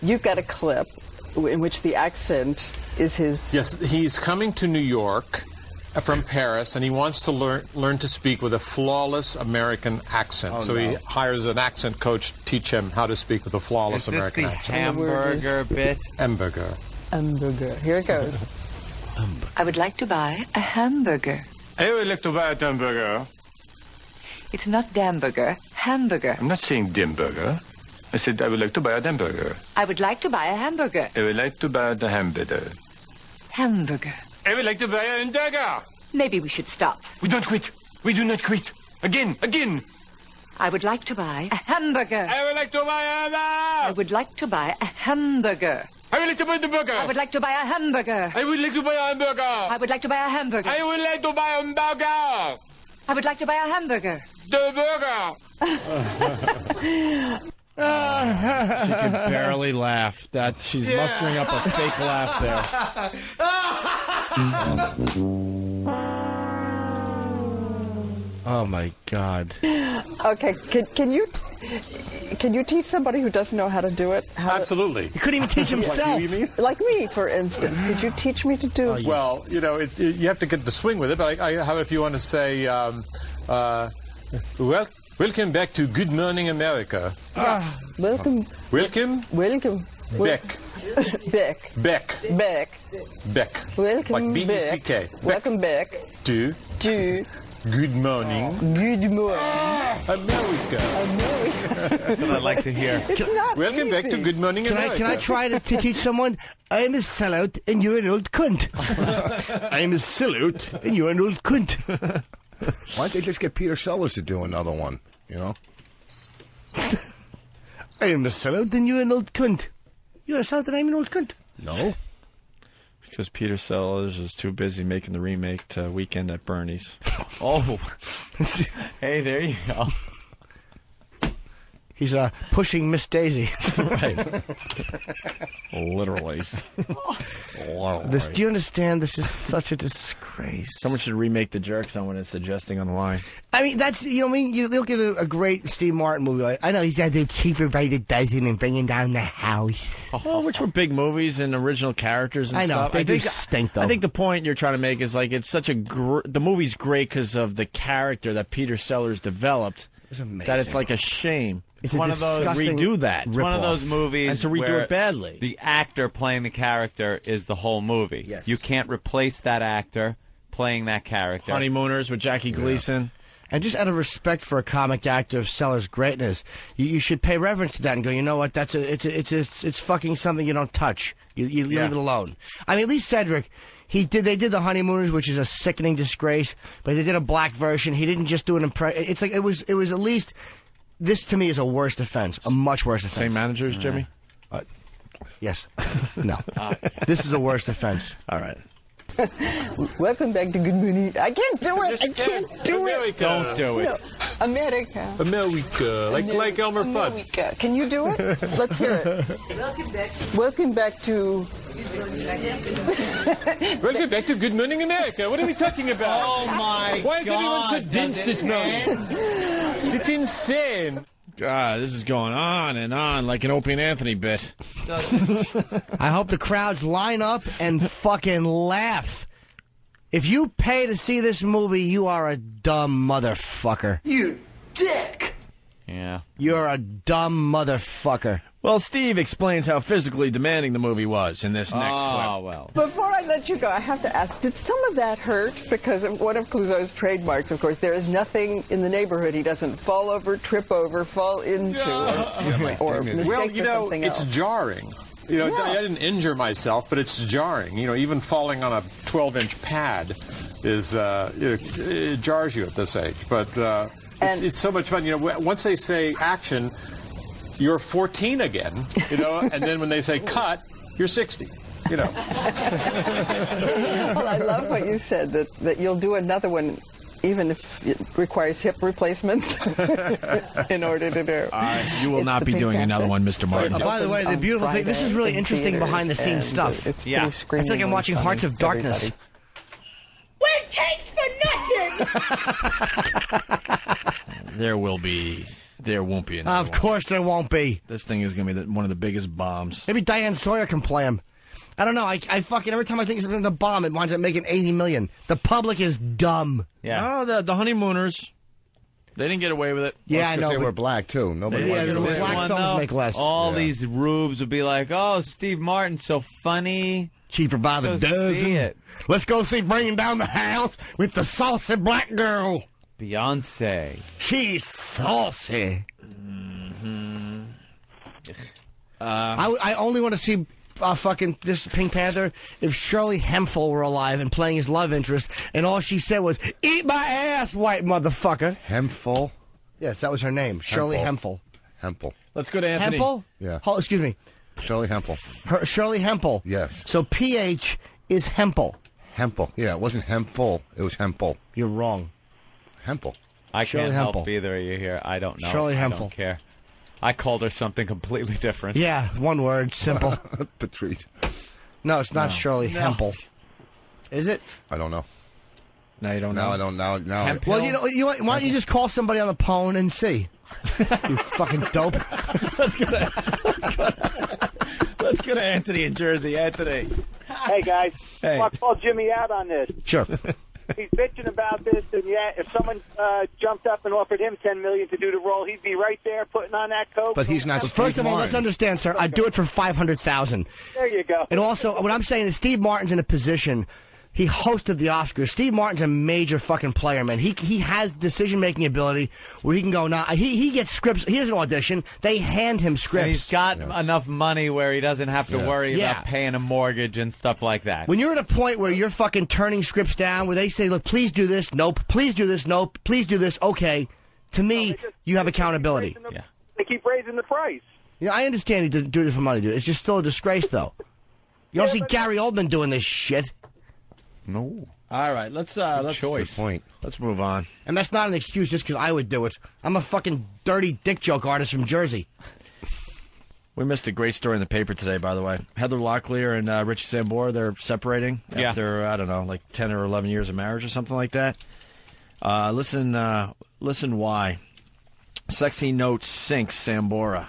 Speaker 10: You've got a clip in which the accent is his...
Speaker 19: Yes, he's coming to New York from Paris, and he wants to learn to speak with a flawless American accent.
Speaker 1: Oh,
Speaker 19: so he hires an accent coach to teach him how to speak with a flawless American accent.
Speaker 2: Hamburger bit?
Speaker 19: Hamburger.
Speaker 10: Hamburger. Here it goes.
Speaker 20: I would like to buy a hamburger.
Speaker 24: I would like to buy a hamburger.
Speaker 20: It's not Damburger, hamburger.
Speaker 24: I'm not saying Dimburger.
Speaker 9: I said, I would like to buy a hamburger.
Speaker 20: I would like to buy a hamburger.
Speaker 9: I would like to buy the hamburger.
Speaker 20: Hamburger.
Speaker 9: I would like to buy a hamburger.
Speaker 20: Maybe we should stop.
Speaker 9: We don't quit. We do not quit. Again.
Speaker 20: I would like to buy a hamburger.
Speaker 9: I would like to buy a hamburger.
Speaker 20: I would like to buy a hamburger.
Speaker 9: I would like to buy the burger.
Speaker 20: I would like to buy a hamburger.
Speaker 9: I would like to buy a hamburger.
Speaker 20: I would like to buy a hamburger.
Speaker 9: I would like to buy a hamburger.
Speaker 20: I would like to buy a hamburger.
Speaker 9: The burger.
Speaker 1: She can barely laugh. That she's mustering up a fake laugh there. Oh my God.
Speaker 10: Okay, can you teach somebody who doesn't know how to do it?
Speaker 19: Absolutely.
Speaker 3: He couldn't even teach himself.
Speaker 19: Like you mean?
Speaker 10: Like me, for instance. Could you teach me to do it?
Speaker 19: Well, you know, you have to get the swing with it, but how if you want to say, welcome back to Good Morning America.
Speaker 10: Welcome.
Speaker 19: Welcome. Beck.
Speaker 10: Beck. Welcome
Speaker 19: like B-E-C-K.
Speaker 10: Beck. Welcome back
Speaker 19: To Good Morning. America.
Speaker 2: That's what I like to hear.
Speaker 19: Welcome back to Good Morning America.
Speaker 3: Can I try to teach someone? I'm a sellout and you're an old cunt. I'm a sellout and you're an old cunt.
Speaker 4: Why don't they just get Peter Sellers to do another one, you know?
Speaker 3: I am a sellout and you're an old cunt. You're a sellout and I'm an old cunt.
Speaker 4: No.
Speaker 1: Because Peter Sellers is too busy making the remake to Weekend at Bernie's. Oh.
Speaker 2: Hey, there you go.
Speaker 3: He's pushing Miss Daisy.
Speaker 1: Right. Literally.
Speaker 3: Do you understand? This is such a disgrace.
Speaker 1: Someone should remake The Jerk, someone is suggesting online.
Speaker 3: I mean, that's, you know what I mean? You look at a great Steve Martin movie. Like, I know he's got the cheaper rated dozen and bringing down the house.
Speaker 1: Oh, which were big movies and original characters and
Speaker 3: I know,
Speaker 1: stuff.
Speaker 3: they do stink, though.
Speaker 1: I think the point you're trying to make is, like, it's such a... the movie's great because of the character that Peter Sellers developed. That it's like a shame.
Speaker 2: It's one of those
Speaker 1: redo that.
Speaker 2: It's one of those movies
Speaker 1: and to redo
Speaker 2: where
Speaker 1: it badly.
Speaker 2: The actor playing the character is the whole movie.
Speaker 3: Yes.
Speaker 2: You can't replace that actor playing that character.
Speaker 1: Honeymooners with Jackie Gleason.
Speaker 3: And just out of respect for a comic actor of Sellers' greatness, you should pay reverence to that and go, you know what? It's fucking something you don't touch. You leave it alone. I mean, at least Cedric. They did the Honeymooners, which is a sickening disgrace, but they did a black version. He didn't just do an impression. It's like it was at least. This to me is a worse offense, a much worse offense.
Speaker 1: Same managers, Jimmy?
Speaker 3: Yes. No. This is a worse offense.
Speaker 1: All right.
Speaker 10: Welcome back to Good Morning. I can't do it. I can't do it.
Speaker 1: Don't do it.
Speaker 10: No. America.
Speaker 19: Like Elmer Fudd.
Speaker 10: America. Can you do it? Let's hear it. Welcome back to...
Speaker 19: Welcome back to Good Morning America. What are we talking about?
Speaker 2: Oh, my
Speaker 19: Why is everyone so dense this morning? It's insane.
Speaker 1: God, this is going on and on like an Opie and Anthony bit.
Speaker 3: I hope the crowds line up and fucking laugh. If you pay to see this movie, you are a dumb motherfucker.
Speaker 10: You dick!
Speaker 2: Yeah.
Speaker 3: You're a dumb motherfucker.
Speaker 1: Well, Steve explains how physically demanding the movie was in this next clip.
Speaker 2: Oh, well.
Speaker 10: Before I let you go, I have to ask, did some of that hurt? Because of one of Clouseau's trademarks, of course, there is nothing in the neighborhood he doesn't fall over, trip over, fall into, or mistake
Speaker 19: well, you know,
Speaker 10: for something
Speaker 19: it's
Speaker 10: else.
Speaker 19: jarring. You know, I didn't injure myself, but it's jarring. You know, even falling on a 12-inch pad is, it jars you at this age. But it's so much fun. You know, once they say action, you're 14 again, you know, and then when they say cut, you're 60, you know.
Speaker 10: Well, I love what you said, that you'll do another one even if it requires hip replacements in order to do.
Speaker 1: You will not be doing another one, Mr. Martin.
Speaker 3: By the way, the beautiful thing, this is really interesting behind-the-scenes stuff.
Speaker 10: It's
Speaker 3: I feel like I'm watching Hearts of Darkness.
Speaker 7: We're takes for nothing!
Speaker 1: There won't be another
Speaker 3: Of course there won't be.
Speaker 1: This thing is going to be one of the biggest bombs.
Speaker 3: Maybe Diane Sawyer can play him. I don't know. I fucking, every time I think it's going to bomb, it winds up making $80 million. The public is dumb.
Speaker 1: Yeah. No, the Honeymooners, they didn't get away with it.
Speaker 3: Yeah, I know.
Speaker 4: They were black, too. Nobody
Speaker 3: black films make less.
Speaker 2: All these rubes would be like, oh, Steve Martin's so funny.
Speaker 3: Cheaper by the dozen. Let's go see Bringing Down the House with the saucy black girl.
Speaker 2: Beyonce.
Speaker 3: She's saucy. I only want to see fucking this Pink Panther if Shirley Hemphill were alive and playing his love interest, and all she said was, "Eat my ass, white motherfucker."
Speaker 4: Hemphill?
Speaker 3: Yes, that was her name. Shirley Hemphill.
Speaker 4: Hemphill.
Speaker 1: Let's go to Anthony.
Speaker 3: Hemphill?
Speaker 4: Yeah.
Speaker 3: Excuse me.
Speaker 4: Shirley Hemphill.
Speaker 3: Shirley Hemphill.
Speaker 4: Yes.
Speaker 3: So PH is Hemphill.
Speaker 4: Hemphill. Yeah, it wasn't Hemphill. It was Hemphill.
Speaker 3: You're wrong.
Speaker 4: Hemphill.
Speaker 2: I
Speaker 3: Shirley
Speaker 2: can't
Speaker 3: Hemphill.
Speaker 2: help either of you here. I don't know.
Speaker 3: Shirley
Speaker 2: I
Speaker 3: Hemphill.
Speaker 2: don't care. I called her something completely different.
Speaker 3: Yeah, one word, simple.
Speaker 4: Patrice.
Speaker 3: No, it's not
Speaker 2: No.
Speaker 3: Shirley
Speaker 2: No.
Speaker 3: Hemphill. Is it?
Speaker 4: I don't know.
Speaker 1: No, you don't
Speaker 4: Now
Speaker 1: know.
Speaker 4: I don't. Now.
Speaker 1: Hemphill?
Speaker 3: Well, why don't you just call somebody on the phone and see? You fucking dope.
Speaker 1: Let's go to Anthony in Jersey. Anthony.
Speaker 18: Hey, guys.
Speaker 1: Hey.
Speaker 18: I'll call Jimmy out on this.
Speaker 3: Sure.
Speaker 18: He's bitching about this, and yeah, if someone jumped up and offered him $10 million to do the role, he'd be right there putting on that coat.
Speaker 4: But he's not.
Speaker 3: First of all, let's understand, sir. I'd do it for $500,000.
Speaker 18: There you go.
Speaker 3: And also, what I'm saying is, Steve Martin's in a position. He hosted the Oscars. Steve Martin's a major fucking player, man. He has decision-making ability where he can go, nah, he gets scripts. He doesn't audition. They hand him scripts.
Speaker 2: And he's got enough money where he doesn't have to worry about paying a mortgage and stuff like that.
Speaker 3: When you're at a point where you're fucking turning scripts down, where they say, look, please do this, nope, please do this, nope, please do this, okay, to me, you have accountability.
Speaker 18: They keep raising the price.
Speaker 3: Yeah, I understand he didn't do it for money, dude. It's just still a disgrace, though. You don't see Gary Oldman doing this shit.
Speaker 1: No. All right, let's
Speaker 4: Good point.
Speaker 1: Let's move on.
Speaker 3: And that's not an excuse just because I would do it. I'm a fucking dirty dick joke artist from Jersey.
Speaker 1: We missed a great story in the paper today, by the way. Heather Locklear and Richie Sambora, they're separating after, I don't know, like 10 or 11 years of marriage or something like that. Listen why. Sexy note sinks Sambora.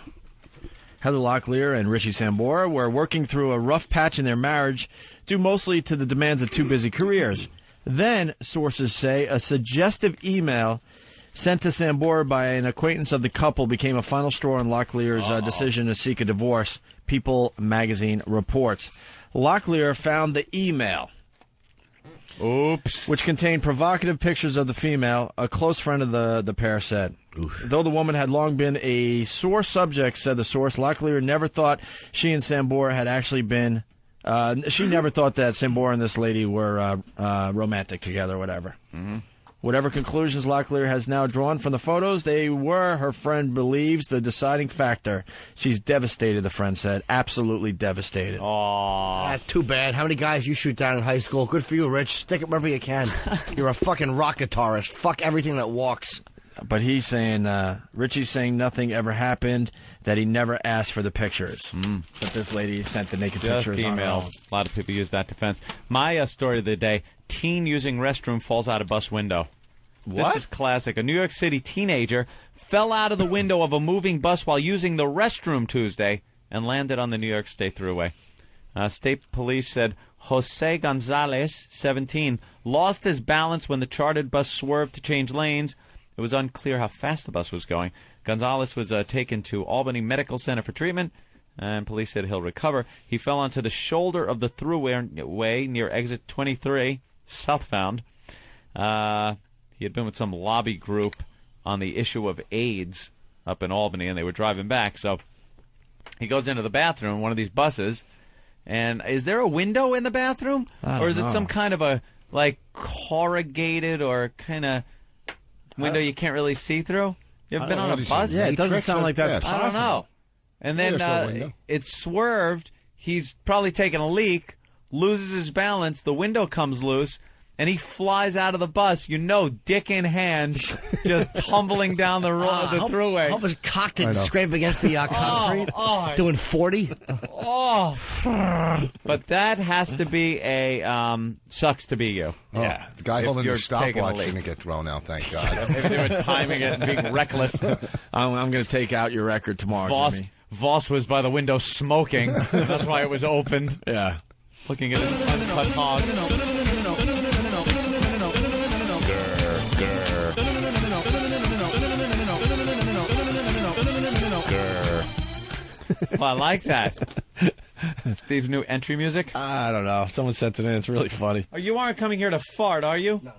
Speaker 1: Heather Locklear and Richie Sambora were working through a rough patch in their marriage due mostly to the demands of two busy careers. Then, sources say, a suggestive email sent to Sambora by an acquaintance of the couple became a final straw in Locklear's decision to seek a divorce, People magazine reports. Locklear found the email.
Speaker 2: Oops.
Speaker 1: Which contained provocative pictures of the female, a close friend of the pair said. Oof. Though the woman had long been a sore subject, said the source, Locklear never thought she and Sambora had actually been... she never thought that Sambora and this lady were romantic together or whatever.
Speaker 2: Mm-hmm.
Speaker 1: Whatever conclusions Locklear has now drawn from the photos, they were, her friend believes, the deciding factor. She's devastated, the friend said. Absolutely devastated.
Speaker 2: Aww.
Speaker 3: Too bad. How many guys you shoot down in high school? Good for you, Rich. Stick it wherever you can. You're a fucking rock guitarist. Fuck everything that walks.
Speaker 1: But he's saying, Richie's saying nothing ever happened, that he never asked for the pictures. That this lady sent the naked
Speaker 2: Just
Speaker 1: pictures on her
Speaker 2: email.
Speaker 1: own.
Speaker 2: A lot of people use that defense. My story of the day, teen using restroom falls out of bus window.
Speaker 1: What?
Speaker 2: This is classic. A New York City teenager fell out of the window of a moving bus while using the restroom Tuesday and landed on the New York State Thruway. State police said Jose Gonzalez, 17, lost his balance when the chartered bus swerved to change lanes. It was unclear how fast the bus was going. Gonzalez was taken to Albany Medical Center for treatment, and police said he'll recover. He fell onto the shoulder of the thruway near exit 23, southbound. He had been with some lobby group on the issue of AIDS up in Albany, and they were driving back. So he goes into the bathroom, one of these buses, and is there a window in the bathroom? Or is it some kind of a, like, corrugated or kind of window you can't really see through? You ever been on a bus?
Speaker 1: Yeah, it doesn't sound like that's possible.
Speaker 2: I don't know. And then it swerved. He's probably taking a leak, loses his balance, the window comes loose, and he flies out of the bus, dick in hand, just tumbling down the thruway.
Speaker 3: Hope his cock didn't scrape against the concrete. Doing 40.
Speaker 2: But that has to be a sucks to be you.
Speaker 4: Yeah. The guy holding the stopwatch didn't get thrown out, thank God.
Speaker 2: If they were timing it and being reckless.
Speaker 1: I'm going to take out your record tomorrow, Jimmy.
Speaker 2: Voss was by the window smoking. That's why it was opened.
Speaker 1: Yeah.
Speaker 2: Looking at his uncut hog. Well, I like that. Steve's new entry music?
Speaker 1: I don't know. Someone sent it in. It's really funny.
Speaker 2: Oh, you aren't coming here to fart, are you?
Speaker 3: No.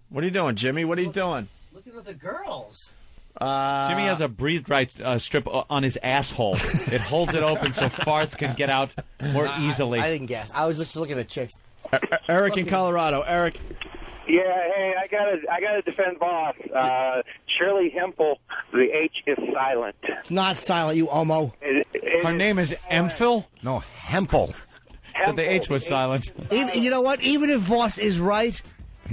Speaker 1: What are you doing, Jimmy? What are you doing?
Speaker 3: Looking at the girls.
Speaker 2: Jimmy has a breathe right strip on his asshole. It holds it open so farts can get out more easily.
Speaker 3: I didn't guess. I was just looking at chicks.
Speaker 1: Eric in Colorado. Eric.
Speaker 6: Yeah, hey, I gotta defend boss. Shirley Hempel, the H is silent.
Speaker 3: It's not silent, you homo.
Speaker 2: Her name is Emphil?
Speaker 4: No, Hempel.
Speaker 2: So the H was silent.
Speaker 3: You know what? Even if Voss is right,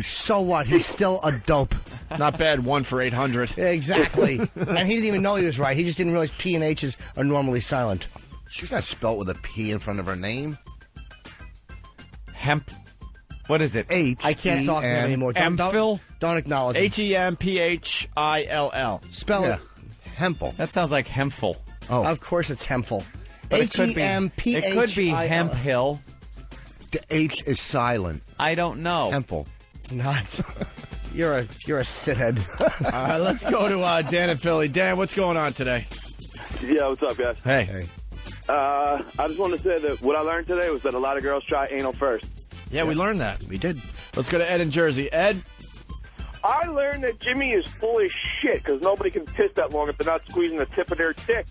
Speaker 3: so what? He's still a dope.
Speaker 1: Not bad, 1 for 800.
Speaker 3: Exactly. And he didn't even know he was right. He just didn't realize P and H's are normally silent.
Speaker 4: She's not spelled with a P in front of her name.
Speaker 2: Hemp. What is it?
Speaker 3: I can't talk to him anymore. Don't acknowledge him.
Speaker 1: Hemphill.
Speaker 3: Spell it.
Speaker 4: Hempel.
Speaker 2: That sounds like Hempful.
Speaker 3: Oh. Of course it's Hempful.
Speaker 2: But it could be Hemp Hill.
Speaker 4: The H is silent.
Speaker 2: I don't know.
Speaker 4: Hempel.
Speaker 3: It's not. You're a shithead.
Speaker 1: All right, let's go to Dan in Philly. Dan, what's going on today?
Speaker 13: Yeah, what's up, guys?
Speaker 1: Hey.
Speaker 13: I just want to say that what I learned today was that a lot of girls try anal first.
Speaker 1: Yeah, we learned that. We did. Let's go to Ed in Jersey. Ed?
Speaker 6: I learned that Jimmy is full of shit because nobody can piss that long if they're not squeezing the tip of their dick.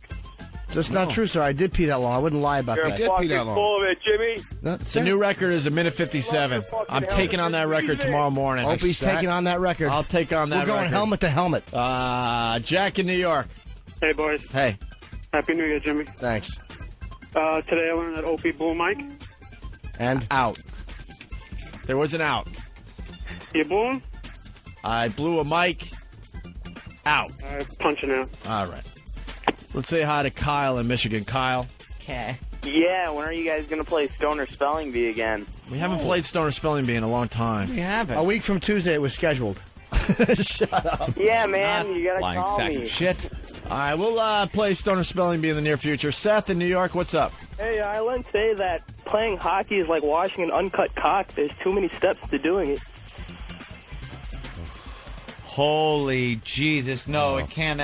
Speaker 3: That's not true, sir. I did pee that long. I wouldn't lie about
Speaker 6: You're
Speaker 3: that.
Speaker 6: fucking full of it, Jimmy.
Speaker 1: The new record is 1:57. I'm taking on that record tomorrow morning.
Speaker 3: Opie's taking on that record.
Speaker 1: I'll take on that
Speaker 3: We're going
Speaker 1: record.
Speaker 3: helmet to helmet.
Speaker 1: Jack in New York.
Speaker 16: Hey, boys.
Speaker 1: Hey.
Speaker 16: Happy New Year, Jimmy.
Speaker 3: Thanks.
Speaker 16: Today I learned that Opie blew a mic.
Speaker 3: And?
Speaker 1: Out. There was an out.
Speaker 16: You blew him?
Speaker 1: I blew a mic. Out.
Speaker 16: Punching out.
Speaker 1: All right. Let's say hi to Kyle in Michigan. Kyle.
Speaker 17: Okay. Yeah, when are you guys going to play Stoner Spelling Bee again?
Speaker 1: We haven't played Stoner Spelling Bee in a long time.
Speaker 2: We haven't.
Speaker 3: A week from Tuesday it was scheduled.
Speaker 1: Shut up.
Speaker 17: Yeah, man, you got to
Speaker 2: Lying
Speaker 17: call
Speaker 2: sack
Speaker 17: me.
Speaker 2: of shit.
Speaker 1: All right, we'll play Stoner Spelling Bee in the near future. Seth in New York, what's up?
Speaker 24: Hey, I learned today that playing hockey is like washing an uncut cock. There's too many steps to doing it.
Speaker 2: Holy Jesus, no, it can't